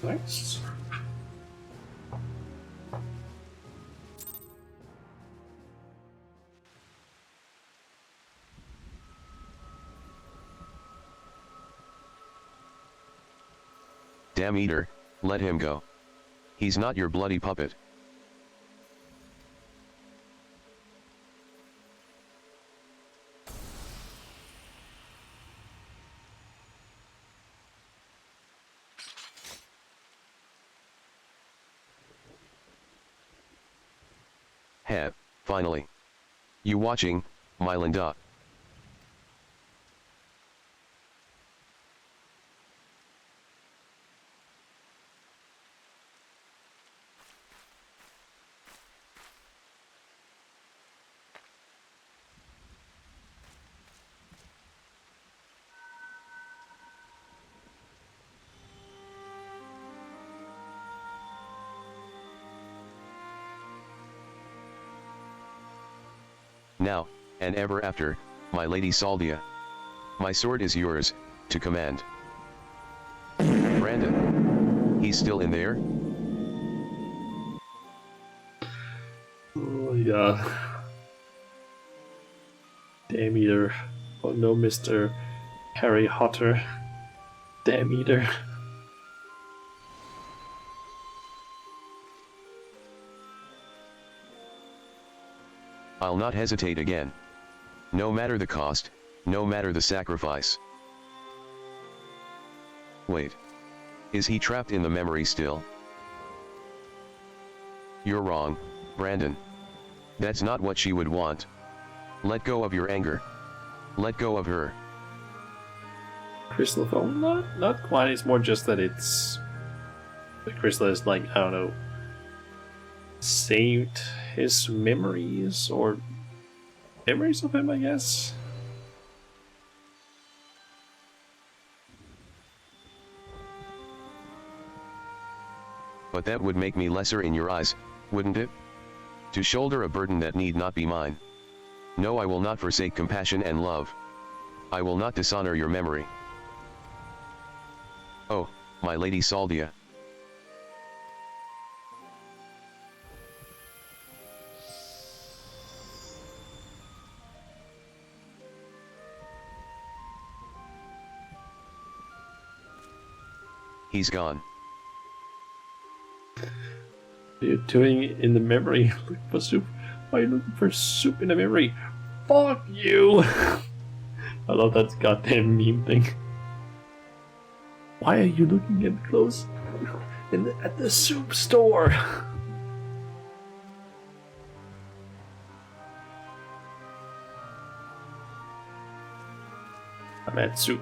Nice. Damn eater, let him go. He's not your bloody puppet. Heh, finally. You watching, my Linda? now, and ever after, my lady Saldia. My sword is yours, to command. Brandon. He's still in there? Oh, yeah. Damn eater. Oh no, Mr. Harry Potter. Damn eater. I'll not hesitate again. No matter the cost, no matter the sacrifice. Wait. Is he trapped in the memory still? You're wrong, Brandon. That's not what she would want. Let go of your anger. Let go of her. Crystal phone? Not quite. It's more just that it's... The crystal is like, I don't know, saved his memories, or memories of him, I guess. But that would make me lesser in your eyes, wouldn't it? To shoulder a burden that need not be mine. No, I will not forsake compassion and love. I will not dishonor your memory. Oh, my lady Saldia. He's gone. What are you doing in the memory? Looking for soup? Why are you looking for soup in the memory? Fuck you! I love that goddamn meme thing. Why are you looking at clothes at the soup store? I'm at soup.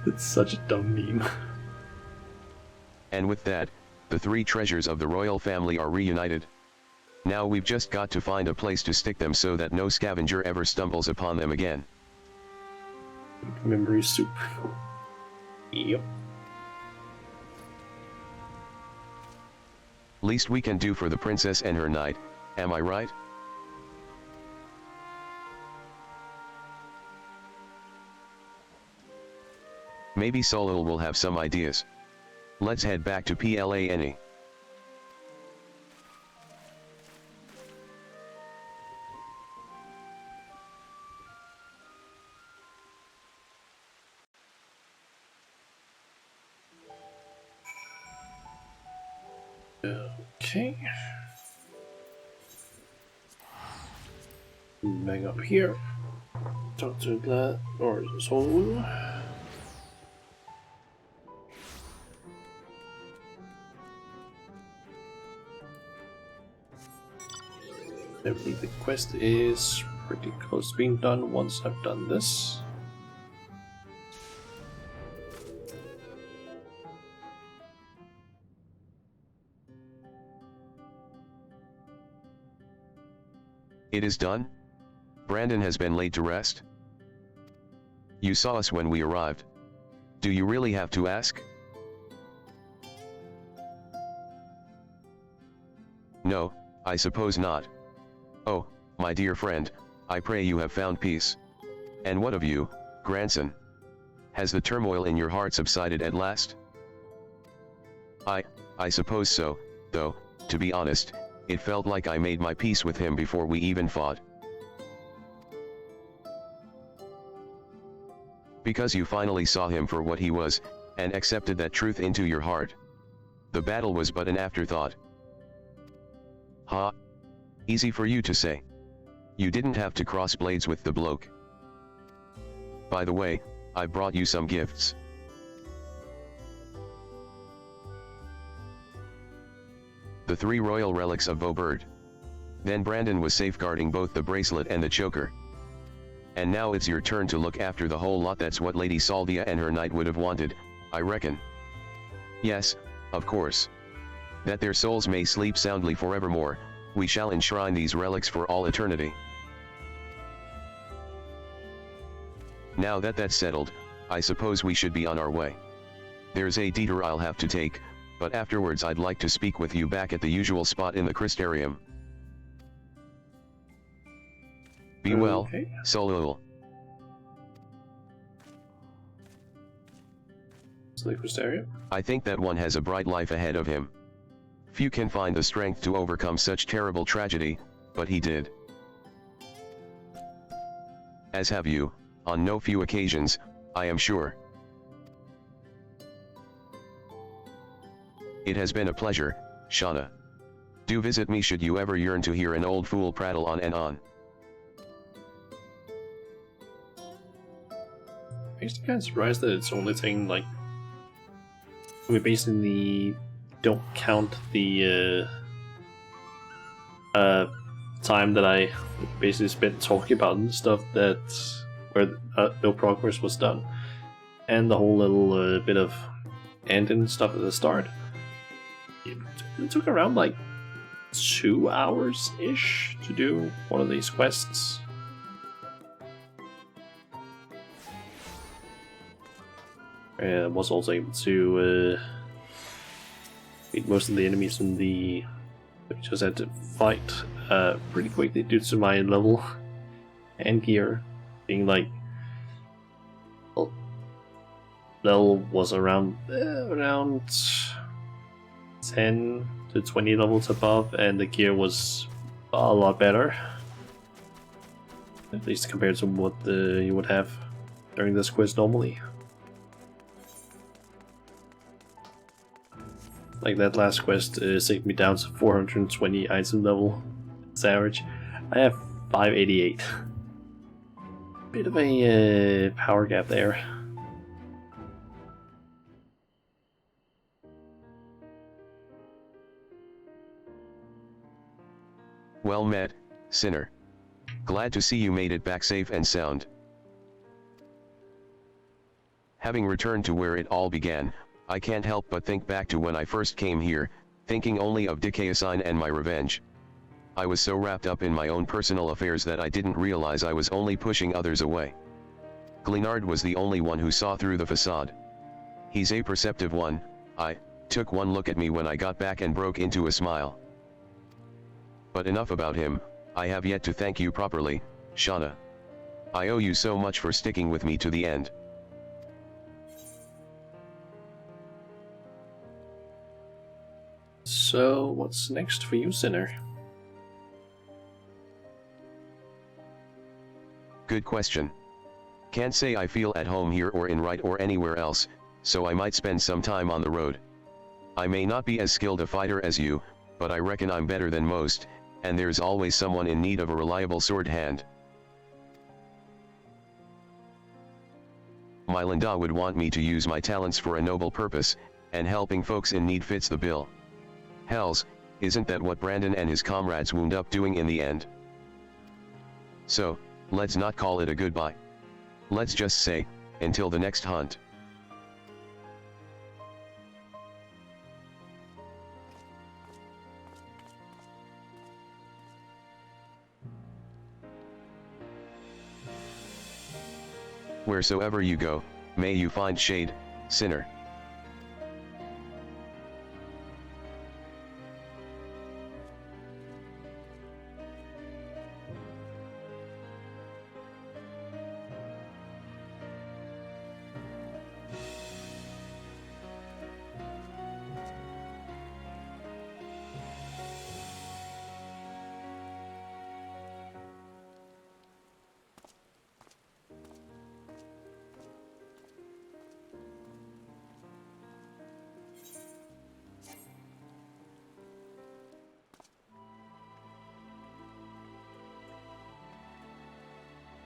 It's such a dumb meme. And with that, the three treasures of the royal family are reunited. Now we've just got to find a place to stick them so that no scavenger ever stumbles upon them again. Memory soup. Yep. Least we can do for the princess and her knight, am I right? Maybe Solil will have some ideas. Let's head back to Plane. Okay. Back up here. Talk to Glad or Soul. I believe the quest is pretty close to being done once I've done this. It is done? Brandon has been laid to rest? You saw us when we arrived. Do you really have to ask? No, I suppose not. Oh, my dear friend, I pray you have found peace. And what of you, grandson? Has the turmoil in your heart subsided at last? I suppose so, though, to be honest, it felt like I made my peace with him before we even fought. Because you finally saw him for what he was, and accepted that truth into your heart. The battle was but an afterthought. Ha! Easy for you to say. You didn't have to cross blades with the bloke. By the way, I brought you some gifts. The 3 royal relics of Vobird. Then Brandon was safeguarding both the bracelet and the choker. And now it's your turn to look after the whole lot. That's what Lady Saldia and her knight would have wanted, I reckon. Yes, of course. That their souls may sleep soundly forevermore, we shall enshrine these relics for all eternity. Now that that's settled, I suppose we should be on our way. There's a detour I'll have to take, but afterwards I'd like to speak with you back at the usual spot in the Crystarium. Be well, Okay. Solul. So the Crystarium. I think that one has a bright life ahead of him. Few can find the strength to overcome such terrible tragedy, but he did. As have you, on no few occasions, I am sure. It has been a pleasure, Shauna. Do visit me should you ever yearn to hear an old fool prattle on and on. I'm actually kind of surprised that it's only saying, like, we basically don't count the time that I basically spent talking about and stuff that where no progress was done, and the whole little bit of ending stuff at the start. It took around like 2 hours ish to do one of these quests. And I was also able to beat most of the enemies in the. I just had to fight pretty quickly due to my level and gear being like. Well, level was around 10 to 20 levels above, and the gear was a lot better. At least compared to what you would have during this quest normally. Like that last quest saved me down to 420 item level. It's average. I have 588. Bit of a power gap there. Well met, Sinner. Glad to see you made it back safe and sound. Having returned to where it all began, I can't help but think back to when I first came here, thinking only of Dikayasign and my revenge. I was so wrapped up in my own personal affairs that I didn't realize I was only pushing others away. Glenard was the only one who saw through the facade. He's a perceptive one. I took one look at me when I got back and broke into a smile. But enough about him. I have yet to thank you properly, Shauna. I owe you so much for sticking with me to the end. So, what's next for you, Sinner? Good question. Can't say I feel at home here or in Wright or anywhere else, so I might spend some time on the road. I may not be as skilled a fighter as you, but I reckon I'm better than most, and there's always someone in need of a reliable sword hand. My Linda would want me to use my talents for a noble purpose, and helping folks in need fits the bill. Hells, isn't that what Brandon and his comrades wound up doing in the end? So, let's not call it a goodbye. Let's just say, until the next hunt. Wheresoever you go, may you find shade, Sinner.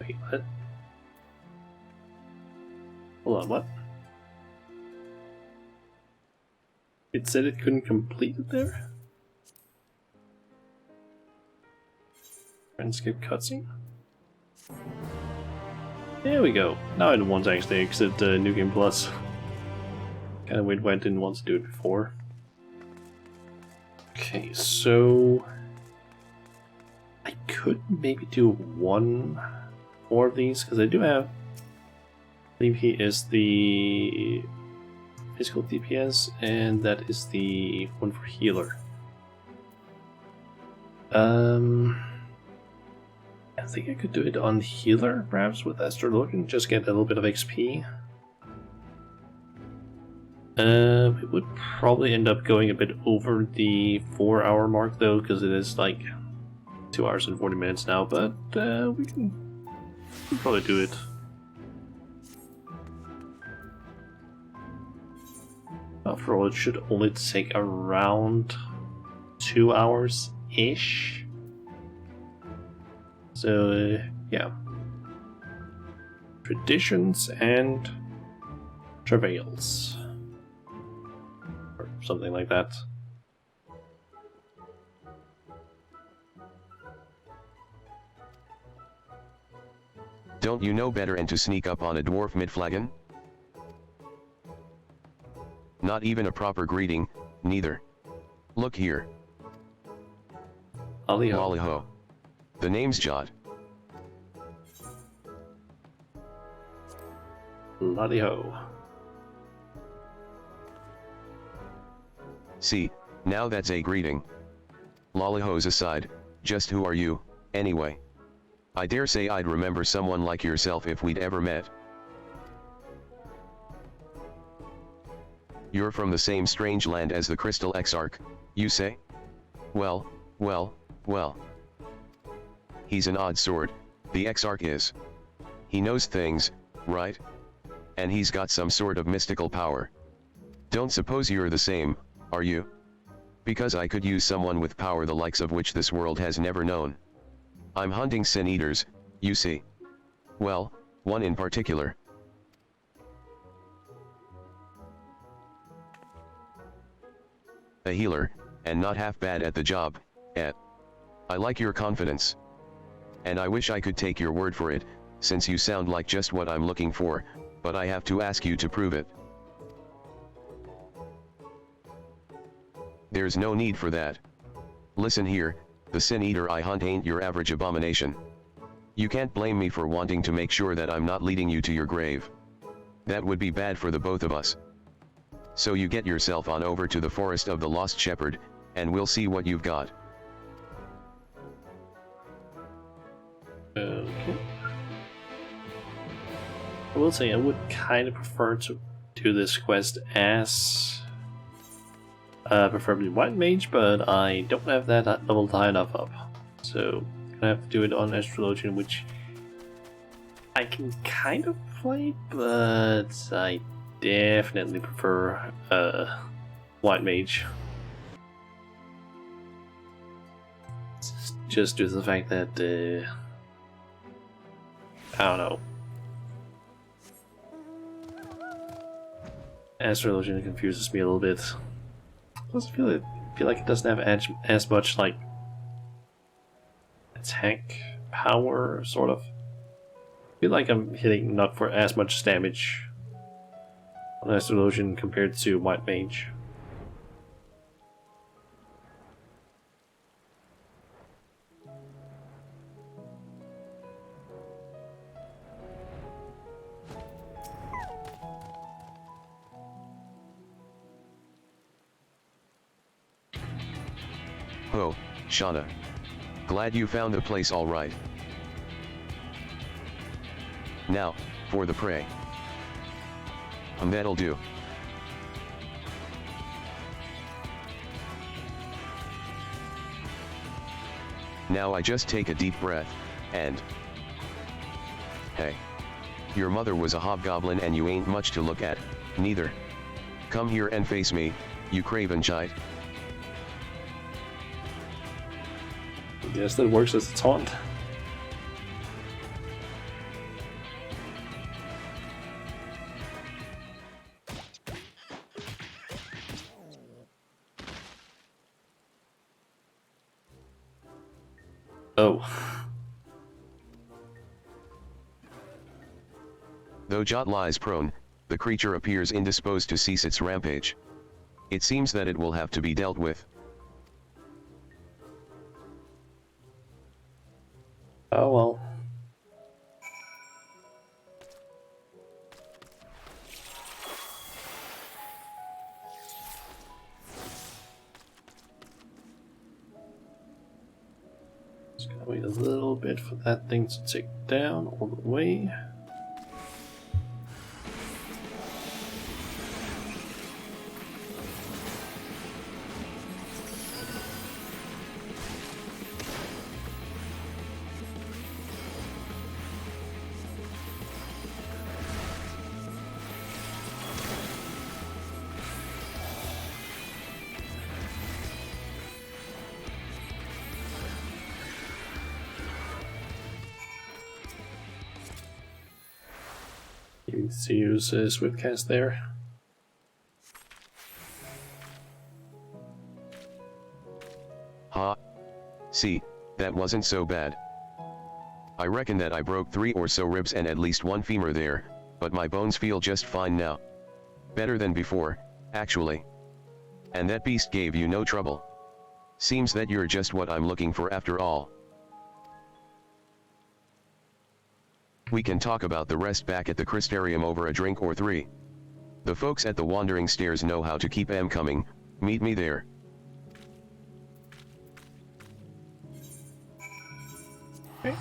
Wait, what? Hold on, what? It said it couldn't complete it there? Friendscape cutscene? There we go. Now I don't want to actually exit New Game Plus. Kinda weird why I didn't want to do it before. Okay, so I could maybe do one more of these, because I do have, I believe he is the physical DPS, and that is the one for healer. I think I could do it on healer, perhaps with Astrologian, just get a little bit of XP. It would probably end up going a bit over the 4-hour mark though, because it is like 2 hours and 40 minutes now, but we can probably do it. After all, it should only take around 2 hours-ish. So, yeah. Traditions and travails. Or something like that. Don't you know better than to sneak up on a dwarf mid-flagon? Not even a proper greeting, neither. Look here. Lolly-ho. Lolly-ho. The name's Jot. Lolly-ho. See, now that's a greeting. Lolly-hos aside, just who are you, anyway? I dare say I'd remember someone like yourself if we'd ever met. You're from the same strange land as the Crystal Exarch, you say? Well, well, well. He's an odd sort, the Exarch is. He knows things, right? And he's got some sort of mystical power. Don't suppose you're the same, are you? Because I could use someone with power the likes of which this world has never known. I'm hunting sin eaters, you see. Well, one in particular. A healer, and not half bad at the job, eh? I like your confidence. And I wish I could take your word for it, since you sound like just what I'm looking for, but I have to ask you to prove it. There's no need for that. Listen here, the sin eater I hunt ain't your average abomination. You can't blame me for wanting to make sure that I'm not leading you to your grave. That would be bad for the both of us. So you get yourself on over to the Forest of the Lost Shepherd, and we'll see what you've got. Okay. I will say I would kind of prefer to do this quest as preferably White Mage, but I don't have that level high enough up. So I'm gonna have to do it on Astrologian, which I can kind of play, but I definitely prefer White Mage. Just due to the fact that I don't know. Astrologian confuses me a little bit. Plus, I feel like it doesn't have as much like attack power, sort of. I feel like I'm hitting not for as much damage on Astrologian compared to White Mage. Oh, Shauna. Glad you found the place all right. Now, for the prey. That'll do. Now I just take a deep breath, and... Hey. Your mother was a hobgoblin and you ain't much to look at, neither. Come here and face me, you craven chite. I guess that works as a taunt. Oh. Though Jot lies prone, the creature appears indisposed to cease its rampage. It seems that it will have to be dealt with. Oh well. Just gotta wait a little bit for that thing to take down all the way. You can see use Swiftcast there. Ha. See, that wasn't so bad. I reckon that I broke 3 or so ribs and at least 1 femur there, but my bones feel just fine now. Better than before, actually. And that beast gave you no trouble. Seems that you're just what I'm looking for after all. We can talk about the rest back at the Crystarium over a drink or 3. The folks at the Wandering Stairs know how to keep 'em coming. Meet me there. Okay.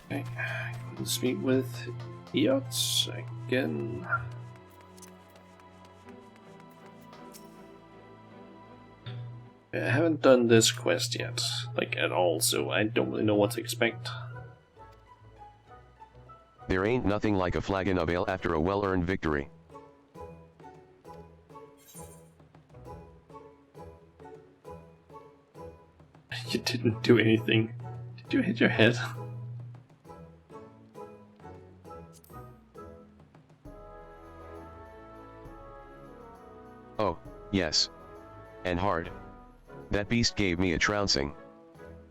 Okay, let's meet with Eots again. I haven't done this quest yet, like at all, so I don't really know what to expect. There ain't nothing like a flagon of ale after a well-earned victory. You didn't do anything. Did you hit your head? Oh, yes. And hard. That beast gave me a trouncing.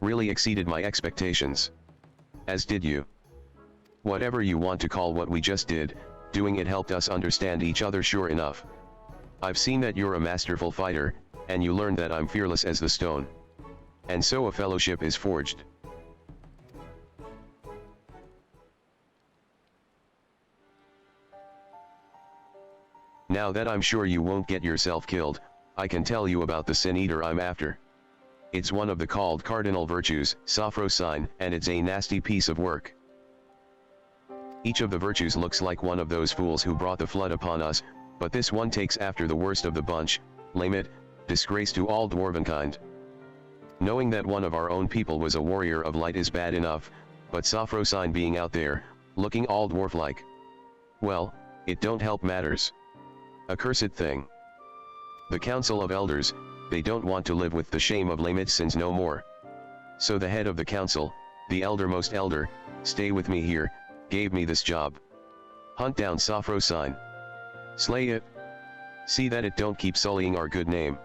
Really exceeded my expectations. As did you. Whatever you want to call what we just did, doing it helped us understand each other sure enough. I've seen that you're a masterful fighter, and you learned that I'm fearless as the stone. And so a fellowship is forged. Now that I'm sure you won't get yourself killed, I can tell you about the Sin Eater I'm after. It's one of the called cardinal virtues, Sophrosyne, and it's a nasty piece of work. Each of the virtues looks like one of those fools who brought the flood upon us, but this one takes after the worst of the bunch, Lamit, disgrace to all dwarvenkind. Knowing that one of our own people was a warrior of light is bad enough, but Sophrosyne being out there, looking all dwarf-like. Well, it don't help matters. Accursed thing. The Council of Elders, they don't want to live with the shame of Lamit's sins no more. So the head of the council, the eldermost elder, stay with me here, gave me this job. Hunt down Sophrosyne. Slay it. See that it don't keep sullying our good name.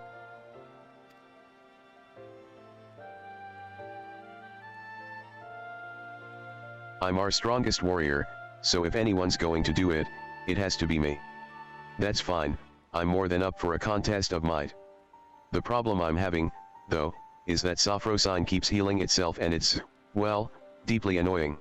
I'm our strongest warrior, so if anyone's going to do it, it has to be me. That's fine, I'm more than up for a contest of might. The problem I'm having, though, is that Sophrosyne keeps healing itself and it's, well, deeply annoying.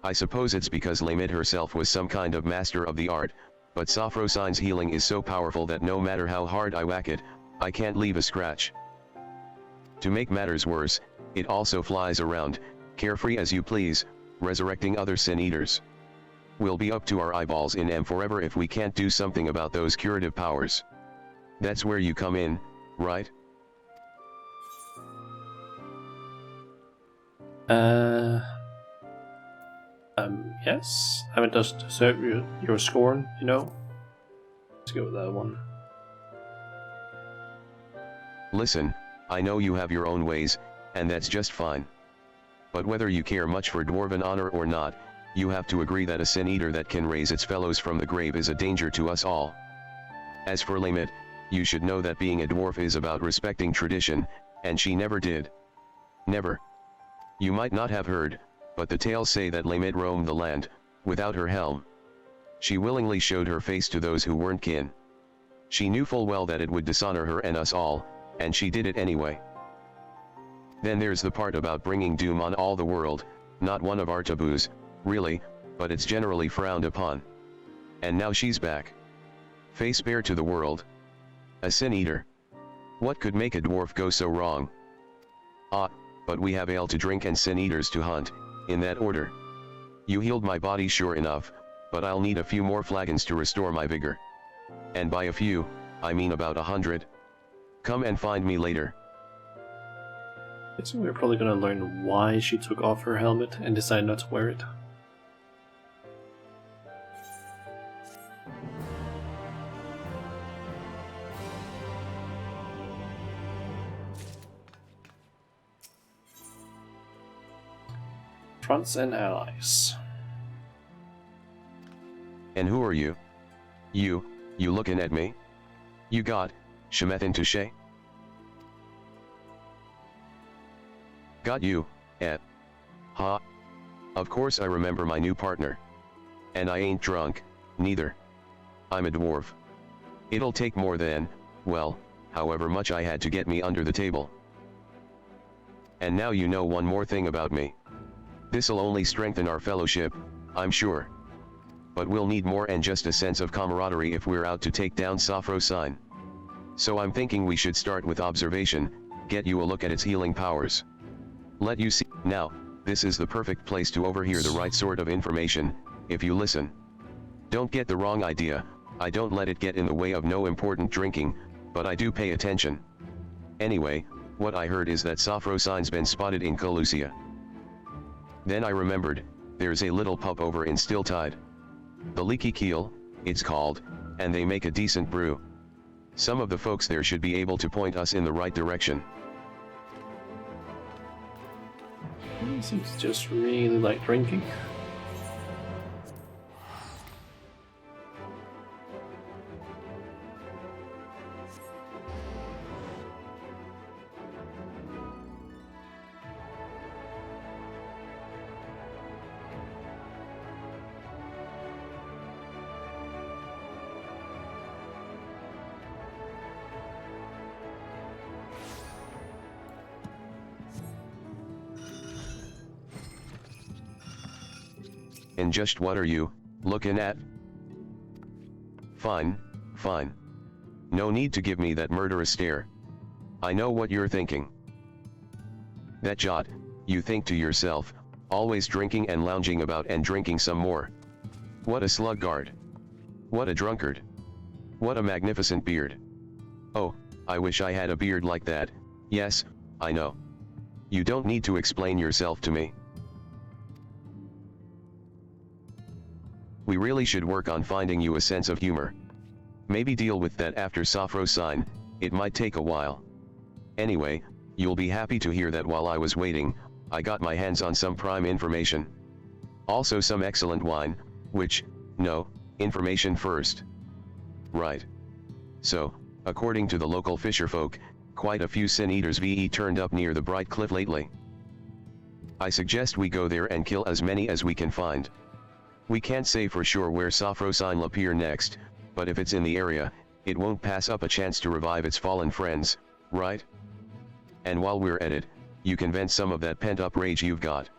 I suppose it's because Lamit herself was some kind of master of the art, but Sophrosyne's healing is so powerful that no matter how hard I whack it, I can't leave a scratch. To make matters worse, it also flies around, carefree as you please, resurrecting other Sin Eaters. We'll be up to our eyeballs in M forever if we can't do something about those curative powers. That's where you come in, right? Yes. I mean, it does deserve your scorn, you know? Let's go with that one. Listen, I know you have your own ways, and that's just fine. But whether you care much for dwarven honor or not, you have to agree that a sin eater that can raise its fellows from the grave is a danger to us all. As for Lamit, you should know that being a dwarf is about respecting tradition, and she never did. Never. You might not have heard, but the tales say that Lamit roamed the land, without her helm. She willingly showed her face to those who weren't kin. She knew full well that it would dishonor her and us all, and she did it anyway. Then there's the part about bringing doom on all the world, not one of our taboos, really, but it's generally frowned upon. And now she's back. Face bare to the world. A sin eater. What could make a dwarf go so wrong? Ah, but we have ale to drink and sin eaters to hunt, in that order. You healed my body sure enough, but I'll need a few more flagons to restore my vigor. And by a few, I mean about 100. Come and find me later. So we're probably gonna learn why she took off her helmet and decided not to wear it. Fronts and allies. And who are you? You looking at me? You got Shemethin Touche? Got you, Ha. Of course I remember my new partner. And I ain't drunk, neither. I'm a dwarf. It'll take more than, well, however much I had to get me under the table. And now you know one more thing about me. This'll only strengthen our fellowship, I'm sure. But we'll need more and just a sense of camaraderie if we're out to take down Sophro Sign. So I'm thinking we should start with observation, get you a look at its healing powers. Let you see. Now, this is the perfect place to overhear the right sort of information, if you listen. Don't get the wrong idea, I don't let it get in the way of no important drinking, but I do pay attention. Anyway, what I heard is that Sophro Sign's been spotted in Colusia. Then I remembered, there's a little pub over in Stilltide. The Leaky Keel, it's called, and they make a decent brew. Some of the folks there should be able to point us in the right direction. He seems to just really like drinking. And just what are you looking at? Fine, fine. No need to give me that murderous stare. I know what you're thinking. That jot, you think to yourself, always drinking and lounging about and drinking some more. What a sluggard. What a drunkard. What a magnificent beard. Oh, I wish I had a beard like that. Yes, I know. You don't need to explain yourself to me. We really should work on finding you a sense of humor. Maybe deal with that after Sophro Sign, it might take a while. Anyway, you'll be happy to hear that while I was waiting, I got my hands on some prime information. Also some excellent wine, which, no, information first. Right. So, according to the local fisherfolk, quite a few sin eaters VE turned up near the Bright Cliff lately. I suggest we go there and kill as many as we can find. We can't say for sure where Sophro Sign'll appear next, but if it's in the area, it won't pass up a chance to revive its fallen friends, right? And while we're at it, you can vent some of that pent-up rage you've got.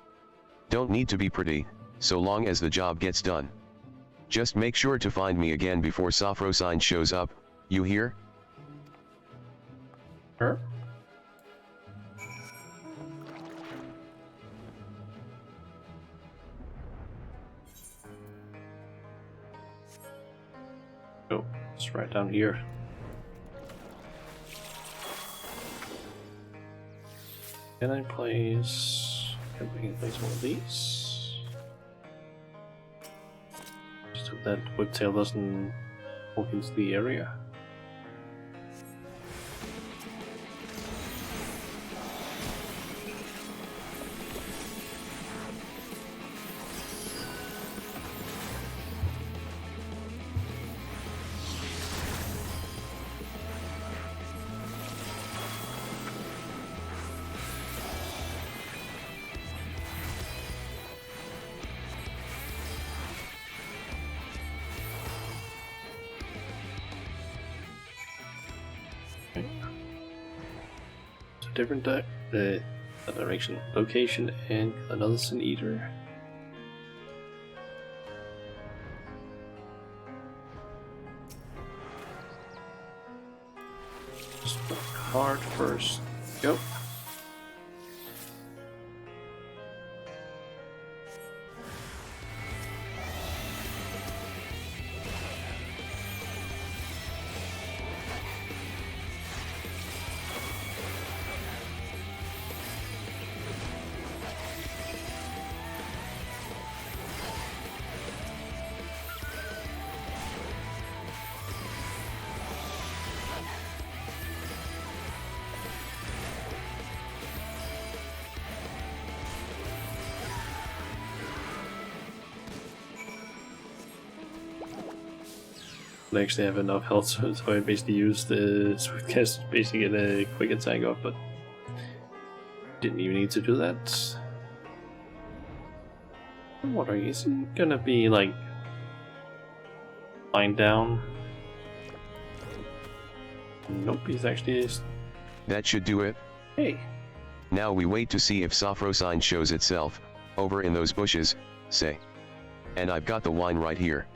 Don't need to be pretty, so long as the job gets done. Just make sure to find me again before Sophro Sign shows up, you hear? Sure. Oh, it's right down here. Can I place one of these? Just so that Whiptail doesn't walk into the area. a different direction, location, and another Sin Eater. Just work hard first. Go. I actually have enough health, so I basically used the Swiftcast basically get a quick attack off, but didn't even need to do that. I'm wondering, is he gonna be like lying down? Nope, he's actually. That should do it. Hey. Now we wait to see if Sophrosine shows itself, over in those bushes, say. And I've got the wine right here.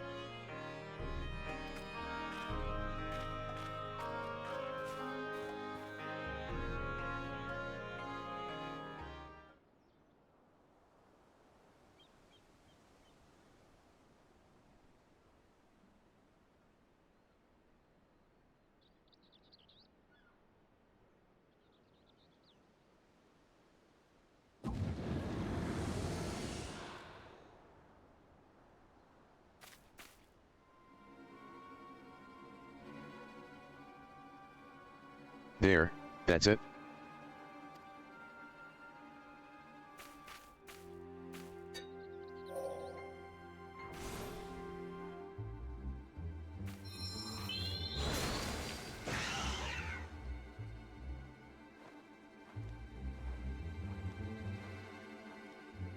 There, that's it.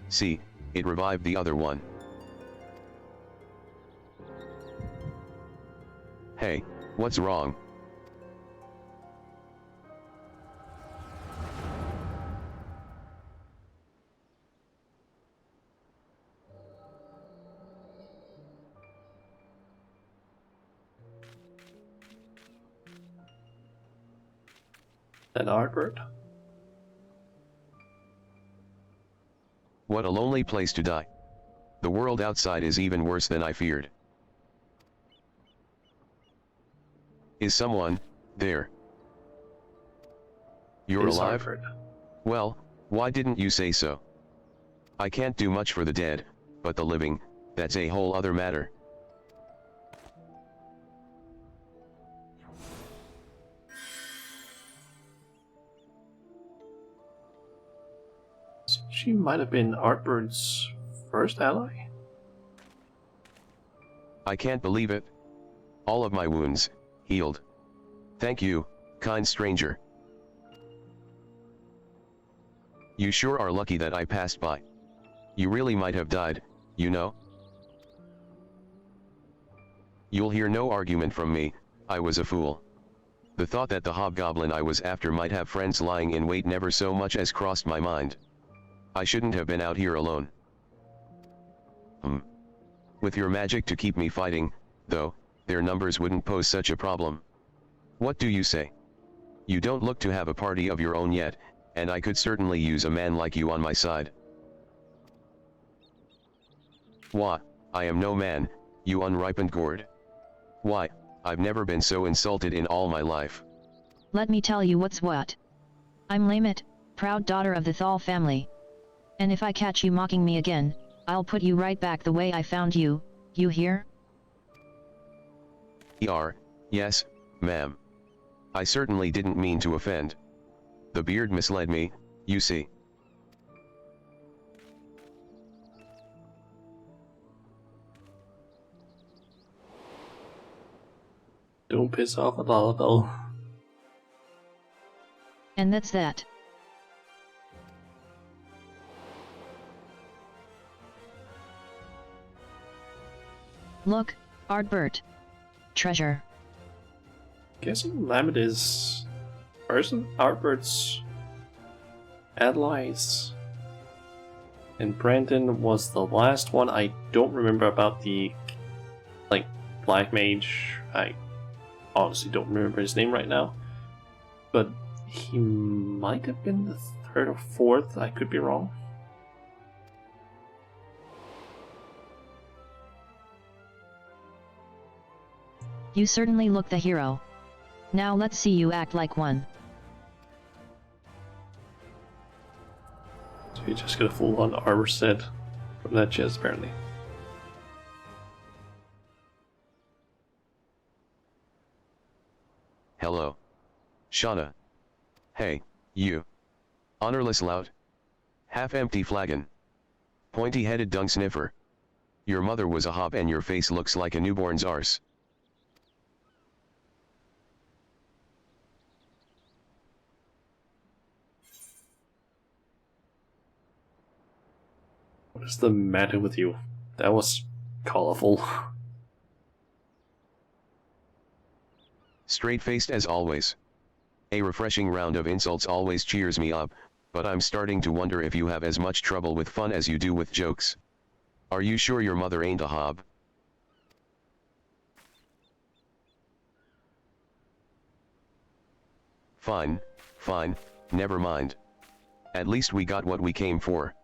See, it revived the other one. Hey, what's wrong? That artwork. What a lonely place to die. The world outside is even worse than I feared. Is someone there? You're alive? Hartford. Well, why didn't you say so? I can't do much for the dead, but the living, that's a whole other matter. She might have been Artbird's first ally. I can't believe it. All of my wounds, healed. Thank you, kind stranger. You sure are lucky that I passed by. You really might have died, you know? You'll hear no argument from me, I was a fool. The thought that the hobgoblin I was after might have friends lying in wait never so much as crossed my mind. I shouldn't have been out here alone. With your magic to keep me fighting, though, their numbers wouldn't pose such a problem. What do you say? You don't look to have a party of your own yet, and I could certainly use a man like you on my side. Why, I am no man, you unripened gourd. Why, I've never been so insulted in all my life. Let me tell you what's what. I'm Lamit, proud daughter of the Thal family. And if I catch you mocking me again, I'll put you right back the way I found you, you hear? Yes, ma'am. I certainly didn't mean to offend. The beard misled me, you see. Don't piss off a Lalabelle. And that's that. Look, Artbert. Treasure. Guessing Lamit is person Artbird's allies. And Brandon was the last one. I don't remember about the like Black Mage. I honestly don't remember his name right now. But he might have been the third or fourth. I could be wrong. You certainly look the hero. Now let's see you act like one. So you just got a full-on armor set from that chest, apparently. Hello. Shauna. Hey, you. Honorless lout. Half-empty flagon. Pointy-headed dung sniffer. Your mother was a hop and your face looks like a newborn's arse. What is the matter with you? That was colorful. Straight-faced as always. A refreshing round of insults always cheers me up, but I'm starting to wonder if you have as much trouble with fun as you do with jokes. Are you sure your mother ain't a hob? Fine, fine, never mind. At least we got what we came for.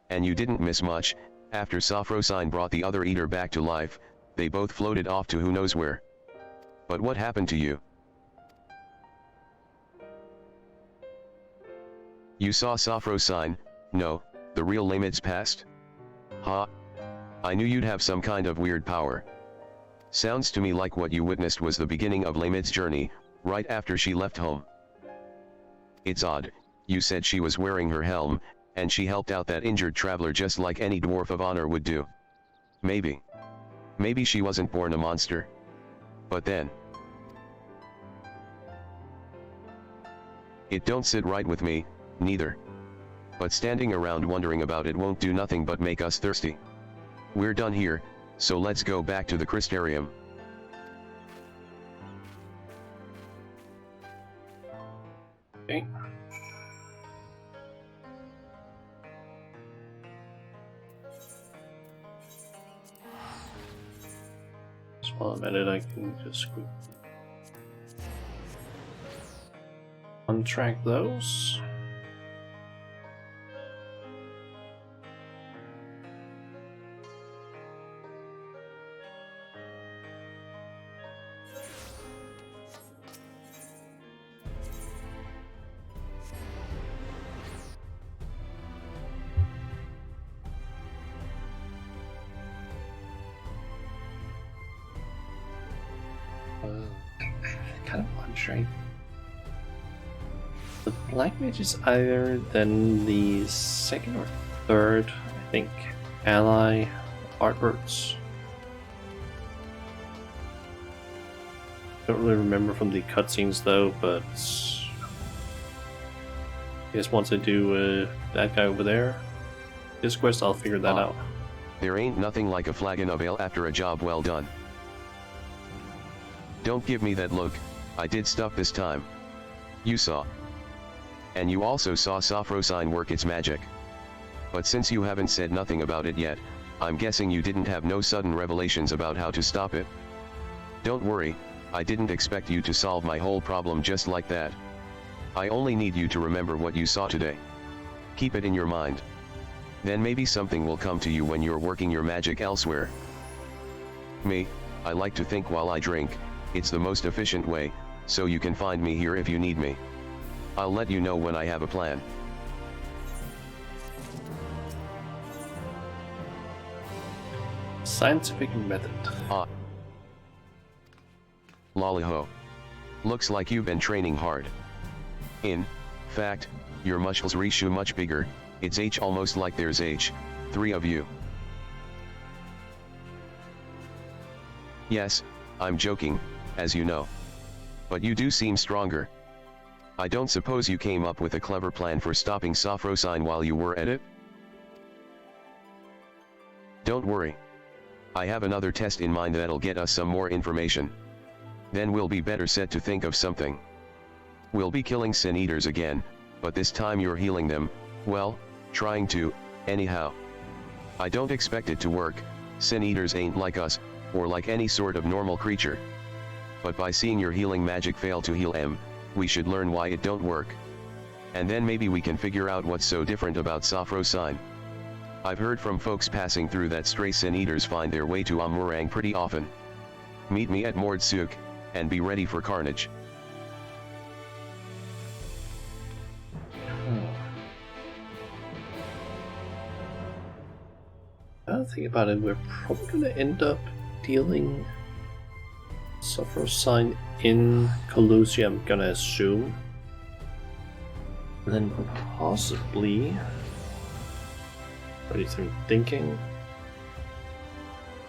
And you didn't miss much. After Sophrosine brought the other eater back to life, they both floated off to who knows where. But what happened to you? You saw Sophrosine, no, the real Lamid's past? Ha! I knew you'd have some kind of weird power. Sounds to me like what you witnessed was the beginning of Lamid's journey, right after she left home. It's odd, you said she was wearing her helm, and she helped out that injured traveler just like any dwarf of honor would do. Maybe. Maybe she wasn't born a monster. But then. It don't sit right with me, neither. But standing around wondering about it won't do nothing but make us thirsty. We're done here, so let's go back to the Crystarium. Okay. Just while I'm at it, I can just untrack those. Kind of wondering. The Black Mage is either then the second or third, I think, ally artworks. Don't really remember from the cutscenes though, but I guess once I do that guy over there, this quest, I'll figure that out. There ain't nothing like a flagon of ale after a job well done. Don't give me that look, I did stuff this time. You saw. And you also saw Sophrosine work its magic. But since you haven't said nothing about it yet, I'm guessing you didn't have no sudden revelations about how to stop it. Don't worry, I didn't expect you to solve my whole problem just like that. I only need you to remember what you saw today. Keep it in your mind. Then maybe something will come to you when you're working your magic elsewhere. Me, I like to think while I drink, it's the most efficient way, so you can find me here if you need me. I'll let you know when I have a plan. Scientific method. Ah. Lollyho. Looks like you've been training hard. In fact, your muscles reshoe much bigger, it's H almost like there's three of you. Yes, I'm joking, as you know. But you do seem stronger. I don't suppose you came up with a clever plan for stopping Sophrosine while you were at it? Don't worry. I have another test in mind that'll get us some more information. Then we'll be better set to think of something. We'll be killing Sin Eaters again, but this time you're healing them, well, trying to, anyhow. I don't expect it to work, Sin Eaters ain't like us, or like any sort of normal creature. But by seeing your healing magic fail to heal em, we should learn why it don't work. And then maybe we can figure out what's so different about Sophro Sign. I've heard from folks passing through that stray Sin Eaters find their way to Amurang pretty often. Meet me at Mordsuk, and be ready for carnage. Now that I think about it, we're probably going to end up dealing Sophro Sign in Colossia, I'm gonna assume. And then possibly, what I'm thinking,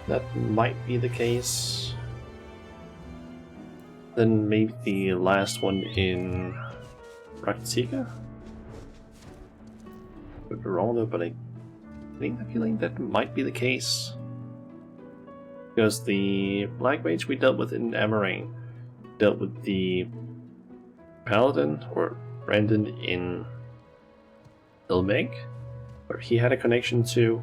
that might be the case. Then maybe the last one in Raktika? Could be wrong though, but I think the feeling that might be the case. Because the Black Mage we dealt with in Amarane dealt with the Paladin, or Brandon, in Ilmeg, where he had a connection to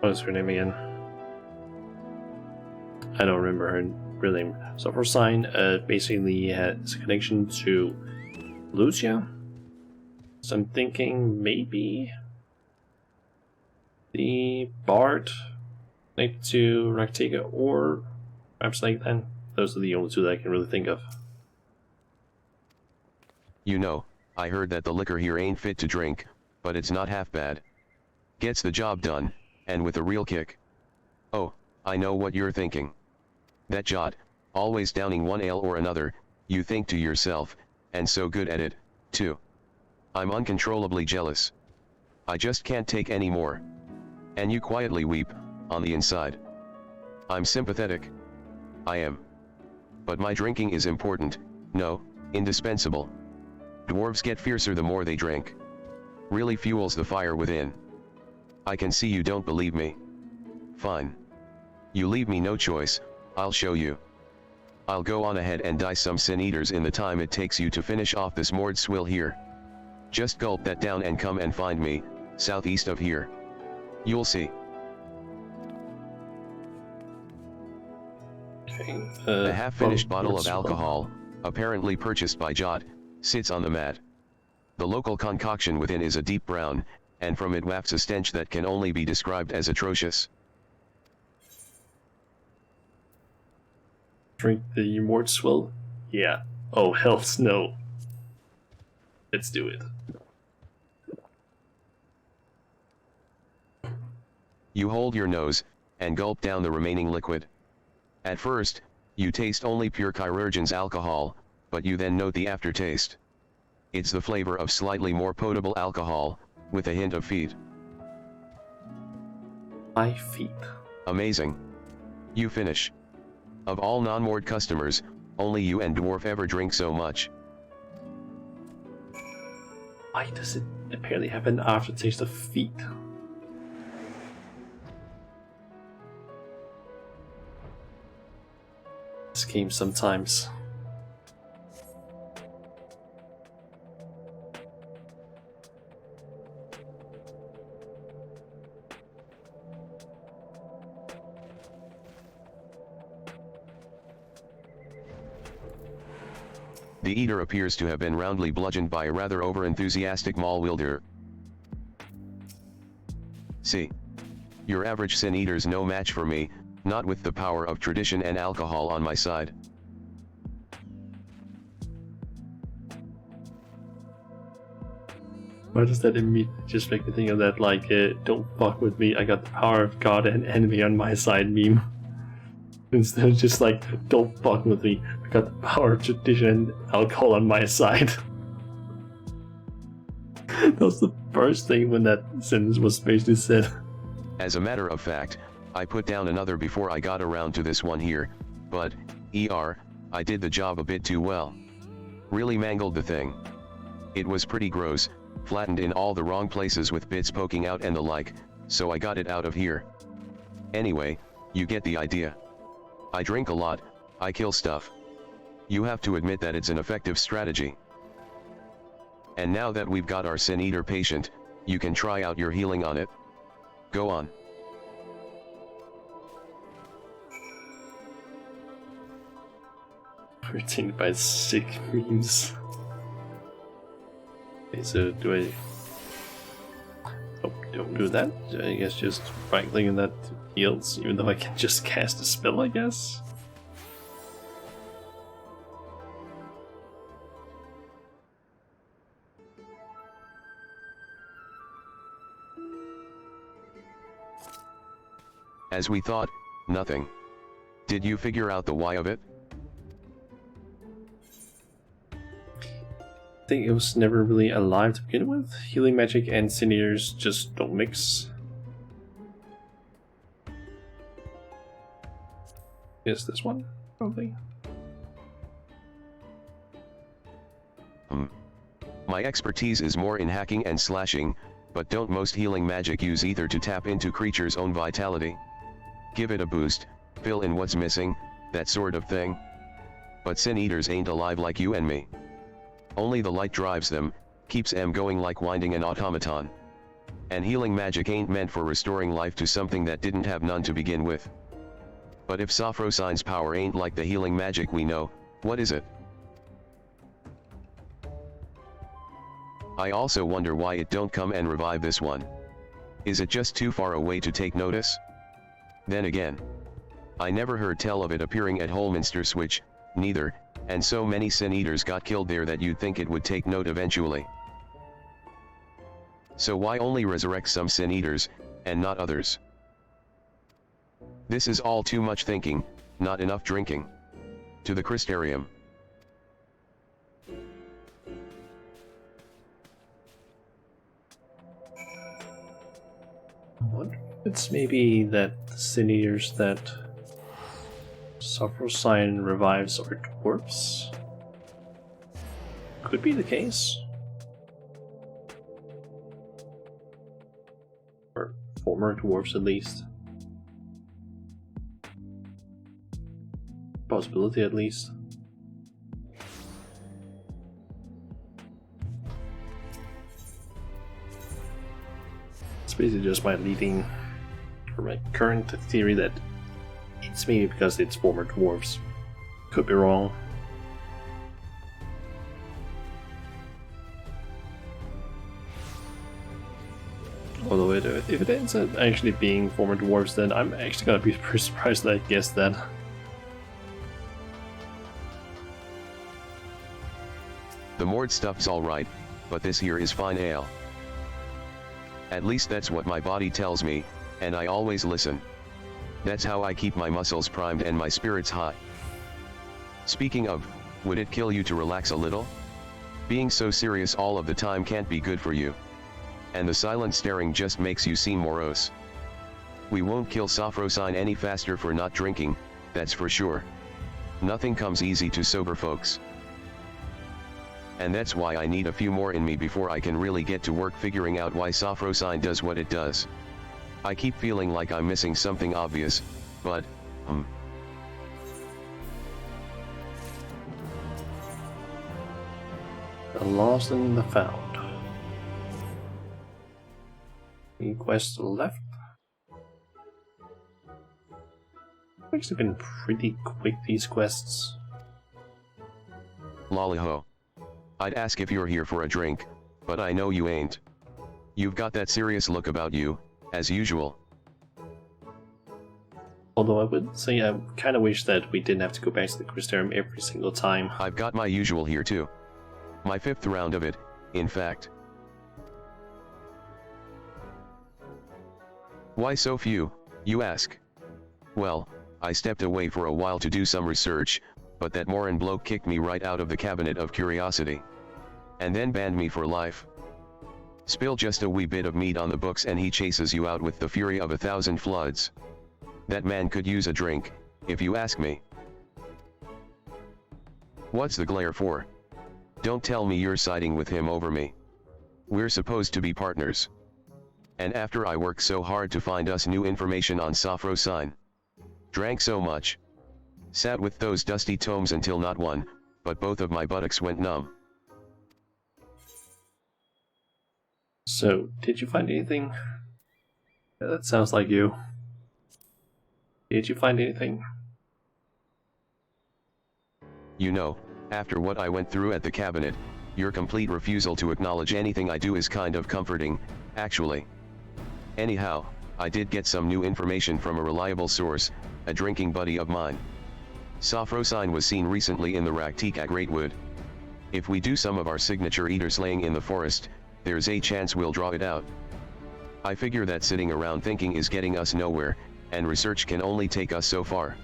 what is her name again? I don't remember her real name. So for Sign basically has a connection to Lucia. So I'm thinking maybe the Bard connected to Raktika, or perhaps like then. Those are the only two that I can really think of. You know, I heard that the liquor here ain't fit to drink, but it's not half bad. Gets the job done, and with a real kick. Oh, I know what you're thinking. That Jot, always downing one ale or another, you think to yourself, and so good at it, too. I'm uncontrollably jealous. I just can't take any more. And you quietly weep, on the inside. I'm sympathetic. I am. But my drinking is important, no, indispensable. Dwarves get fiercer the more they drink. Really fuels the fire within. I can see you don't believe me. Fine. You leave me no choice, I'll show you. I'll go on ahead and die some Sin Eaters in the time it takes you to finish off this Mord swill here. Just gulp that down and come and find me, southeast of here. You'll see. Okay, A half-finished bottle of alcohol, apparently purchased by Jot, sits on the mat. The local concoction within is a deep brown, and from it wafts a stench that can only be described as atrocious. Drink the Mort Swill? Yeah. Oh, hells no. Let's do it. You hold your nose, and gulp down the remaining liquid. At first, you taste only pure Chirurgeon's alcohol, but you then note the aftertaste. It's the flavor of slightly more potable alcohol, with a hint of feet. My feet. Amazing. You finish. Of all non-Mord customers, only you and Dwarf ever drink so much. Why does it apparently have an aftertaste of feet? This game sometimes. The eater appears to have been roundly bludgeoned by a rather over-enthusiastic mall wielder. See. Your average Sin Eater's no match for me, not with the power of tradition and alcohol on my side. Why does that immediately just make me think of that, like, don't fuck with me, I got the power of God and enemy on my side meme? Instead of just like, don't fuck with me, I got the power of tradition and alcohol on my side. That was the first thing when that sentence was basically said. As a matter of fact, I put down another before I got around to this one here, but, I did the job a bit too well. Really mangled the thing. It was pretty gross, flattened in all the wrong places with bits poking out and the like, so I got it out of here. Anyway, you get the idea. I drink a lot, I kill stuff. you have to admit that it's an effective strategy. And now that we've got our Sin Eater patient, you can try out your healing on it. Go on. Routine by sick memes. Okay, so do I... Oh, don't do that. I guess just right-clicking that heals, even though I can just cast a spell, I guess. As we thought, nothing. Did you figure out the why of it? I think it was never really alive to begin with. Healing magic and Sin Eaters just don't mix. Is this one? Probably. My expertise is more in hacking and slashing, but don't most healing magic use ether to tap into creatures' own vitality? Give it a boost, fill in what's missing, that sort of thing. But Sin Eaters ain't alive like you and me. Only the light drives them, keeps them going like winding an automaton. And healing magic ain't meant for restoring life to something that didn't have none to begin with. But if Sophrosign's power ain't like the healing magic we know, what is it? I also wonder why it don't come and revive this one. Is it just too far away to take notice? Then again, I never heard tell of it appearing at Holminster Switch, neither, and so many Sin Eaters got killed there that you'd think it would take note eventually. So why only resurrect some Sin Eaters, and not others? This is all too much thinking, not enough drinking. To the Crystarium. I wonder if it's maybe that the Sin Eaters that Sophrosine revives are dwarves. Could be the case. Or former dwarves at least. Possibility at least. It's basically just my leading, or my current theory that it's maybe because it's former dwarves. Could be wrong. Although if it ends up actually being former dwarves, then I'm actually gonna be pretty surprised that I guessed that. The moored stuff's alright, but this here is fine ale. At least that's what my body tells me, and I always listen. That's how I keep my muscles primed and my spirits high. Speaking of, would it kill you to relax a little? Being so serious all of the time can't be good for you. And the silent staring just makes you seem morose. We won't kill Sophrosine any faster for not drinking, that's for sure. Nothing comes easy to sober folks. And that's why I need a few more in me before I can really get to work figuring out why Sophrosine does what it does. I keep feeling like I'm missing something obvious, but, The lost and the found. Any quests left? Actually been pretty quick, these quests. lollyho. I'd ask if you're here for a drink, but I know you ain't. You've got that serious look about you, as usual. Although I would say I kind of wish that we didn't have to go back to the Crystarium every single time. I've got my usual here too. My 5th round of it, in fact. Why so few, you ask? Well, I stepped away for a while to do some research, but that Morin bloke kicked me right out of the cabinet of curiosity. And then banned me for life. Spill just a wee bit of meat on the books and he chases you out with the fury of 1,000 floods. That man could use a drink, if you ask me. What's the glare for? Don't tell me you're siding with him over me. We're supposed to be partners. And after I worked so hard to find us new information on Sophrosine. Drank so much. Sat with those dusty tomes until not one, but both of my buttocks went numb. So, did you find anything? Yeah, that sounds like you. Did you find anything? You know, after what I went through at the cabinet, your complete refusal to acknowledge anything I do is kind of comforting, actually. Anyhow, I did get some new information from a reliable source, a drinking buddy of mine. Sophrosine was seen recently in the Raktik at Greatwood. If we do some of our signature eater slaying in the forest, there's a chance we'll draw it out. I figure that sitting around thinking is getting us nowhere, and research can only take us so far.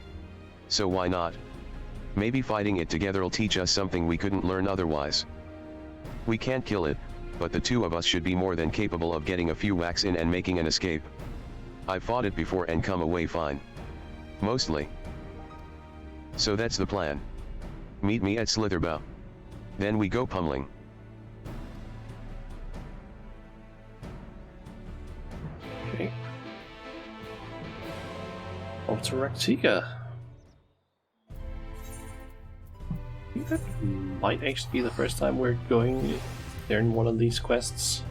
So why not? Maybe fighting it together'll teach us something we couldn't learn otherwise. We can't kill it, but the two of us should be more than capable of getting a few whacks in and making an escape. I've fought it before and come away fine. Mostly. So that's the plan. Meet me at Slitherbow. Then we go pummeling. Okay. Off to Raktika. I think that might actually be the first time we're going there in one of these quests.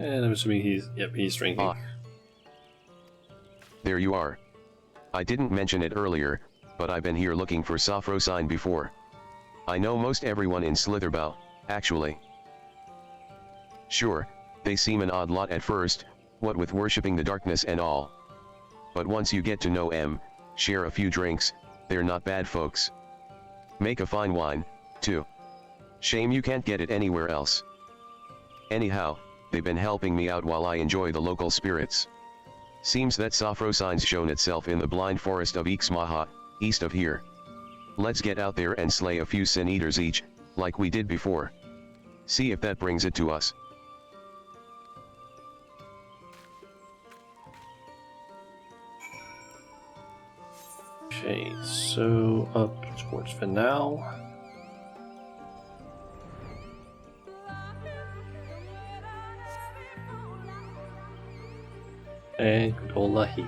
And I'm assuming he's drinking. Ah. There you are. I didn't mention it earlier, but I've been here looking for Sophrosine before. I know most everyone in Slitherbow, actually. Sure, they seem an odd lot at first, what with worshipping the darkness and all. But once you get to know them, share a few drinks, they're not bad folks. Make a fine wine, too. Shame you can't get it anywhere else. Anyhow, they've been helping me out while I enjoy the local spirits. Seems that Sophrosine's shown itself in the blind forest of Ixmaha, east of here. Let's get out there and slay a few sin eaters each, like we did before. See if that brings it to us. Okay, so up towards Vanal. And good old Lahi.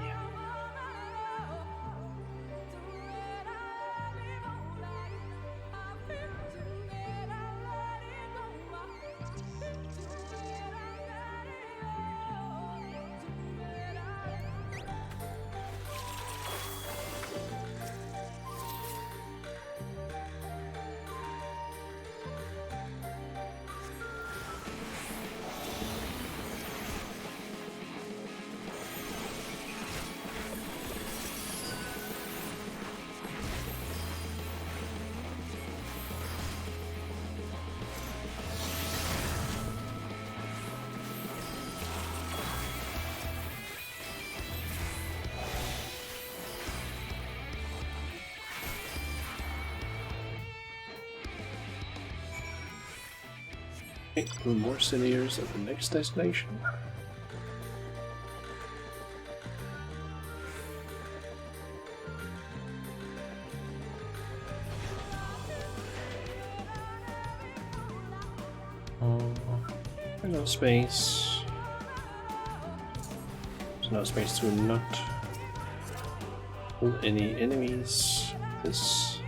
Okay, more senators at the next destination. No space. There's no space to not pull any enemies. This.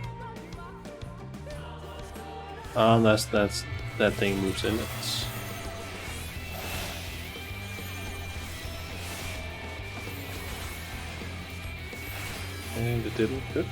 That thing moves in. It's and it didn't. Good.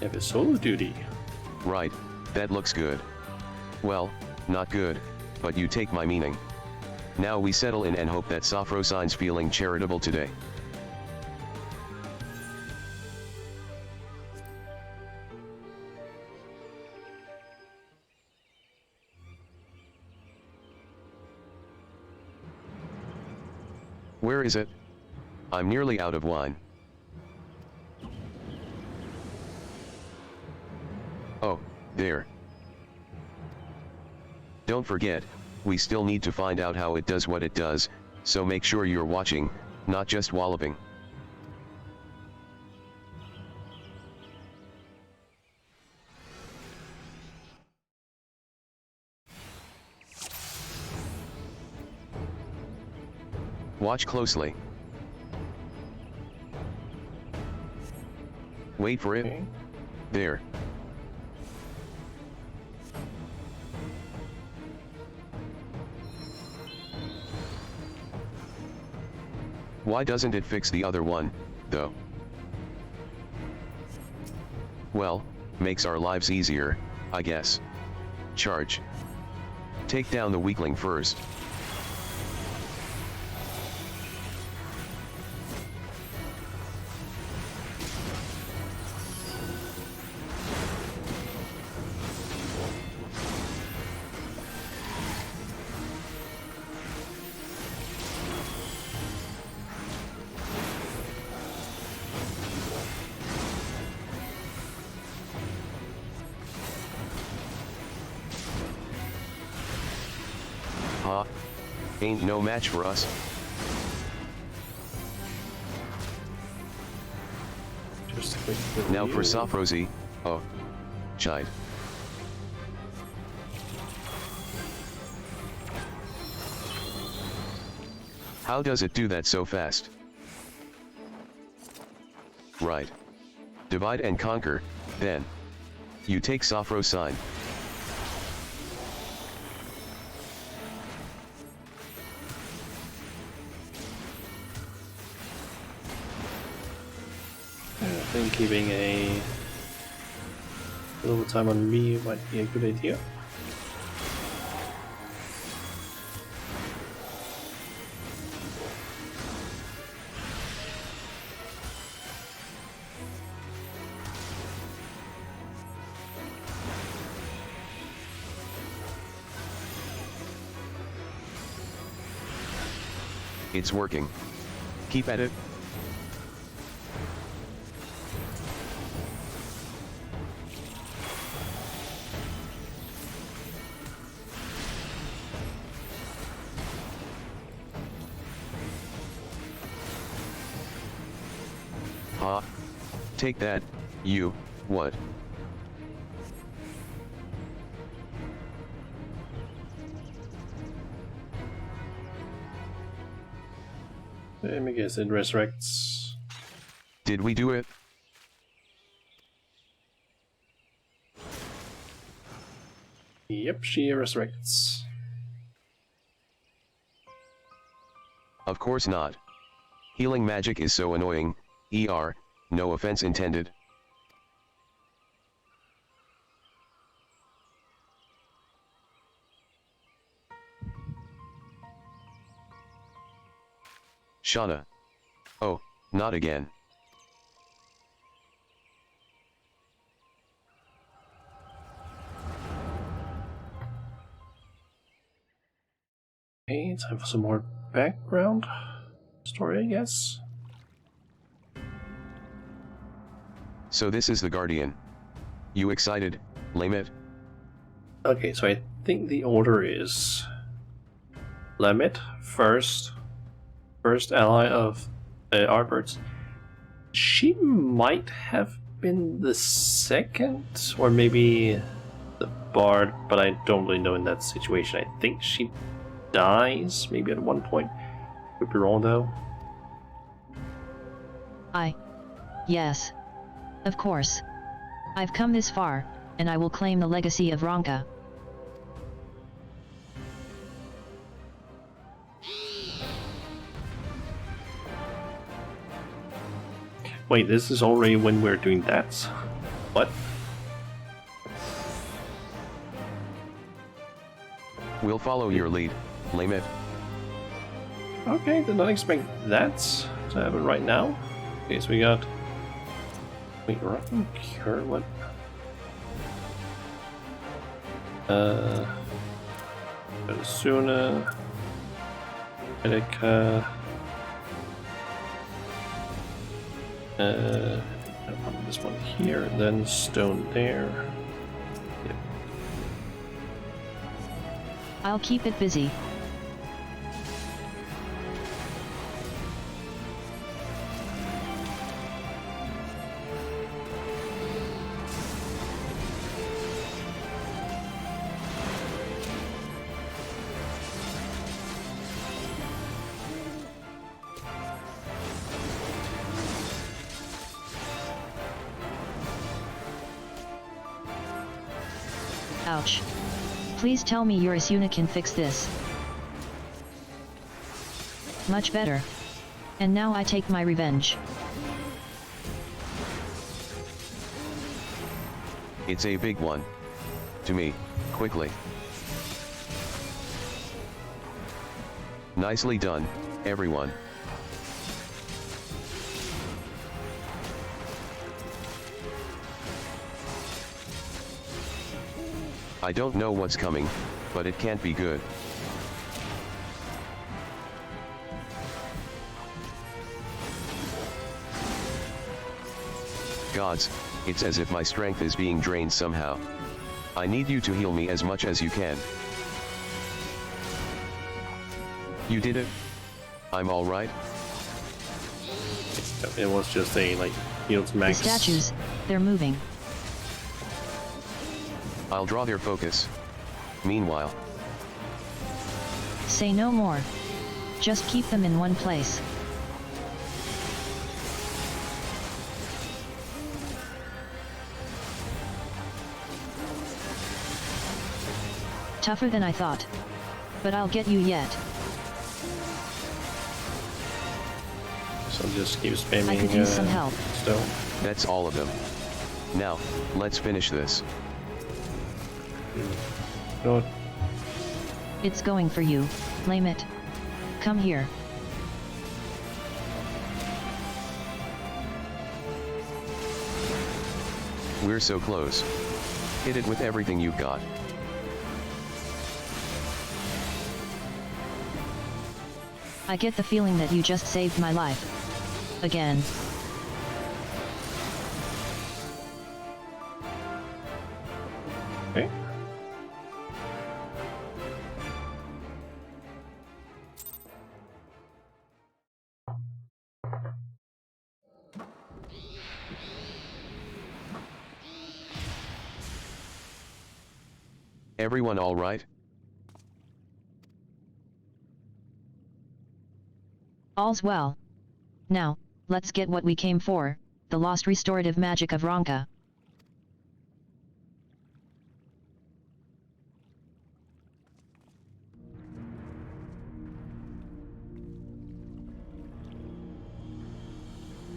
Have a solo duty. Right, that looks good. Well, not good, but you take my meaning. Now we settle in and hope that Sophrosine's feeling charitable today. Where is it? I'm nearly out of wine. Oh, there. Don't forget, we still need to find out how it does what it does, so make sure you're watching, not just walloping. Watch closely. Wait for it. Okay. There. Why doesn't it fix the other one, though? Well, makes our lives easier, I guess. Charge. Take down the weakling first. Ain't no match for us. Just a quick Now for review. Safrosi. Oh. Chide. How does it do that so fast? Right. Divide and conquer, then. You take Safro's sign. I think keeping a little time on me might be a good idea. It's working. Keep at it. Take that, you, what? Let me guess, it resurrects. Did we do it? Yep, she resurrects. Of course not. Healing magic is so annoying, no offense intended. Shauna. Oh, not again. Okay, time for some more background story, I guess. So this is the Guardian. You excited, Lamit? Okay, so I think the order is Lamit first ally of Arbors. She might have been the second, or maybe the Bard, but I don't really know in that situation. I think she dies maybe at one point. Could be wrong though. Yes. Of course. I've come this far, and I will claim the legacy of Ronka. Wait, this is already when we're doing that? What? We'll follow your lead, Lamit. Okay, did not expect that to happen right now. Okay, so we got... Wait, Rotten Cure? What? Suna... Edeka... This one here, then stone there. Yep. I'll keep it busy. Ouch. Please tell me your Asuna can fix this. Much better. And now I take my revenge. It's a big one. To me, quickly. Nicely done, everyone. I don't know what's coming, but it can't be good. Gods, it's as if my strength is being drained somehow. I need you to heal me as much as you can. You did it? I'm alright? It was just a, like, healed The max. statues, they're moving. I'll draw their focus. Meanwhile, Say no more. Just keep them in one place. Tougher than I thought. But I'll get you yet. So just keep spamming. I could use some help. Stone. that's all of them. Now, let's finish this. No, It's going for you, Lame it. Come here. We're so close. Hit it with everything you've got. I get the feeling that you just saved my life. Again. okay. Everyone alright? All's well. Now, let's get what we came for, the lost restorative magic of Ronka.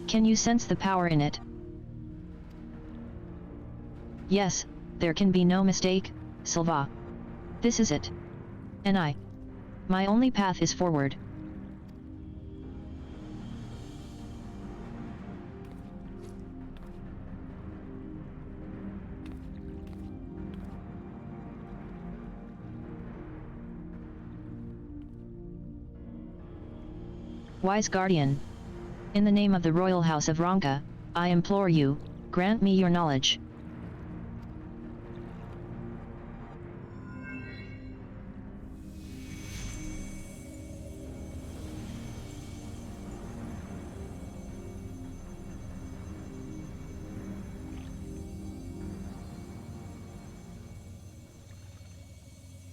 Can you sense the power in it? Yes, there can be no mistake, Silva. This is it. And my only path is forward. Wise Guardian. In the name of the Royal House of Ronka, I implore you, grant me your knowledge.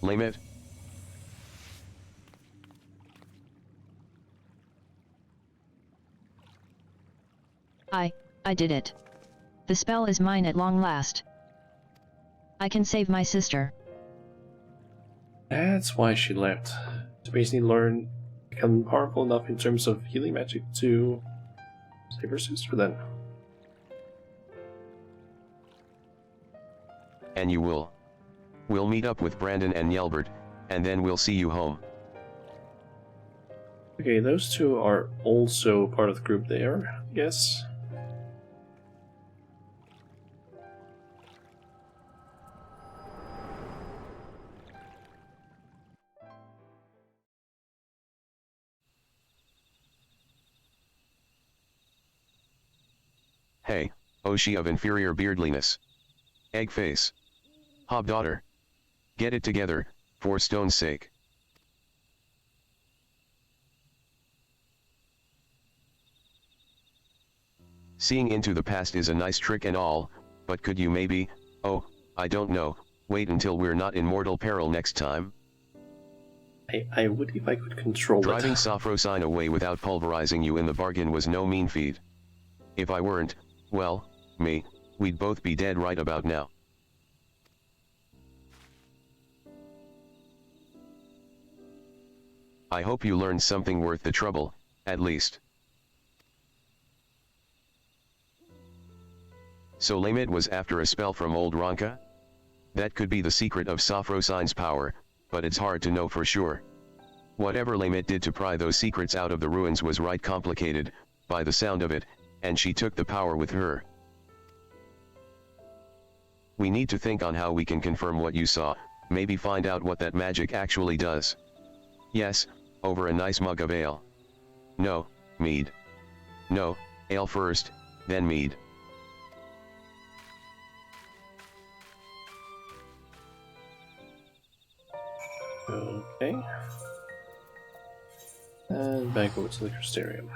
Lame it? I did it. The spell is mine at long last. I can save my sister. That's why she left. To basically learn, become powerful enough in terms of healing magic to save her sister then. And you will. We'll meet up with Brandon and Yelbert, and then we'll see you home. Okay, those two are also part of the group there, I guess. Hey, oh she of inferior beardliness. Egg face. Hob daughter. Get it together, for stone's sake. Seeing into the past is a nice trick and all, but could you maybe, oh, I don't know, wait until we're not in mortal peril next time? I would if I could control Driving it. Sophrosine away without pulverizing you in the bargain was no mean feat. If I weren't, well, we'd both be dead right about now. I hope you learned something worth the trouble, at least. So Lamit was after a spell from old Ronka? That could be the secret of Sophrosine's power, but it's hard to know for sure. Whatever Lamit did to pry those secrets out of the ruins was right complicated, by the sound of it, and she took the power with her. We need to think on how we can confirm what you saw, maybe find out what that magic actually does. Yes, over a nice mug of ale. No, mead. No, ale first, then mead. Okay. And back over to the Crystarium.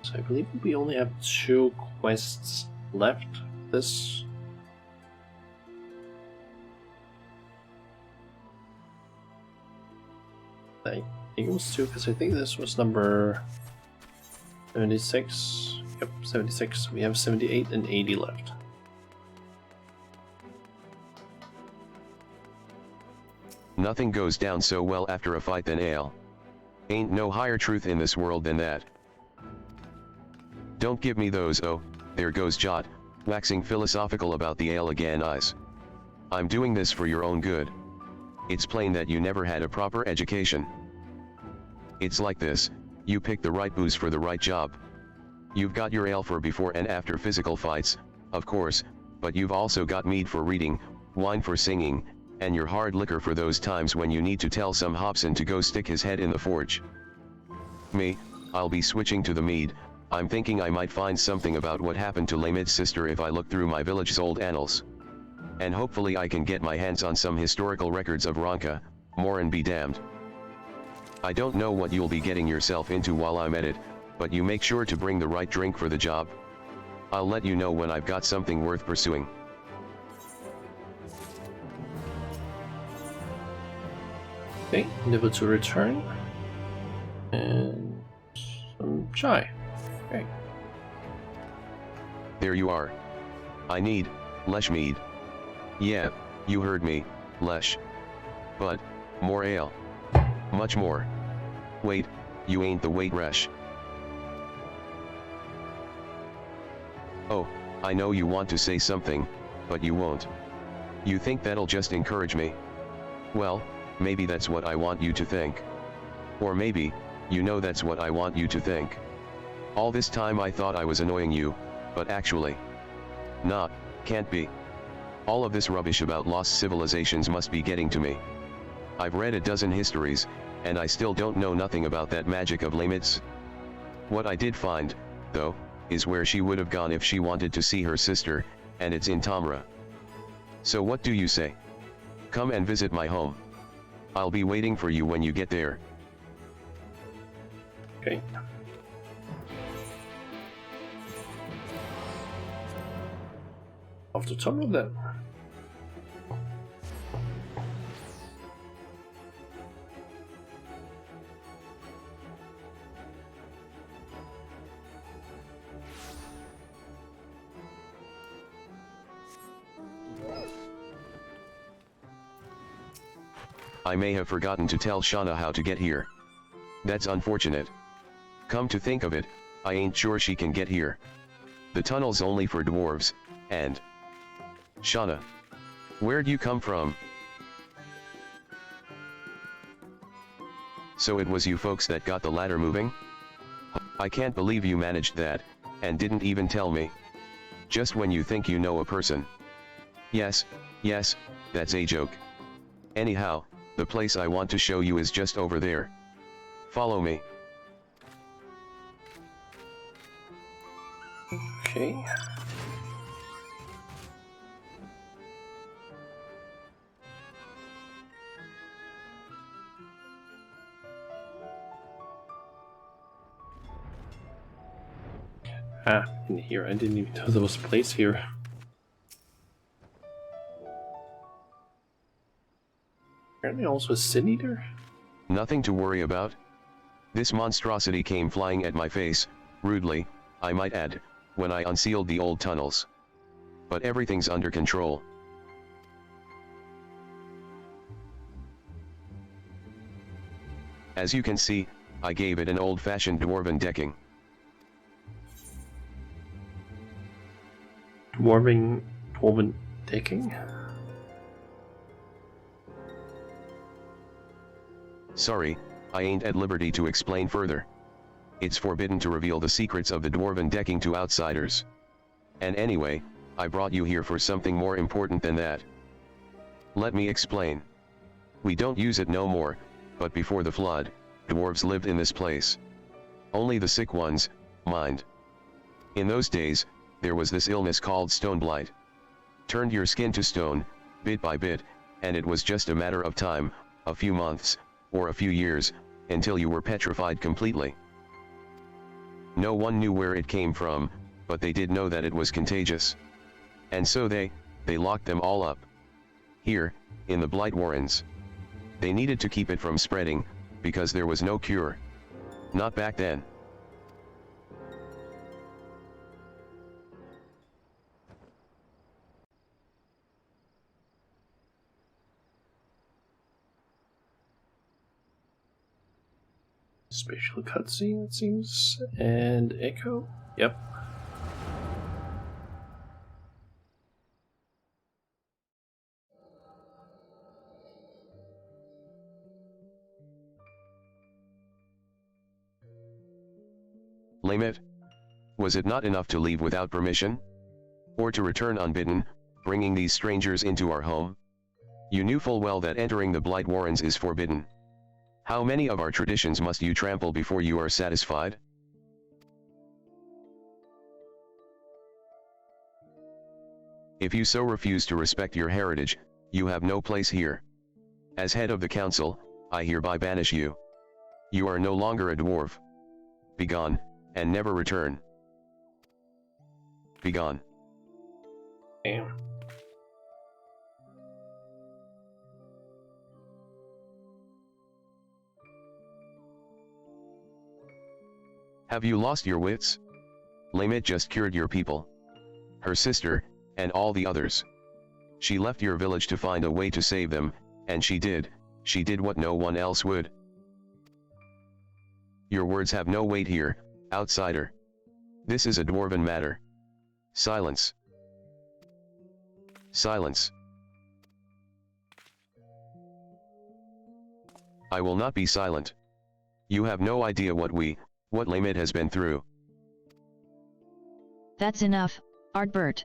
So I believe we only have 2 quests left. This. I think it was 2 because I think this was number 76. Yep, 76. We have 78 and 80 left. Nothing goes down so well after a fight than ale. Ain't no higher truth in this world than that. Don't give me those oh, there goes Jot, waxing philosophical about the ale again eyes. I'm doing this for your own good. It's plain that you never had a proper education. It's like this, you pick the right booze for the right job. You've got your ale for before and after physical fights, of course, but you've also got mead for reading, wine for singing, and your hard liquor for those times when you need to tell some Hobson to go stick his head in the forge. I'll be switching to the mead. I'm thinking I might find something about what happened to Lamit's sister if I look through my village's old annals. And hopefully I can get my hands on some historical records of Ronka, Morin be damned. I don't know what you'll be getting yourself into while I'm at it, but you make sure to bring the right drink for the job. I'll let you know when I've got something worth pursuing. Okay, level 2 return. And some chai. Okay. There you are. I need, Lesh mead. Yeah, you heard me, Lesh. But, more ale. Much more. Wait, you ain't the wait Resh. Oh, I know you want to say something, but you won't. You think that'll just encourage me? Well, maybe that's what I want you to think. Or maybe, you know that's what I want you to think. All this time I thought I was annoying you, but actually. Nah, can't be. All of this rubbish about lost civilizations must be getting to me. I've read a dozen histories, and I still don't know nothing about that magic of Lamit's. What I did find, though, is where she would have gone if she wanted to see her sister, and it's in Tamra. So what do you say? Come and visit my home. I'll be waiting for you when you get there. Okay. Off to Tamra then. I may have forgotten to tell Shauna how to get here. That's unfortunate. Come to think of it, I ain't sure she can get here. The tunnel's only for dwarves, and... Shauna. Where'd you come from? So it was you folks that got the ladder moving? I can't believe you managed that, and didn't even tell me. Just when you think you know a person. Yes, that's a joke. Anyhow, the place I want to show you is just over there. Follow me. Okay. In here. I didn't even know there was a place here. Apparently also a sin eater? Nothing to worry about. This monstrosity came flying at my face, rudely, I might add, when I unsealed the old tunnels. But everything's under control. As you can see, I gave it an old-fashioned dwarven decking. Dwarven decking? Sorry, I ain't at liberty to explain further. It's forbidden to reveal the secrets of the dwarven decking to outsiders. And anyway, I brought you here for something more important than that. Let me explain. We don't use it no more, but before the flood, dwarves lived in this place. Only the sick ones, mind. In those days, there was this illness called stone blight. Turned your skin to stone, bit by bit, and it was just a matter of time, a few months, or a few years, until you were petrified completely. No one knew where it came from, but they did know that it was contagious. And so they locked them all up. Here, in the Blight Warrens. They needed to keep it from spreading, because there was no cure. Not back then. Spatial cutscene, it seems. And echo? Yep. Lamit? Was it not enough to leave without permission? Or to return unbidden, bringing these strangers into our home? You knew full well that entering the Blight Warrens is forbidden. How many of our traditions must you trample before you are satisfied? If you so refuse to respect your heritage, you have no place here. As head of the council, I hereby banish you. You are no longer a dwarf. Begone, and never return. Begone. Damn. Have you lost your wits? Lamit just cured your people. Her sister, and all the others. She left your village to find a way to save them, and she did what no one else would. Your words have no weight here, outsider. This is a dwarven matter. Silence. Silence. I will not be silent. You have no idea what Lamit has been through. That's enough, Artbert.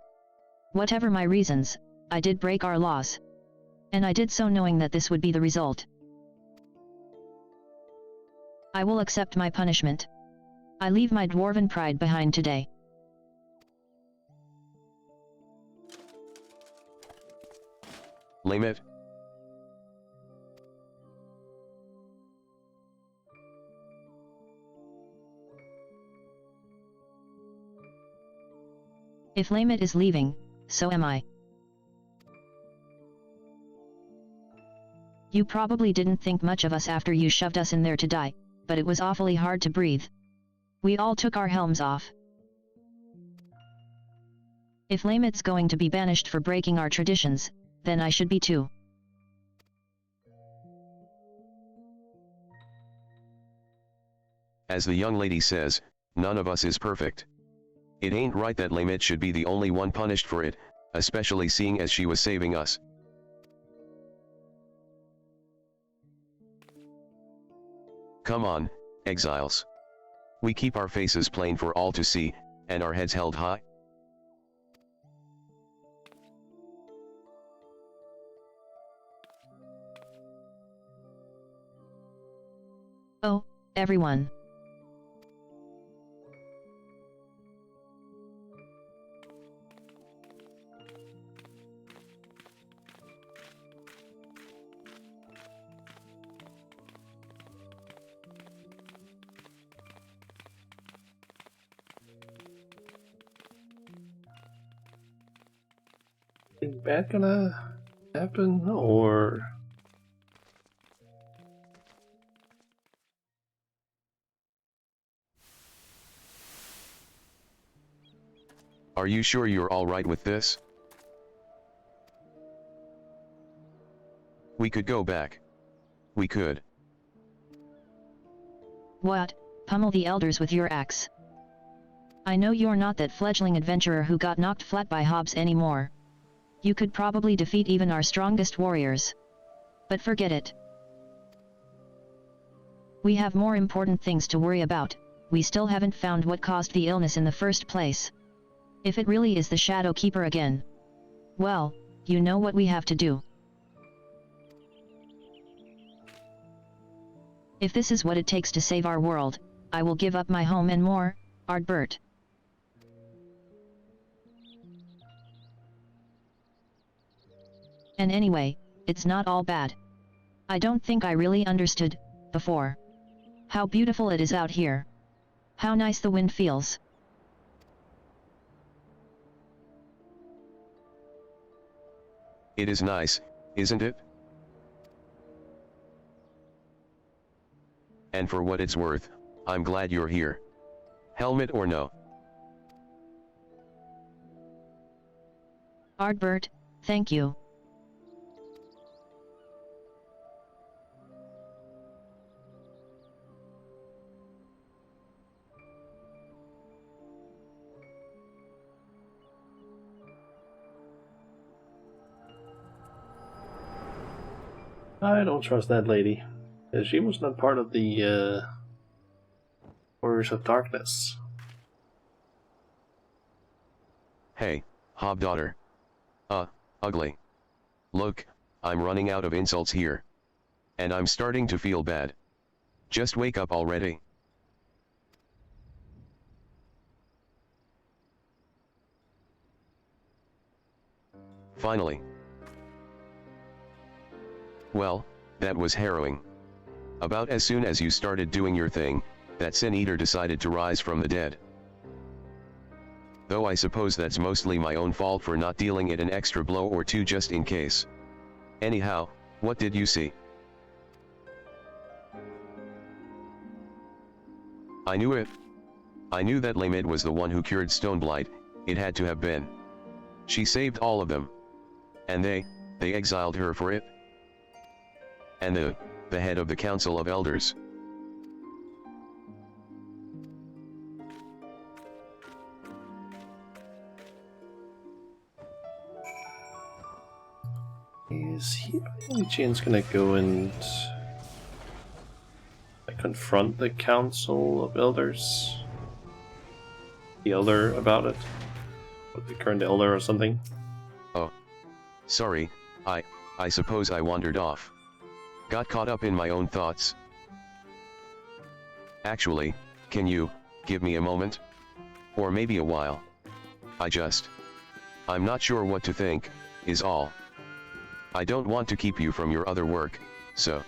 Whatever my reasons, I did break our laws. And I did so knowing that this would be the result. I will accept my punishment. I leave my dwarven pride behind today. Lamit. If Lamit is leaving, so am I. You probably didn't think much of us after you shoved us in there to die, but it was awfully hard to breathe. We all took our helms off. If Lamit's going to be banished for breaking our traditions, then I should be too. As the young lady says, none of us is perfect. It ain't right that Lamit should be the only one punished for it, especially seeing as she was saving us. Come on, exiles. We keep our faces plain for all to see, and our heads held high. Oh, everyone. Anything bad gonna happen, or... Are you sure you're alright with this? We could go back. We could. What? Pummel the elders with your axe. I know you're not that fledgling adventurer who got knocked flat by Hobbs anymore. You could probably defeat even our strongest warriors. But forget it. We have more important things to worry about. We still haven't found what caused the illness in the first place. If it really is the Shadow Keeper again, well, you know what we have to do. If this is what it takes to save our world, I will give up my home and more, Ardbert. And anyway, it's not all bad. I don't think I really understood, before. How beautiful it is out here. How nice the wind feels. It is nice, isn't it? And for what it's worth, I'm glad you're here. Helmet or no? Ardbert, thank you. I don't trust that lady. She was not part of the Warriors of Darkness. Hey, Hob daughter. Ugly. Look, I'm running out of insults here. And I'm starting to feel bad. Just wake up already. Finally. Well, that was harrowing. About as soon as you started doing your thing, that Sin Eater decided to rise from the dead. Though I suppose that's mostly my own fault for not dealing it an extra blow or two just in case. Anyhow, what did you see? I knew it. I knew that Lamid was the one who cured Stoneblight, it had to have been. She saved all of them. And they exiled her for it. And the head of the Council of Elders. Is he by any chance gonna go and confront the Council of Elders? The Elder about it? With the current Elder or something? Oh. Sorry, I suppose I wandered off. Got caught up in my own thoughts. Actually, can you give me a moment? Or maybe a while? I'm not sure what to think, is all. I don't want to keep you from your other work, so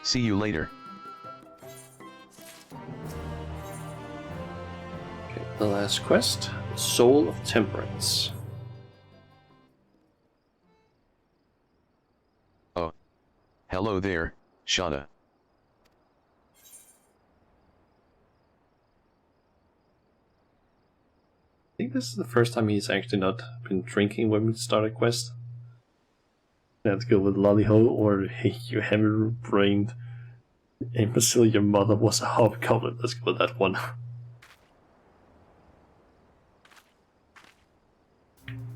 see you later. Okay, the last quest, Soul of Temperance. Oh. Hello there, Shauna. I think this is the first time he's actually not been drinking when we start a quest. Let's go with Lollyho or hey, you heavy-brained imbecile, your mother was a hobgoblin. Let's go with that one.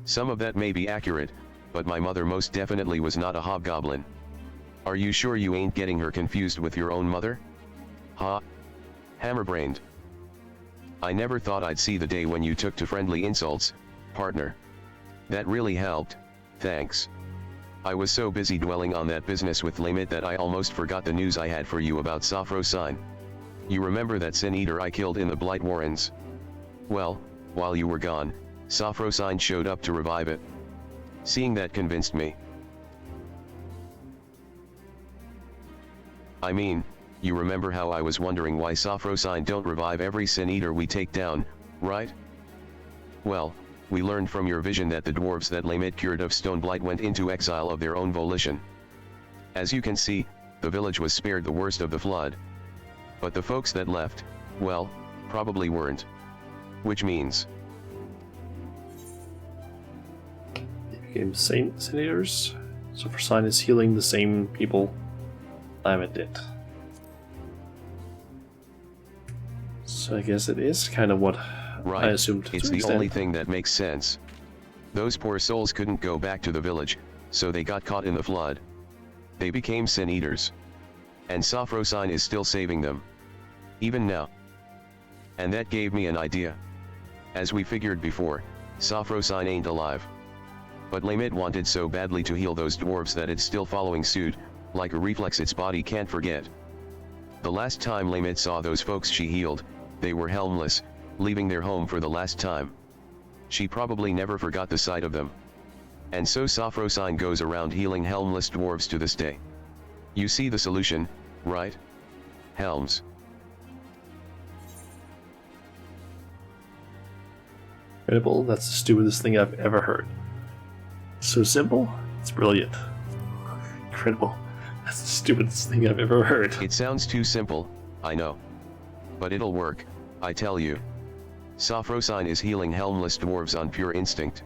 Some of that may be accurate, but my mother most definitely was not a hobgoblin. Are you sure you ain't getting her confused with your own mother? Ha. Hammer-brained. I never thought I'd see the day when you took to friendly insults, partner. That really helped, thanks. I was so busy dwelling on that business with Lamit that I almost forgot the news I had for you about Sophrosine. You remember that Sin Eater I killed in the Blight Warrens? Well, while you were gone, Sophrosine showed up to revive it. Seeing that convinced me. I mean, you remember how I was wondering why Sophrosine don't revive every Sin Eater we take down, right? Well, we learned from your vision that the dwarves that Lamit cured of Stone Blight went into exile of their own volition. As you can see, the village was spared the worst of the flood. But the folks that left, well, probably weren't. Which means... They became senators. Sophrosine is healing the same people Lamit did. So I guess it is kind of what right. I assumed. It's the only thing that makes sense. Those poor souls couldn't go back to the village, so they got caught in the flood. They became Sin Eaters. And Sophrosine is still saving them. Even now. And that gave me an idea. As we figured before, Sophrosine ain't alive. But Lamit wanted so badly to heal those dwarves that it's still following suit, like a reflex its body can't forget. The last time Lamit saw those folks she healed, they were helmless, leaving their home for the last time. She probably never forgot the sight of them. And so Sophrosine goes around healing helmless dwarves to this day. You see the solution, right? Helms. Incredible, that's the stupidest thing I've ever heard. So simple, it's brilliant. Incredible, that's the stupidest thing I've ever heard. It sounds too simple, I know. But it'll work, I tell you. Sophrosine is healing helmless dwarves on pure instinct.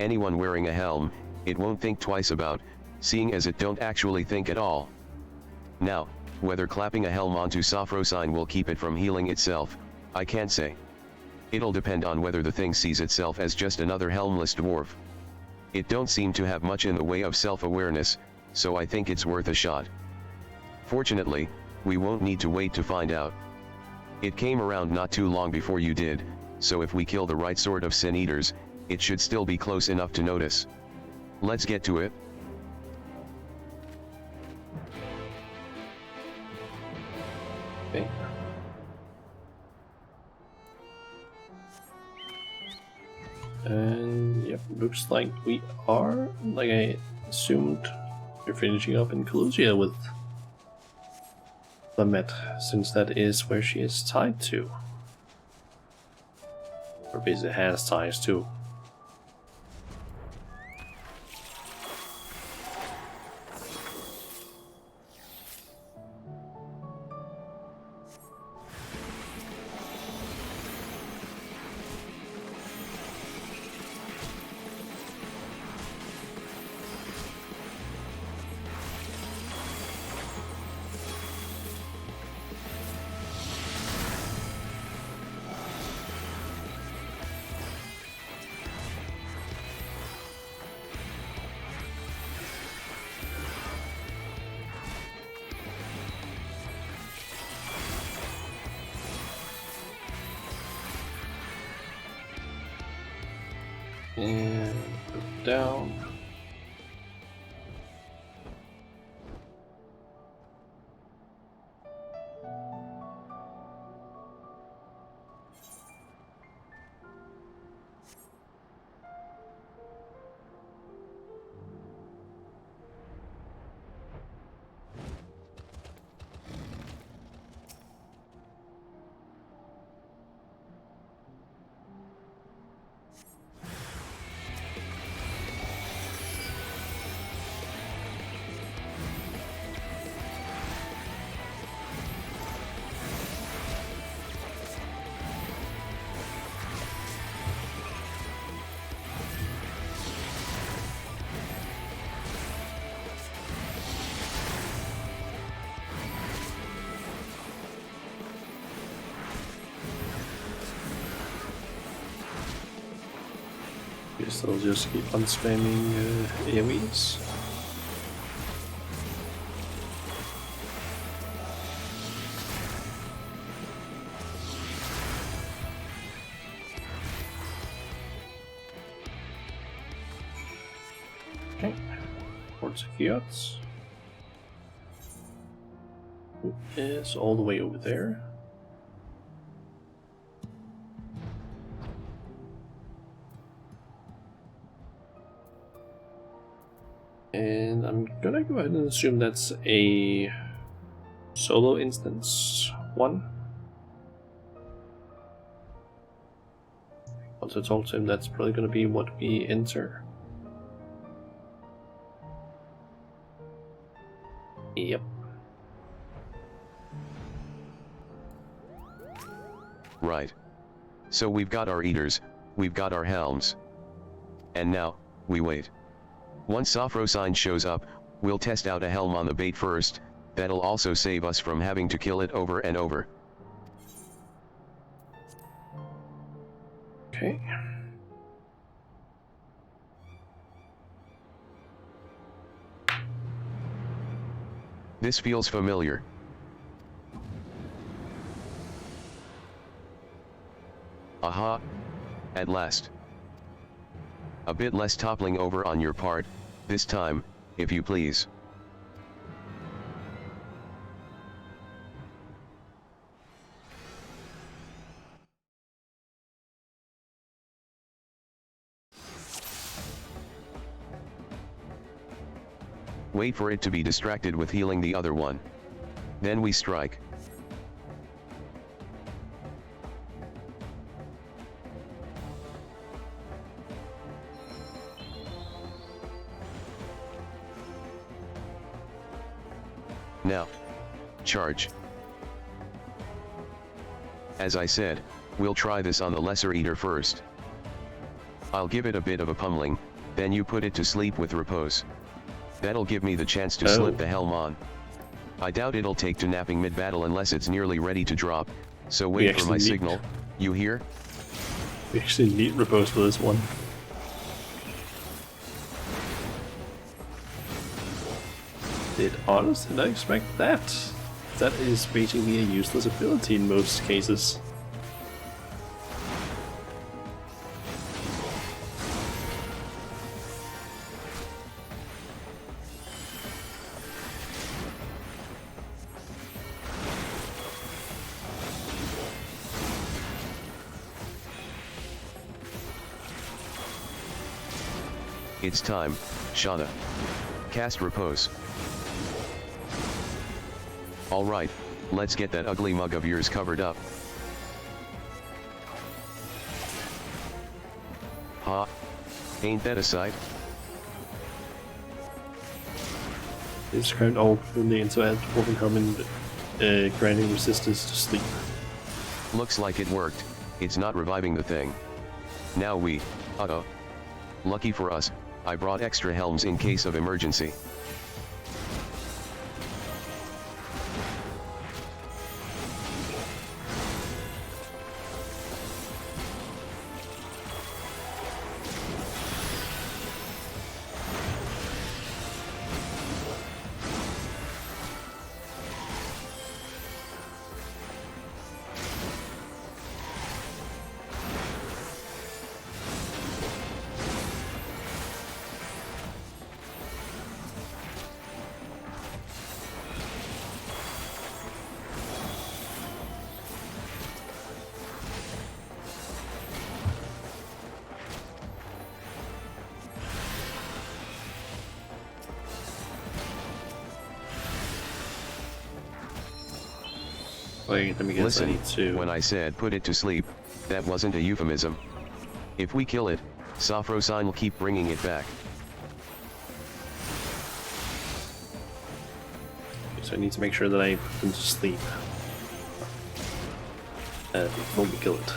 Anyone wearing a helm, it won't think twice about, seeing as it don't actually think at all. Now, whether clapping a helm onto Sophrosine will keep it from healing itself, I can't say. It'll depend on whether the thing sees itself as just another helmless dwarf. It don't seem to have much in the way of self-awareness, so I think it's worth a shot. Fortunately, we won't need to wait to find out. It came around not too long before you did, so if we kill the right sort of Sin Eaters, it should still be close enough to notice. Let's get to it. Okay. And yep, looks like we are, like I assumed, we're finishing up in Colusia with Lamit, since that is where she is tied to. Or basically has ties to. And put down. Guess I'll just keep on spamming AoEs. Kyot, who is all the way over there. And I'm gonna go ahead and assume that's a solo instance 1. Once I told him that's probably gonna be what we enter. Yep. Right. So we've got our eaters, we've got our helms. And now, we wait. Once Sophrosine shows up, we'll test out a helm on the bait first, that'll also save us from having to kill it over and over. Okay. This feels familiar. Aha! At last. A bit less toppling over on your part, this time, if you please. Wait for it to be distracted with healing the other one. Then we strike. Now, charge. As I said, we'll try this on the lesser eater first. I'll give it a bit of a pummeling, then you put it to sleep with repose. That'll give me the chance to slip the helm on. I doubt it'll take to napping mid-battle unless it's nearly ready to drop, so wait for my signal, you hear? We actually need repose for this one. Did I expect that? That is basically a useless ability in most cases. It's time, Shada. Cast repose. Alright, let's get that ugly mug of yours covered up. Ha! Ain't that a sight? This current all only into Dwarven Helmet granting resistance to sleep. Looks like it worked, it's not reviving the thing. Now we, uh-oh. Lucky for us, I brought extra helms in case of emergency. Wait, let me guess. Listen, I need to... when I said put it to sleep, that wasn't a euphemism. If we kill it, Sophrosine will keep bringing it back. So I need to make sure that I put them to sleep before we kill it.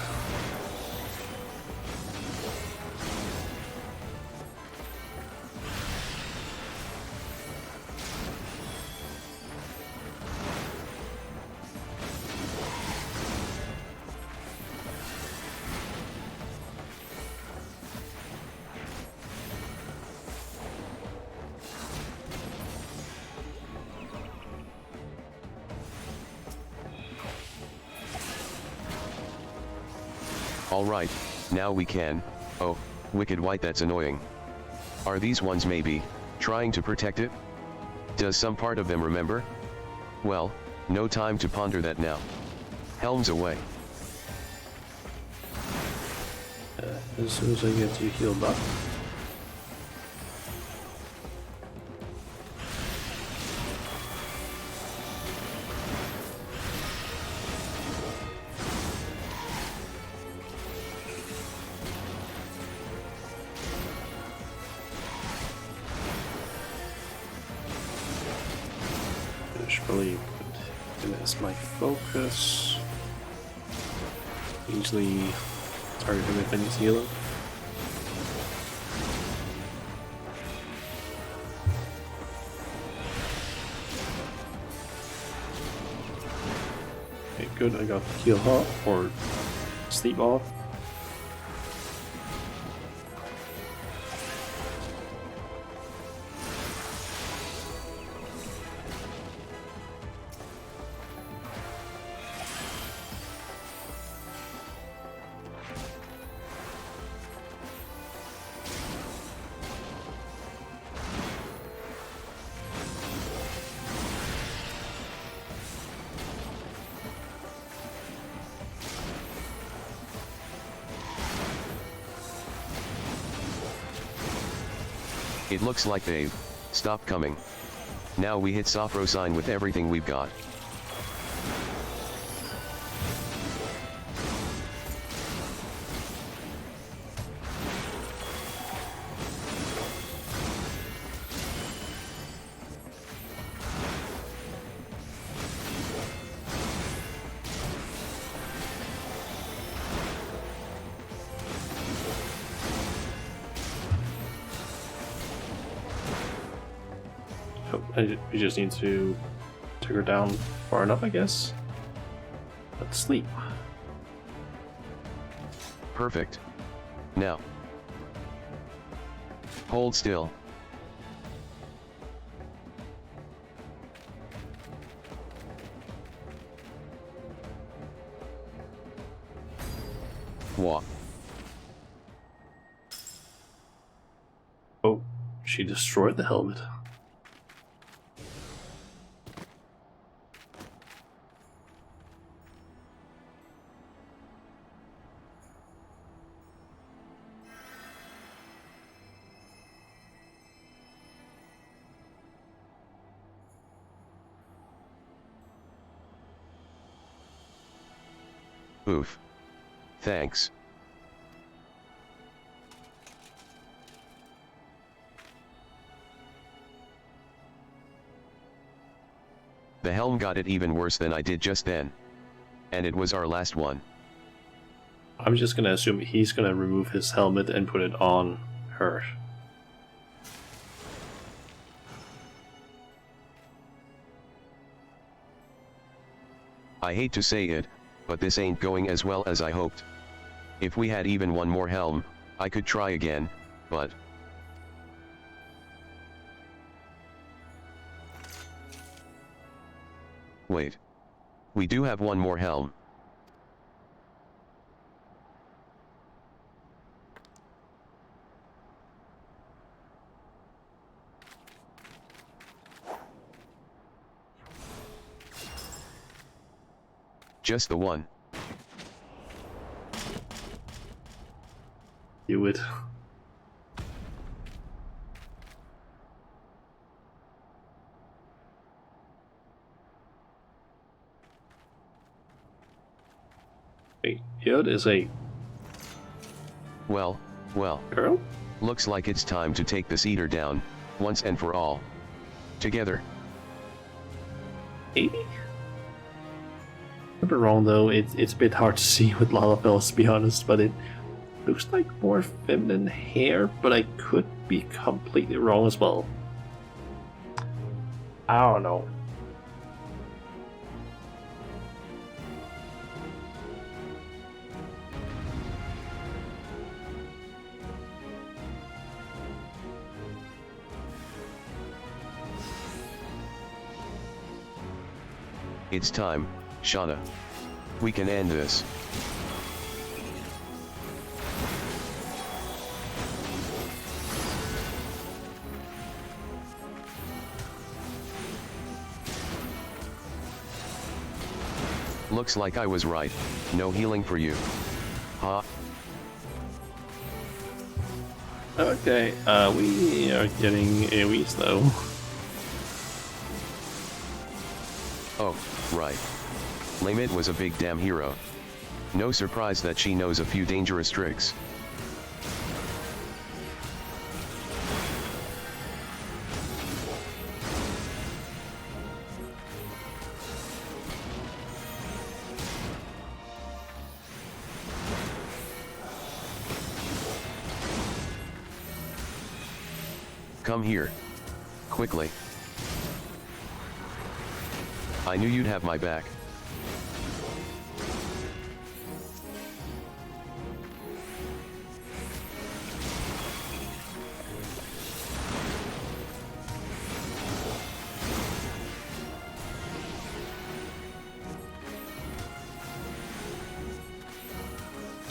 Alright, now we can. Oh, wicked white, that's annoying. Are these ones maybe? Trying to protect it? Does some part of them remember? Well, no time to ponder that now. Helms away. As soon as I get you healed up. I should probably put him as my focus. Usually target him if I need to heal him. Okay, good, I got heal off, or sleep off. It looks like they've stopped coming. Now we hit Sophro sign with everything we've got. We just need to take her down far enough, I guess. Let's sleep. Perfect. Now. Hold still. Walk. Oh, she destroyed the helmet. Oof. Thanks. The helm got it even worse than I did just then. And it was our last one. I'm just gonna assume he's gonna remove his helmet and put it on her. I hate to say it, but this ain't going as well as I hoped. If we had even one more helm, I could try again, but... Wait. We do have one more helm. Just the one. You would. Wait, Yod is a Well, girl? looks like it's time to take this eater down, once and for all. Together. Maybe? Could be wrong though, it's a bit hard to see with Lalafell, to be honest, but it looks like more feminine hair, but I could be completely wrong as well. I don't know. It's time, Shauna. We can end this. Looks like I was right. No healing for you. Huh? Okay, we are getting AoEs though. Oh, right. Lamit was a big damn hero. No surprise that she knows a few dangerous tricks. Come here. Quickly. I knew you'd have my back.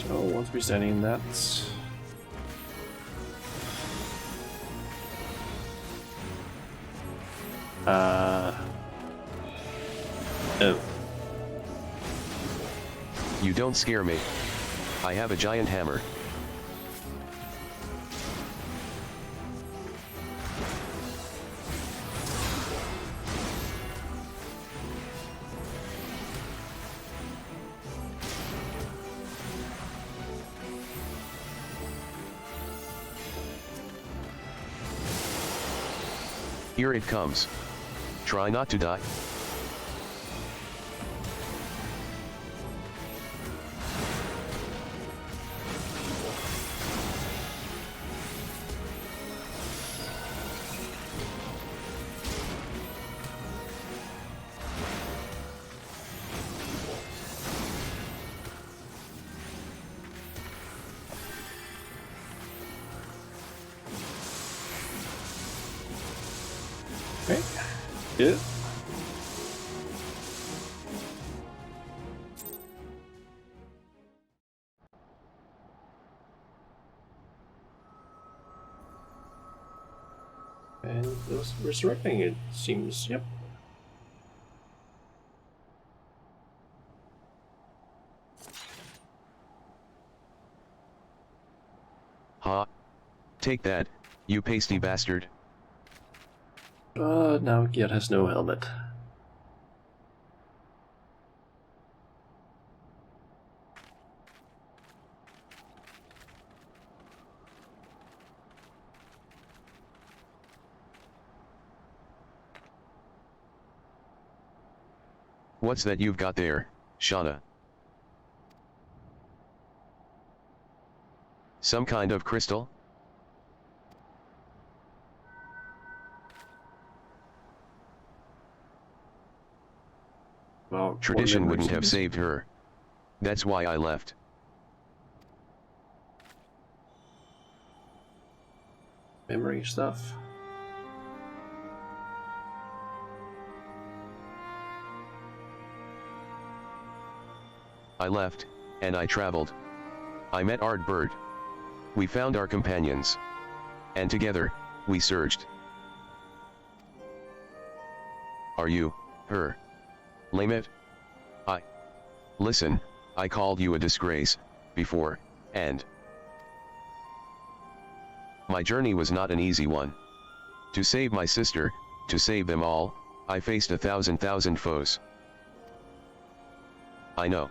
So once we're standing that. Oh. You don't scare me. I have a giant hammer. Here it comes. Try not to die. Okay. Good. And those resurrecting, it seems, yep. Ha! Take that, you pasty bastard. Now Gyat has no helmet. What's that you've got there, Shauna? Some kind of crystal? Well, Tradition wouldn't have saved her. That's why I left. Memory stuff. I left, and I traveled. I met Ardbird. We found our companions. And together, we searched. Are you, her? Lamit? Listen, I called you a disgrace, before, and my journey was not an easy one. To save my sister, to save them all, I faced 1,000 foes. I know.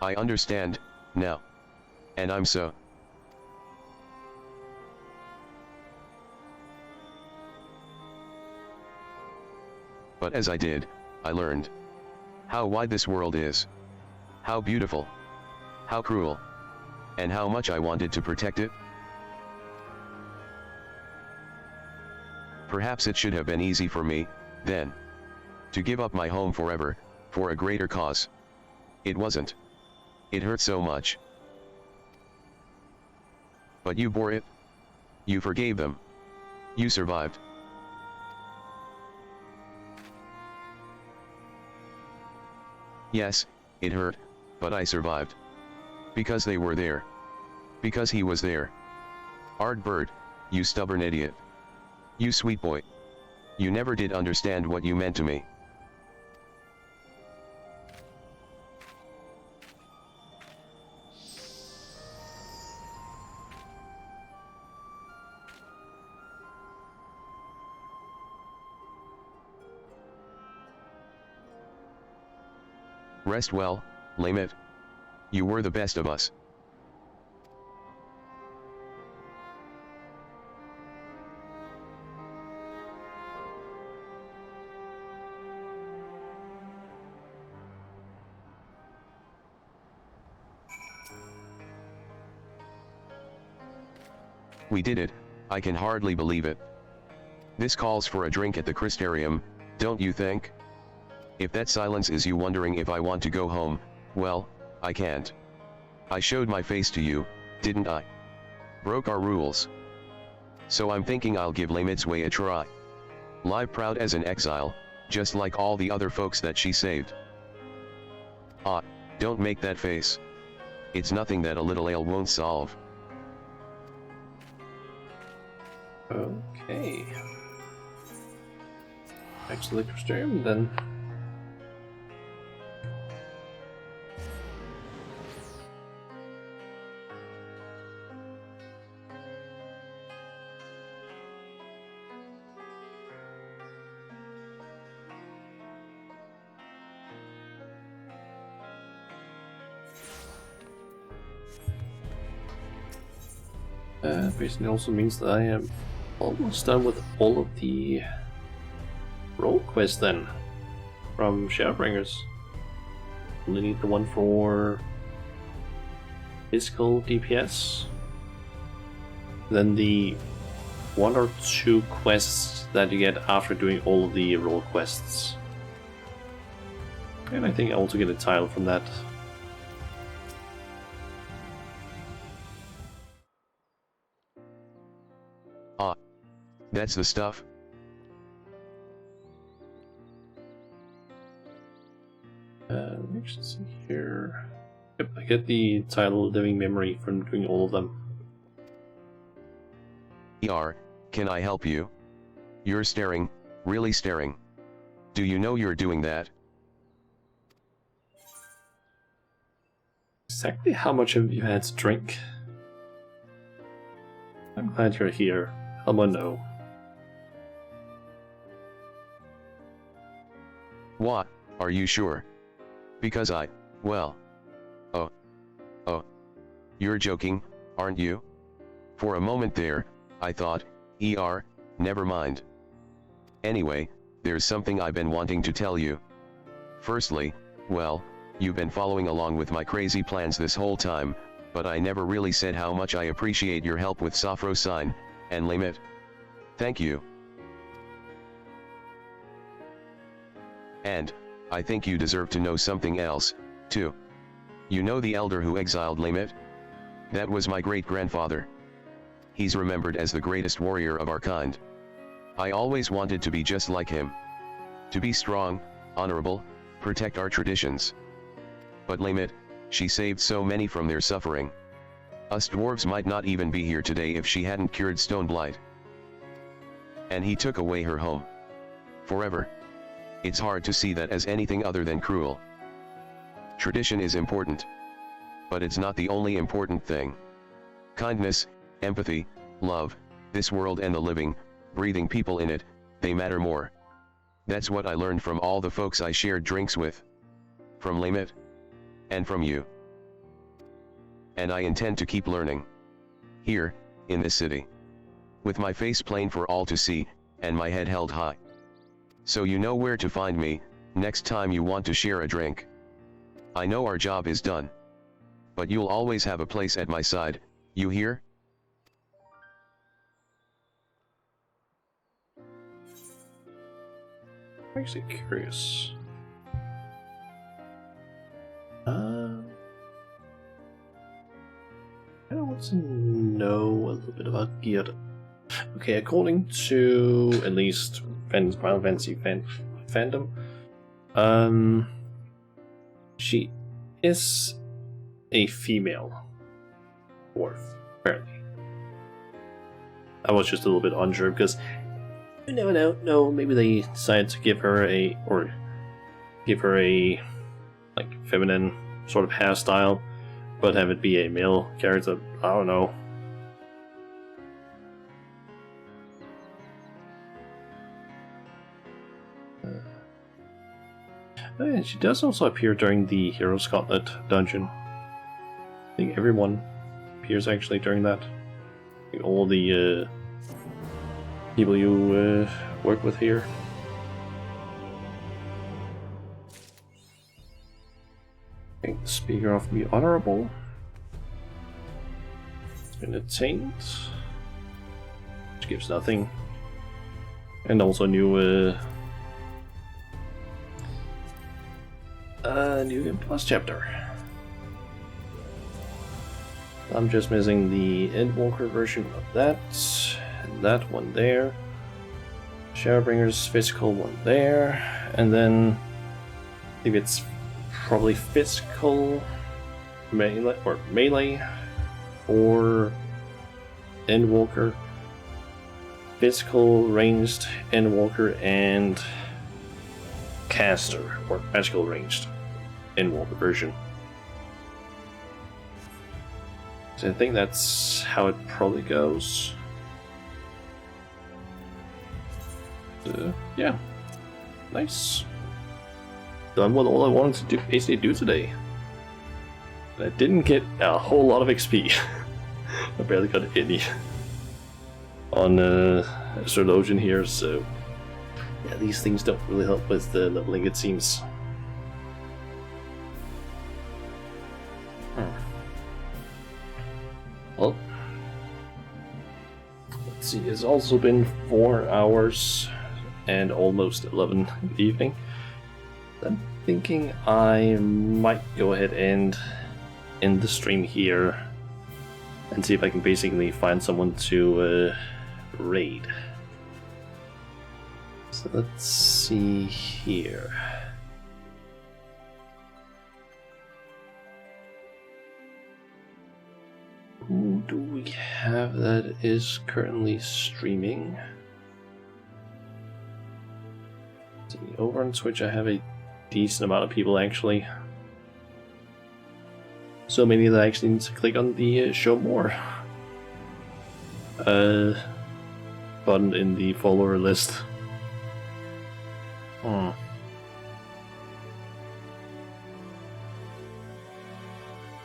I understand, now. And I'm so. But as I did, I learned how wide this world is. How beautiful. How cruel. And how much I wanted to protect it. Perhaps it should have been easy for me, then. To give up my home forever, for a greater cause. It wasn't. It hurt so much. But you bore it. You forgave them. You survived. Yes, it hurt, but I survived. Because they were there. Because he was there. Ardbird, you stubborn idiot. You sweet boy. You never did understand what you meant to me. Rest well, Lamit. You were the best of us. We did it, I can hardly believe it. This calls for a drink at the Crystarium, don't you think? If that silence is you wondering if I want to go home, well, I can't. I showed my face to you, didn't I? Broke our rules. So I'm thinking I'll give Lamit's way a try. Live proud as an exile, just like all the other folks that she saved. Ah, don't make that face. It's nothing that a little ale won't solve. Okay. Back to the Crystarium then. Basically also means that I am almost done with all of the role quests then from Shadowbringers. Only need the one for physical DPS. Then the 1 or 2 quests that you get after doing all of the role quests. And I think I also get a title from that. Ah, that's the stuff. Let me actually see here. Yep, I get the title Living Memory from doing all of them. Can I help you? You're staring, really staring. Do you know you're doing that? Exactly how much have you had to drink? I'm glad you're here. Helma, no. What, are you sure? Because well... Oh. You're joking, aren't you? For a moment there, I thought, never mind. Anyway, there's something I've been wanting to tell you. Firstly, well, you've been following along with my crazy plans this whole time, but I never really said how much I appreciate your help with Sophro Sign, and Lamit. Thank you. And, I think you deserve to know something else, too. You know the elder who exiled Lamit? That was my great-grandfather. He's remembered as the greatest warrior of our kind. I always wanted to be just like him. To be strong, honorable, protect our traditions. But Lamit, she saved so many from their suffering. Us dwarves might not even be here today if she hadn't cured Stoneblight. And he took away her home. Forever. It's hard to see that as anything other than cruel. Tradition is important. But it's not the only important thing. Kindness, empathy, love, this world and the living, breathing people in it, they matter more. That's what I learned from all the folks I shared drinks with. From Lamit. And from you. And I intend to keep learning. Here, in this city. With my face plain for all to see, and my head held high. So you know where to find me, next time you want to share a drink. I know our job is done. But you'll always have a place at my side, you hear? I'm actually curious. I want to know a little bit about Geared. Okay, according to at least Final Fantasy fandom, she is a female dwarf, apparently. I was just a little bit unsure because you never know. Maybe they decided to give her a like feminine sort of hairstyle, but have it be a male character. I don't know. Yeah, she does also appear during the Heroes Gauntlet dungeon. I think everyone appears actually during that. Like all the people you work with here. Okay, speaker of the honorable. It's been attained. Which gives nothing. And also new new Game Plus chapter. I'm just missing the Endwalker version of that, and that one there. Shadowbringers physical one there, and then I think it's probably physical melee or Endwalker, physical ranged Endwalker, and caster or magical ranged Endwalker version. So I think that's how it probably goes. Yeah, nice. Done what all I wanted to basically do today. And I didn't get a whole lot of XP. I barely got any on Sir Logan here, so yeah, these things don't really help with the leveling, it seems. Well, let's see, it's also been 4 hours and almost 11 in the evening. I'm thinking I might go ahead and end the stream here and see if I can basically find someone to raid. So let's see here. Who do we have that is currently streaming? See, over on Twitch I have a decent amount of people actually. So many that I actually need to click on the show more button in the follower list.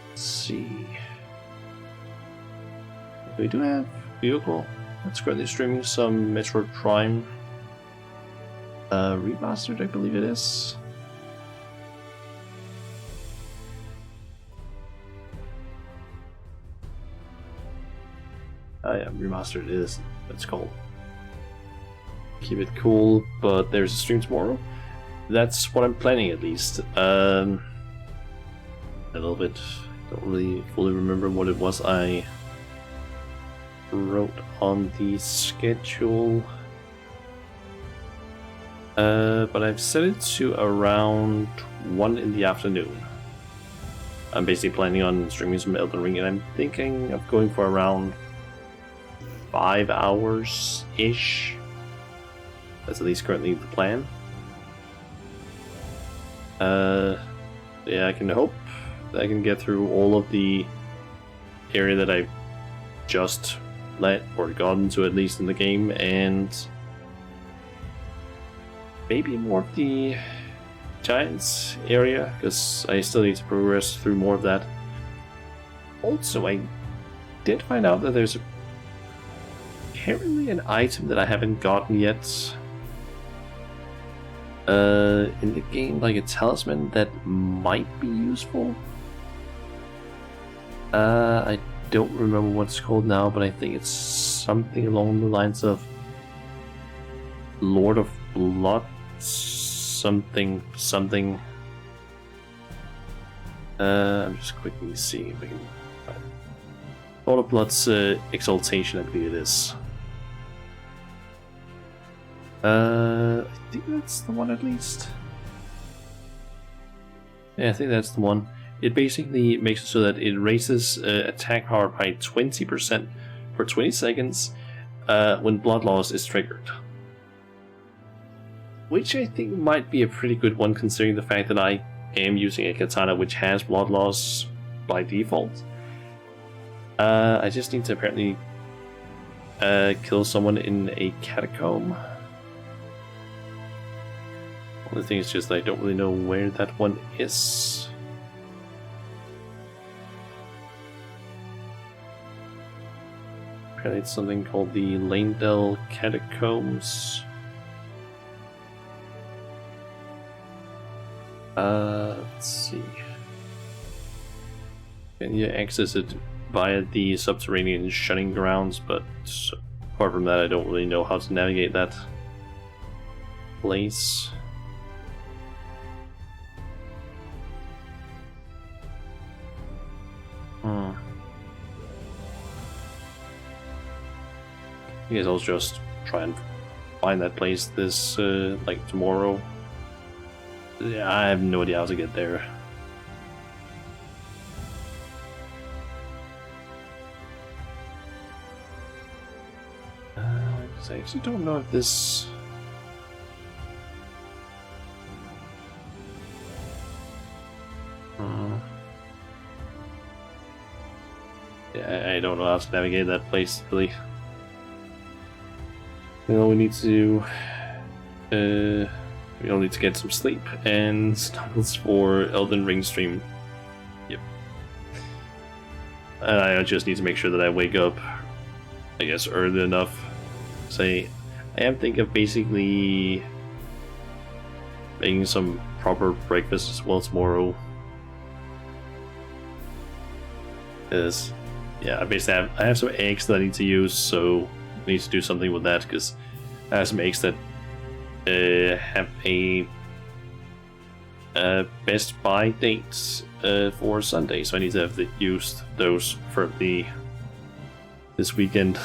Let's see. We do have Vehicle. That's currently streaming some Metroid Prime remastered, I believe it is. Yeah, remastered is it's called. Keep it cool, but there's a stream tomorrow. That's what I'm planning, at least. A little bit. Don't really fully remember what it was I wrote on the schedule. But I've set it to around 1 in the afternoon. I'm basically planning on streaming some Elden Ring, and I'm thinking of going for around 5 hours-ish. That's at least currently the plan. Yeah, I can hope that I can get through all of the area that I've just let or gotten to, at least in the game, and maybe more of the Giants area, because I still need to progress through more of that. Also, I did find out that there's apparently an item that I haven't gotten yet in the game, like a talisman that might be useful. I don't remember what it's called now, but I think it's something along the lines of Lord of Blood something. I'm just quickly seeing if I can find Lord of Blood's Exaltation, I believe it is. I think that's the one, at least. Yeah, I think that's the one. It basically makes it so that it raises attack power by 20% for 20 seconds when Blood Loss is triggered. Which I think might be a pretty good one, considering the fact that I am using a katana which has Blood Loss by default. I just need to apparently kill someone in a catacomb. The thing is just I don't really know where that one is. Apparently it's something called the Lanedell Catacombs. Let's see. Can you access it via the subterranean shunning grounds, but apart from that I don't really know how to navigate that place. I guess I'll just try and find that place this, like, tomorrow. Yeah, I have no idea how to get there. I actually don't know if this... Yeah, I don't know how to navigate that place, really. We all need to... we all need to get some sleep and stumbles for Elden Ring stream. Yep. And I just need to make sure that I wake up, I guess, early enough. Say, I am thinking of basically making some proper breakfast as well tomorrow. Because, yeah, I have some eggs that I need to use, so I need to do something with that, because I have some eggs that have a Best Buy date for Sunday, so I need to have used those for this weekend.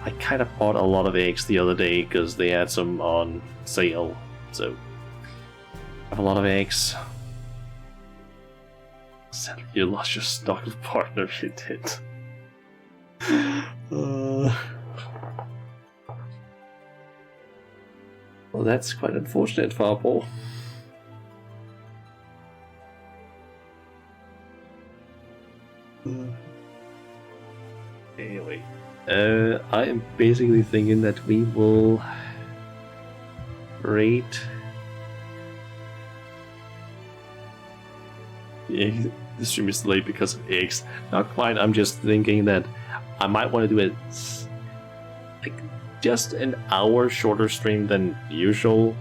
I kind of bought a lot of eggs the other day because they had some on sale, so I have a lot of eggs. Sadly, you lost your snuggle partner, you did. Well, that's quite unfortunate, Farpaw. Anyway, I am basically thinking that we will rate. Yeah, the stream is late because of eggs. Not quite. I'm just thinking that I might want to do it like just an hour shorter stream than usual,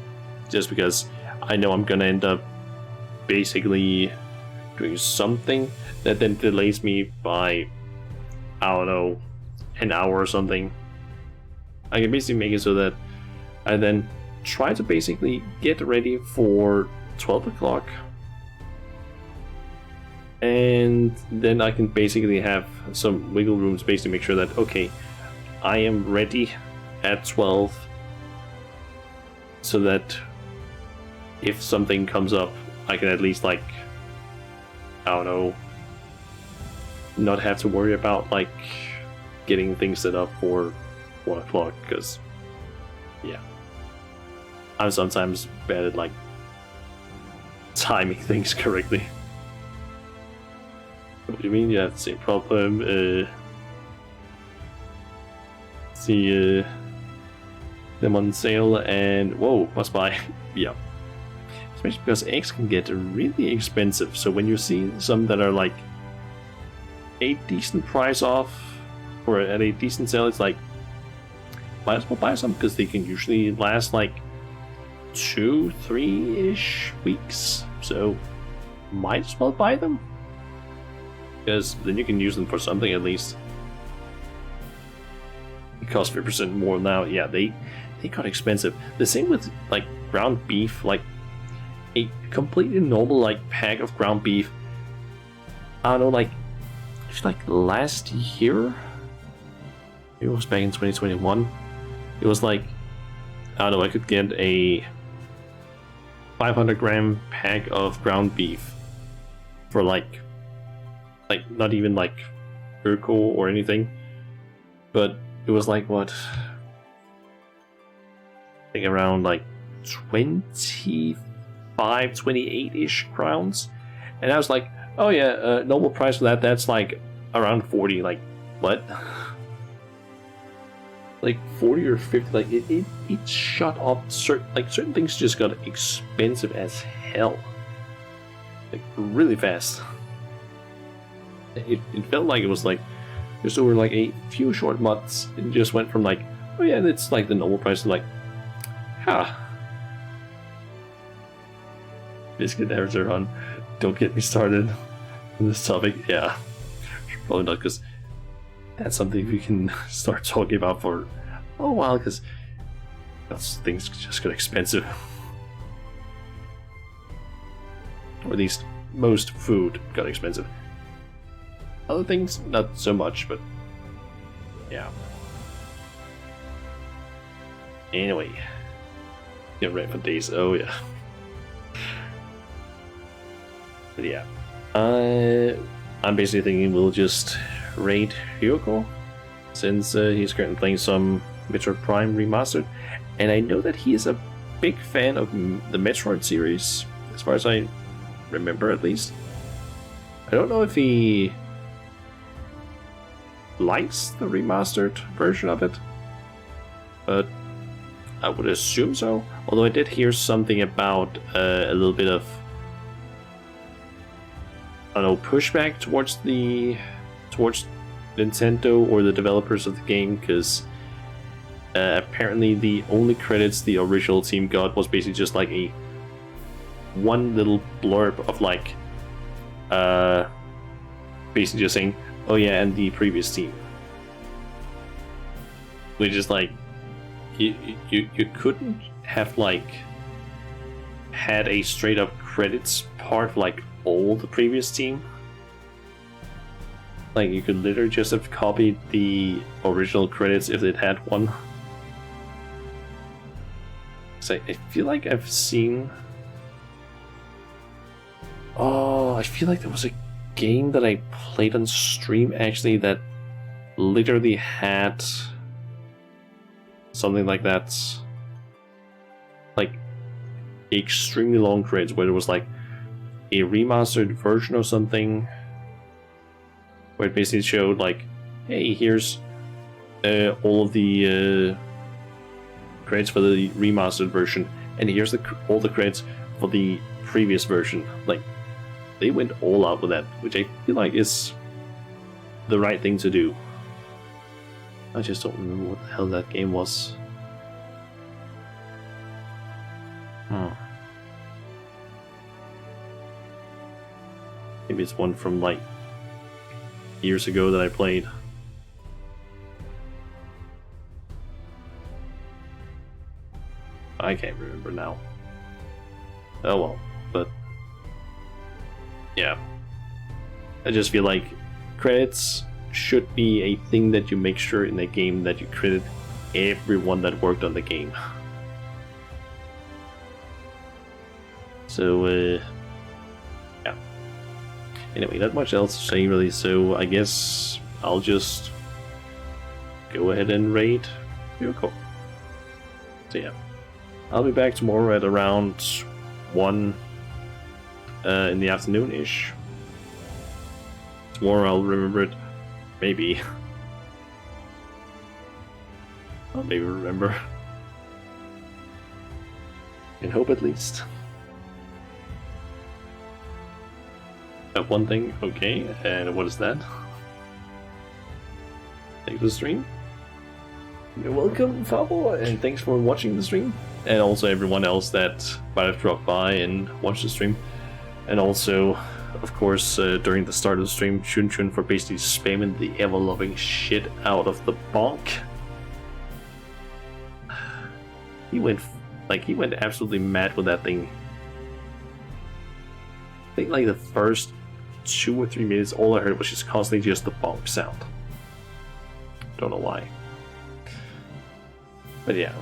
just because I know I'm gonna end up basically doing something that then delays me by, I don't know, an hour or something. I can basically make it so that I then try to basically get ready for 12 o'clock, and then I can basically have some wiggle room to basically make sure that, okay, I am ready at 12, so that if something comes up, I can at least, like, I don't know, not have to worry about, like, getting things set up for 1 o'clock, because, yeah, I'm sometimes bad at, like, timing things correctly. What do you mean? You have the same problem? See them on sale and whoa, must buy. Yeah. Especially because eggs can get really expensive, so when you see some that are like a decent price off or at a decent sale, it's like, might as well buy some, because they can usually last like 2-3-ish weeks, so might as well buy them, because then you can use them for something at least. It costs 50% more now. Yeah, they got expensive. The same with like ground beef. Like a completely normal like pack of ground beef, I don't know, like it's like last year, it was back in 2021, it was like, I don't know, I could get a 500 gram pack of ground beef for like not even like Urko or anything, but it was like, what, I think around like 28-ish crowns, and I was like, oh yeah, normal price for that's like around 40. Like, what? like 40 or 50. Like it shot up. Certain things just got expensive as hell. Like really fast. It felt like it was like just over like a few short months. It just went from like, oh yeah, it's like the normal price to like, huh. Biscuit errors are on. Don't get me started on this topic. Yeah, probably not, because that's something we can start talking about for a while, because things just got expensive. Or at least most food got expensive. Other things, not so much, but yeah. Anyway, get ready for days. Oh yeah. But yeah, I'm basically thinking we'll just raid Ryoko, since he's currently playing some Metroid Prime Remastered, and I know that he is a big fan of the Metroid series, as far as I remember at least. I don't know if he likes the remastered version of it, but I would assume so. Although I did hear something about a little bit of, I don't know, pushback towards Nintendo or the developers of the game, because apparently the only credits the original team got was basically just like one little blurb of like basically just saying, oh yeah, and the previous team, which is like you couldn't have like had a straight up credits part like all the previous team. Like you could literally just have copied the original credits if it had one. So I feel like I've seen, oh, I feel like there was a game that I played on stream actually that literally had something like that, like extremely long credits, where it was like a remastered version or something, where it basically showed like, hey, here's all of the credits for the remastered version, and here's all the credits for the previous version. Like, they went all out with that, which I feel like is the right thing to do. I just don't remember what the hell that game was. Maybe it's one from like years ago that I played. I can't remember now. Oh well, but yeah. I just feel like credits should be a thing that you make sure in a game that you credit everyone that worked on the game. So, yeah. Anyway, not much else to say really, so I guess I'll just go ahead and raid Ryoko. So yeah. I'll be back tomorrow at around 1 in the afternoon-ish. Tomorrow I'll remember it. Maybe. I'll maybe remember. And hope at least. One thing, okay, and what is that? Thanks for the stream. You're welcome, Fabo, and thanks for watching the stream. And also everyone else that might have dropped by and watched the stream. And also, of course, during the start of the stream, Chun Chun for basically spamming the ever-loving shit out of the bonk. He went absolutely mad with that thing. I think like the first 2 or 3 minutes, all I heard was just constantly just the bonk sound. Don't know why. But yeah.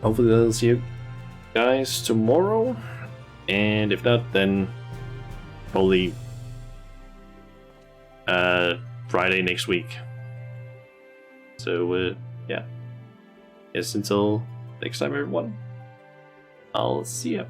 Hopefully I'll see you guys tomorrow. And if not, then probably Friday next week. So yeah. Yes, until next time everyone. I'll see ya.